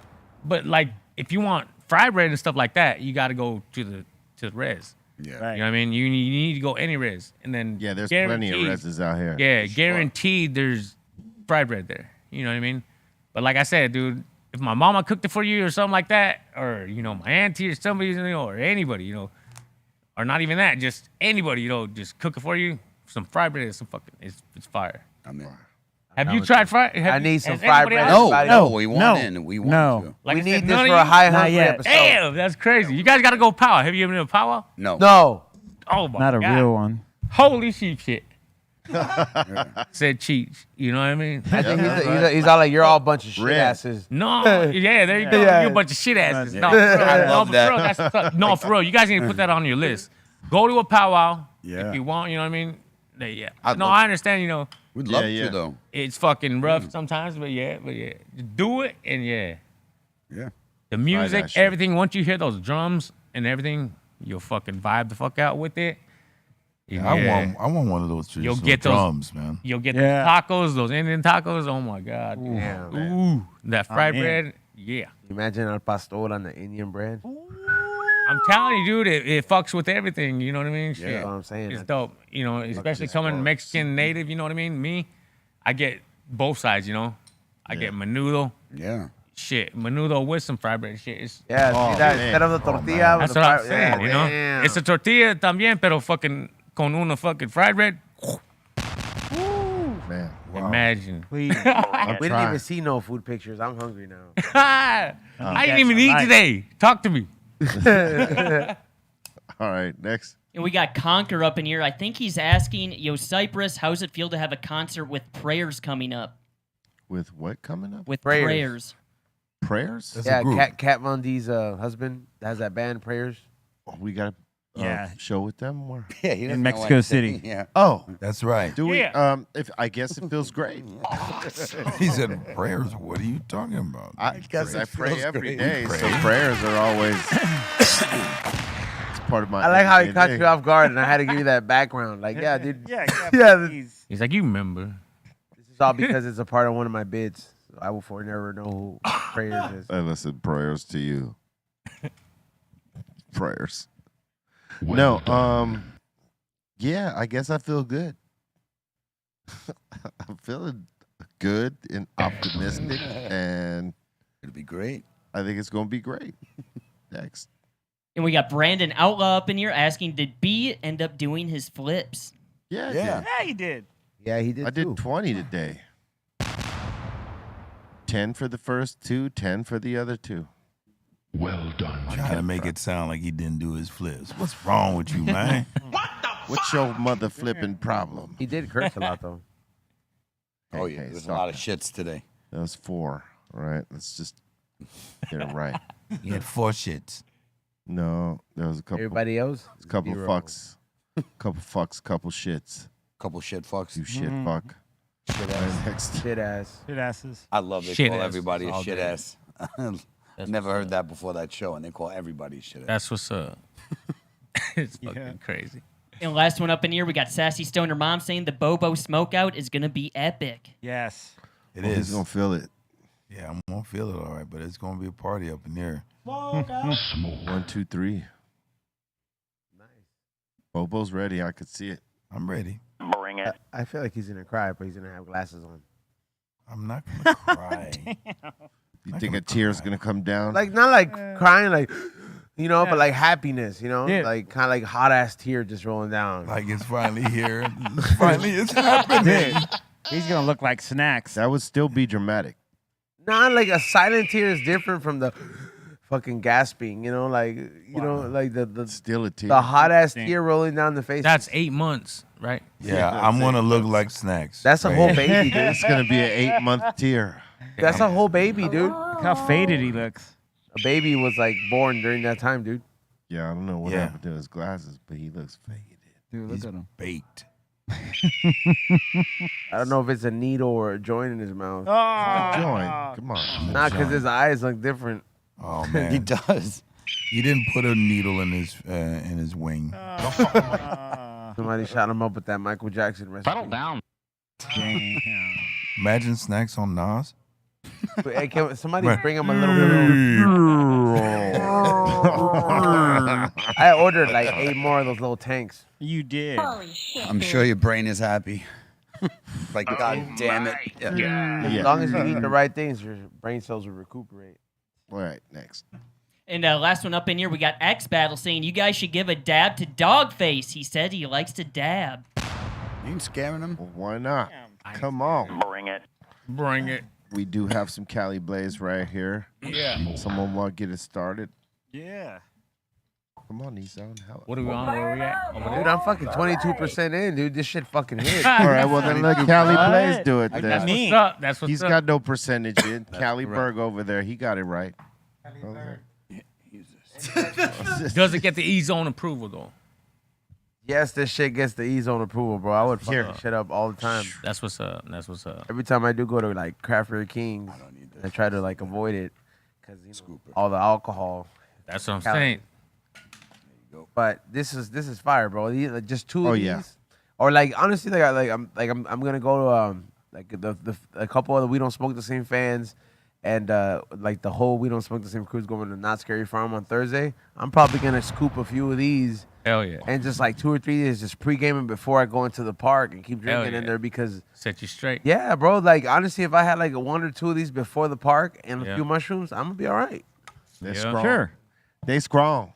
but like, if you want fried bread and stuff like that, you got to go to the res. Yeah. You know what I mean? You need to go any res, and then Yeah, there's plenty of guaranteed- reses out here. Yeah, guaranteed there's fried bread there. You know what I mean? But like I said, dude, if my mama cooked it for you or something like that, or, you know, my auntie or somebody, you know, or anybody, you know, or not even that, just anybody, you know, just cook it for you, some fried bread is some fucking, it's fire. I'm in. Have you tried fried? I need some fried bread. No, Everybody- no, we want No. in. We want No. to. Like We I need said, this none for of a you- high Not hungry yet. episode. Damn, that's crazy. You guys got to go powwow. Have you ever been to powwow? No. No. Oh my Not a God. real one. Holy sheep shit. Said cheats. You know what I mean? I think he's all like, you're all a bunch of shit Red. asses. No, yeah, there you go. Yeah. You're a bunch of shit asses. No, I no, love for that. real, that's what's up. No, for real. You guys need to put that on your list. Go to a powwow Yeah. if you want. You know what I mean? Yeah. I'd No, love- I understand. You know, We'd love Yeah. to, though. it's fucking rough sometimes, but yeah, just do it and yeah. Yeah. The music, that shit. everything. Once you hear those drums and everything, you'll fucking vibe the fuck out with it. Yeah. I want one of those traditional get those- drums, man. You'll get Yeah. those tacos, those Indian tacos. Oh my God. Yeah, man. Ooh, that fried man. bread. Yeah. Imagine al pastor on the Indian bread. I'm telling you, dude, it fucks with everything. You know what I mean? Shit. That's what I'm saying. It's dope. You know, especially this coming part. Mexican native. You know what I mean? Me, I get both sides. You know, I get menudo. Yeah. Shit, menudo with some fried bread. Shit, it's, Yeah, Oh, see that man. instead of the tortilla. with that's the what I'm fri- saying. yeah, You know, damn. it's a tortilla también, pero fucking con una fucking fried bread. Man. Imagine. Please. We didn't trying. even see no food pictures. I'm hungry now. I didn't even That's eat right. today. Talk to me. All right, next. And we got Conquer up in here. I think he's asking, yo, Cypress, how's it feel to have a concert with prayers coming up? With what coming up? With Prayers. prayers. Prayers? That's a Yeah, group. Kat Von D's husband has that band Prayers. We got a Yeah. show with them? Or? Yeah, he doesn't know Mexico what to say. City. Yeah. Oh, That's right. do we? Yeah. If I guess it feels great. He said prayers. What are you talking about? I guess I it pray feels every great. day, Pray. so prayers are always it's part of my. I like how he everyday caught day. you off guard, and I had to give you that background. Like, yeah, dude, Yeah, Yeah, please. He's like, you remember? this is all because it's a part of one of my bids. So I will forever know who Prayers is. I listen, prayers to you. Prayers. No, yeah, I guess I feel good. I'm feeling good and optimistic, and It'll be great. I think it's gonna be great. Next. And we got Brandon Outlaw up in here asking, did B end up doing his flips? Yeah, Yeah. Yeah, you did. Yeah, he did. I did too. 20 today. 10 for the first 2, 10 for the other 2. Well done. Trying to make it sound like he didn't do his flips. What's wrong with you, man? What's your mother flipping problem? He did curse a lot though. Oh yeah, Hey, there's a stop lot of that. shits today. That was 4. All right, let's just get it right. He had 4 shits. No, there was a couple. Everybody else, a couple zero. fucks, couple shits. Couple shit fucks. You shit fuck. Shit Right, ass. next. Shit ass. Shit asses. I love they Shit call ass everybody a all shit day. ass. Never heard that before that show, and they call everybody shit ass. That's what's up. It's fucking crazy. And last one up in here, we got Sassy Stoner Mom saying the Bobo Smokeout is gonna be epic. Yes. It Oh, is. He's gonna feel it. Yeah, I'm gonna feel it all right, but it's gonna be a party up in there. Smoke. 1, 2, 3. Nice. Bobo's ready. I could see it. I'm ready. Bring it. I feel like he's gonna cry, but he's gonna have glasses on. I'm not gonna cry. You Not think gonna a tear's cry. gonna come down? Like not like crying, like but like happiness, Yeah. like kind of like hot ass tear just rolling down. Like it's finally here. Finally, it's happening. He's gonna look like Snacks. that would still be dramatic. Not like a silent tear is different from the fucking gasping, like like the Still a tear. the hot ass tear rolling down the face. That's 8 months, right? Yeah, I'm gonna look like Snacks. That's a right whole here. baby, dude. It's gonna be an 8-month tear. That's a whole baby, dude. Look how faded he looks. A baby was like born during that time, dude. Yeah, I don't know what Yeah. happened to his glasses, but he looks faded. Dude, look He's at him. baked. I don't know if it's a needle or a joint in his mouth. Join. Come on. Not because his eyes look different. Oh He man, does. he didn't put a needle in his wing. Somebody shot him up with that Michael Jackson recipe. Settle down. Damn. Imagine Snacks on Nas. Hey, can somebody Right. bring him a little bit of... I ordered like 8 more of those little tanks. You did. I'm sure your brain is happy. Like, God damn it. Yeah. As long as you eat the right things, your brain cells will recuperate. All right, next. And last one up in here, we got X Battle saying you guys should give a dab to Doggface. He said he likes to dab. You ain't scaring him? Well, why not? Come on. Bring it. Bring it. We do have some Cali Blaze right here. Yeah. Someone want to get it started? Yeah. Come on, Nissan. How? What are we on? Where are we at? Over Dude, there? I'm fucking 22% in, dude. This shit fucking hit. All right, well then let Cali Blaze do it That's then. what's up. That's what's He's up. got no percentage in. Cali Berg over there, he got it right. Doesn't get the E-zone approval though. Yes, this shit gets the E-zone approval, bro. I would fuck this shit up all the time. That's what's up. That's what's up. Every time I do go to like Craft Beer Kings, I try to like avoid it because all the alcohol. That's what I'm Cali. saying. But this is fire, bro. Like, just 2 of Oh, these, yeah. or like honestly, I'm gonna go to like a couple of the We Don't Smoke the Same fans, and like the whole We Don't Smoke the Same crew's going to Not Scary Farm on Thursday. I'm probably gonna scoop a few of these Hell yeah. and just like 2 or 3 days just pre-gaming before I go into the park and keep Hell drinking in yeah. there because Set you straight. yeah, bro. Like honestly, if I had like 1 or 2 of these before the park and a Yeah. few mushrooms, I'm gonna be all right. They're Yeah. strong. Sure. They strong.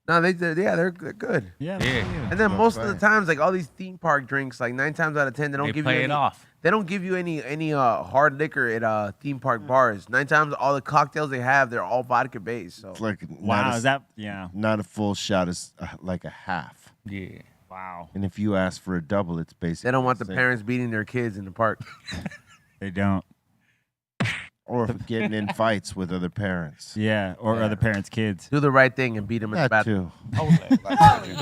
No, they're good. Yeah. Yeah. And then That's most of the right. times, like all these theme park drinks, like 9 times out of 10, they don't They give play you it any, off. They don't give you any hard liquor at theme park bars. 9 times, all the cocktails they have, they're all vodka based. So It's like Wow. not Is a, that? Yeah. not a full shot, it's like a half. Yeah. Wow. And if you ask for a double, it's basically they don't want the same. parents beating their kids in the park. They don't. Or getting in fights with other parents. Yeah. Or other parents' kids. Do the right thing and beat them in the That bathroom. too.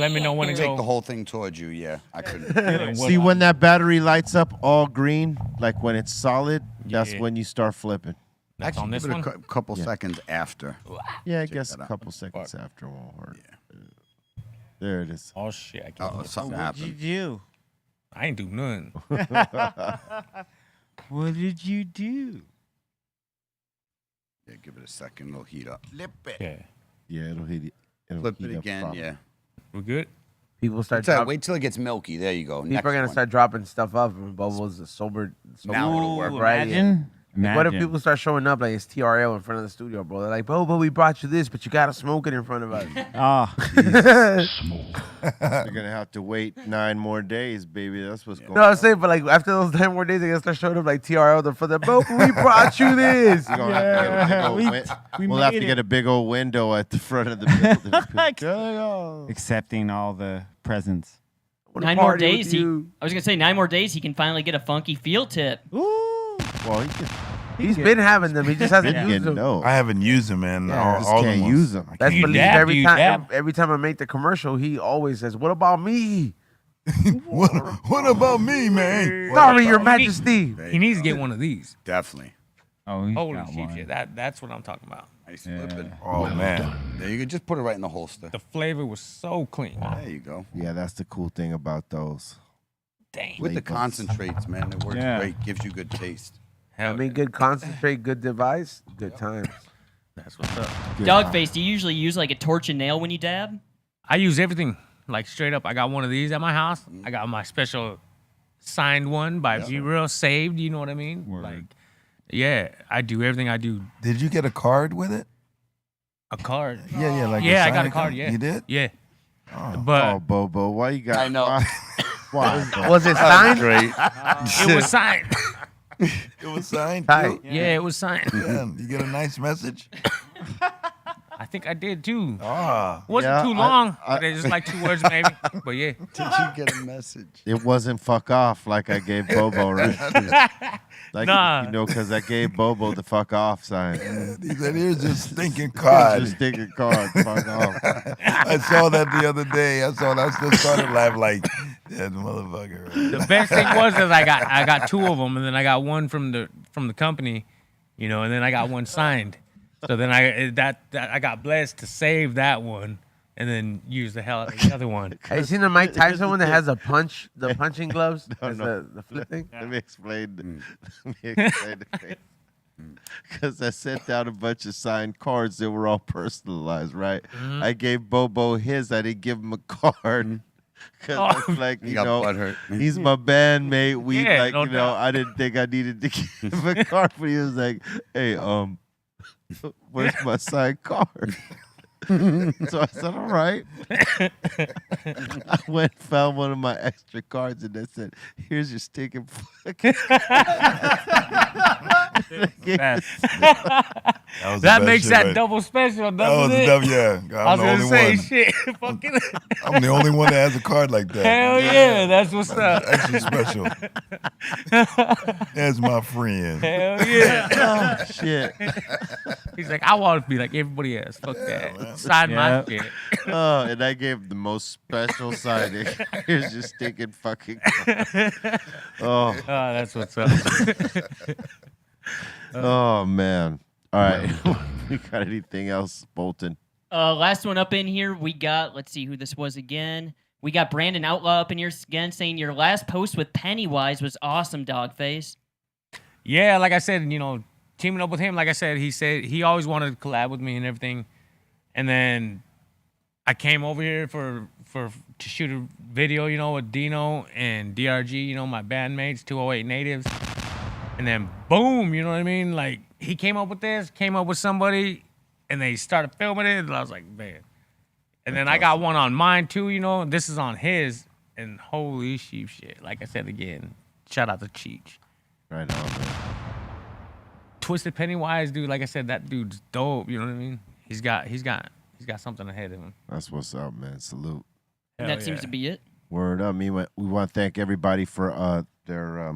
Let me know when to Take go. the whole thing towards you, yeah. I couldn't. And what- See when that battery lights up all green, like when it's solid, that's Yeah. when you start flipping. That's on Actually, this give one. it a couple Yeah. seconds after. Yeah, I guess a that out. couple seconds after won't hurt. There it is. Oh shit! I can't. Uh-oh, something What did you happened. do? I ain't do nothing. What did you do? Yeah, give it a second. It'll heat up. Yeah. Yeah, it'll hit it. It'll Flip heat it up again, proper. yeah. We good? People start Tell you, drop- wait till it gets milky. There you go. people Next are gonna one. start dropping stuff up and Bubbles the sober Now it'll work. variety. Imagine. Like, what if Imagine. people start showing up like it's TRL in front of the studio, bro? They're like, Bobo, we brought you this, but you gotta smoke it in front of us. Oh, Smoke. You're gonna have to wait 9 more days, baby. That's what's going No, I'm on. saying, but like after those 10 more days, they gonna start showing up like TRL in front of the Bobo, we brought you this. You're gonna have to get a big old we we'll have made to it. get a big old window at the front of the building. Accepting all the presents. Wanna 9 more party with days. you. I was gonna say 9 more days. He can finally get a funky field tip. Well, He's been having them. He just hasn't been used getting them. no. I haven't used them, man. Yeah, just all can't the use them. That's You believed dab, every you time. dab. Every time I make the commercial, he always says, "What about me? What about me, man? Sorry, Your Majesty." He needs to get one of these. Definitely. Oh, he's Holy got shit, one. yeah, that's what I'm talking about. Nice flipping. Oh man, There you go. Just put it right in the holster. The flavor was so clean. There you go. Yeah, that's the cool thing about those. Dang. With the Labels. concentrates, man, it works Yeah. great. Gives you good taste. Hell I mean, good concentrate, good device, good times. that's what's up. Dogface, do you usually use like a torch and nail when you dab? I use everything like straight up. I got one of these at my house. I got my special signed one by G-Real saved. You know what I mean? Word. Like, yeah, I do everything. I do did you get a card with it? a card. Yeah, like Yeah, a I got a signed card. Yeah, you did. Yeah, Oh, but Bobo, why you got? I know. Why? Why? Was it signed? Great. it was signed. It was signed. Tight. too? Yeah, it was signed. Yeah, you get a nice message. I think I did too. Ah, Wasn't Yeah, too long. Just like 2 words maybe. But yeah. Did you get a message? It wasn't fuck off like I gave Bobo, right? Like, Nah. you know, because I gave Bobo the fuck off sign. he said, "Here's your stinking card." Just take a card, fuck off. I saw that the other day. I saw that. I still started laughing like that motherfucker. Right? The best thing was that I got 2 of them, and then I got one from the company, you know, and then I got one signed. So then I got blessed to save that one, and then use the hell out of the other one. Have you seen the Mike Tyson one that has the punching gloves? Has no. the flip thing? Let me explain. Let me explain the thing. Because I sent out a bunch of signed cards that were all personalized, right? I gave Bobo his. I didn't give him a card. Because I was like, you got know, butthurt. he's my bandmate. We Yeah, like, no you know, doubt. I didn't think I needed to give him a card, but he was like, hey, where's my signed card? So I said, all right. I went and found one of my extra cards and I said, here's your stinking fucking That, That, was the that best makes shit, that right? double special, doesn't That was it? the double, yeah. I was I'm the gonna only say one. shit. Fucking I'm the only one that has a card like that. hell yeah, that's what's up. Extra special. That's my friend. Hell yeah. oh, shit. He's like, I want to be like everybody else. Fuck that. Sign my Yeah. shit. Oh, and I gave him the most special signing. Here's your stinking fucking card. Oh, Oh, that's what's up. oh man. All right. You got anything else, Bolton? Last one up in here, we got, let's see who this was again. We got Brandon Outlaw up in here again saying your last post with Pennywise was awesome, Dogface. Yeah, like I said, you know, teaming up with him, like I said he always wanted to collab with me and everything. And then I came over here to shoot a video, you know, with Dino and DRG, you know, my bandmates, 208 Natives. And then boom, you know what I mean? Like he came up with somebody, and they started filming it, and I was like, man. And then I got one on mine too, you know. This is on his, and holy shit. Like I said again, shout out to Cheech. Right on, man. Twisted Pennywise, dude. Like I said, that dude's dope. You know what I mean? He's got something ahead of him. That's what's up, man. Salute. And Hell that seems yeah. to be it. Word up. We want to thank everybody for their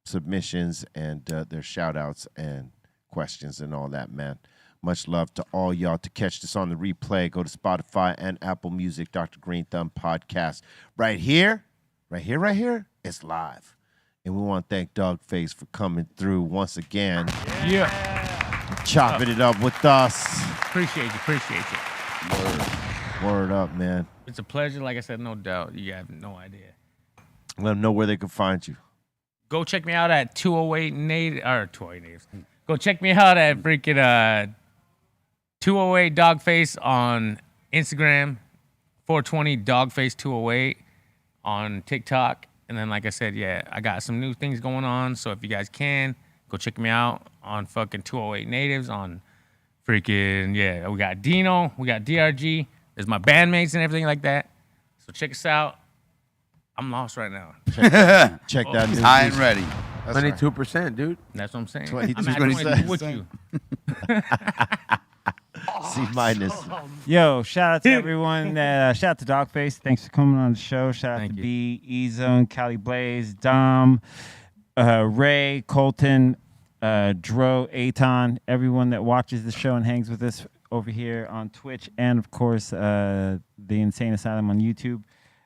submissions and their shout outs and questions and all that, man. Much love to all y'all. To catch this on the replay, go to Spotify and Apple Music, Dr. Greenthumb Podcast. Right here, it's live. And we want to thank Doggface for coming through once again, Yeah. chopping it up with us. Appreciate you. Word up, man. It's a pleasure. Like I said, no doubt. You have no idea. Let them know where they can find you. Go check me out at 208 Natives. Go check me out at freaking 208 Doggface on Instagram, 420 Doggface 208 on TikTok. And then, like I said, yeah, I got some new things going on. So if you guys can, Go check me out on fucking 208 Natives, on freaking, yeah, we got Dino, we got DRG. There's my bandmates and everything like that. So check us out. I'm lost right now. Check that. He's high and ready. 22%, dude. That's what I'm saying. 22%. I'm at 22 with you. C minus. Yo, shout out to everyone. Shout out to Doggface. Thanks for coming on the show. Shout out Thank to you. B, E-Zone, Cali Blaze, Dom, Ray, Colton, Dro, Aton, everyone that watches the show and hangs with us over here on Twitch, and of course, the Insane Asylum on YouTube.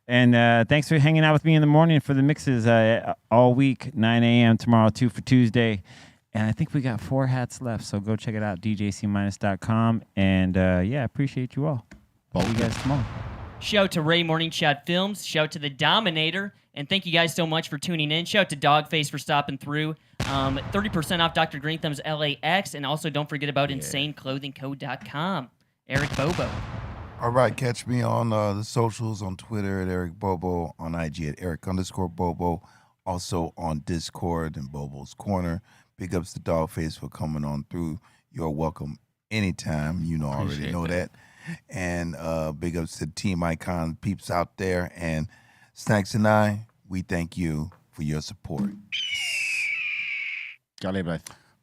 And thanks for hanging out with me in the morning for the mixes all week, 9 a.m. tomorrow, 2 for Tuesday. And I think we got 4 hats left, so go check it out, djc-.com. And yeah, appreciate you all. See you guys tomorrow. Shout to Ray Morning Chat Films. Shout to the Dominator. And thank you guys so much for tuning in. Shout to Doggface for stopping through. 30% off Dr. Greenthumb's LAX. And also don't forget about InsaneClothingCo.com. Eric Bobo. All right, catch me on the socials, on Twitter at Eric Bobo, on IG at Eric_Bobo, also on Discord and Bobo's Corner. Big ups to Doggface for coming on through. You're welcome anytime. You know, already know that. And big ups to Team Icon peeps out there. And Snacks and I, we thank you for your support.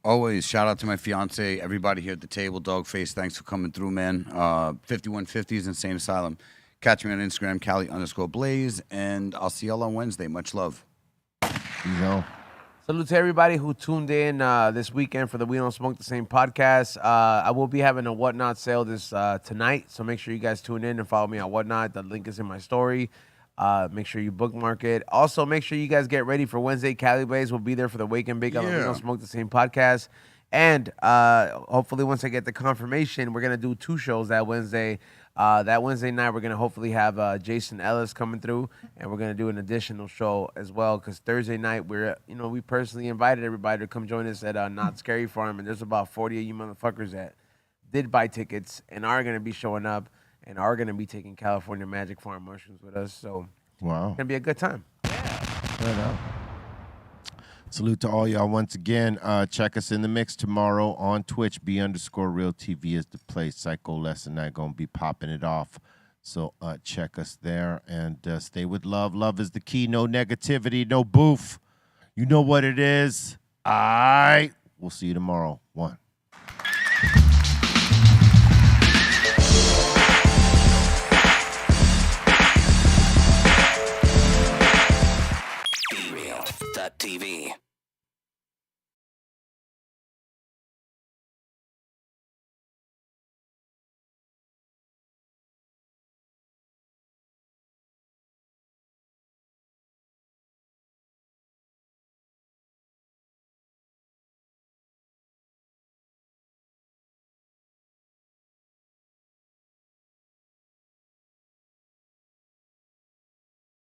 Always shout out to my fiance, everybody here at the table, Doggface. Thanks for coming through, man. 5150s Insane Asylum. Catch me on Instagram, Cali_Blaze, and I'll see y'all on Wednesday. Much love. You know. Salute to everybody who tuned in this weekend for the We Don't Smoke the Same podcast. I will be having a Whatnot sale this tonight, so make sure you guys tune in and follow me on Whatnot. The link is in my story. Make sure you bookmark it. Also, make sure you guys get ready for Wednesday. Cali Blaze will be there for the Wake and Bake on the We Don't Smoke the Same podcast. And hopefully once I get the confirmation, we're going to do 2 shows that Wednesday. That Wednesday night, we're going to hopefully have Jason Ellis coming through, and we're going to do an additional show as well, because Thursday night, we personally invited everybody to come join us at Not Scary Farm, and there's about 40 of you motherfuckers that did buy tickets and are going to be showing up and are going to be taking California Magic Farm mushrooms with us, so Wow. it's going to be a good time. Right on. Salute to all y'all once again. Check us in the mix tomorrow on Twitch. B_RealTV is the place. Psycho Les and I going to be popping it off. So check us there and stay with love. Love is the key. No negativity, no boof. You know what it is. All right. We'll see you tomorrow. 1.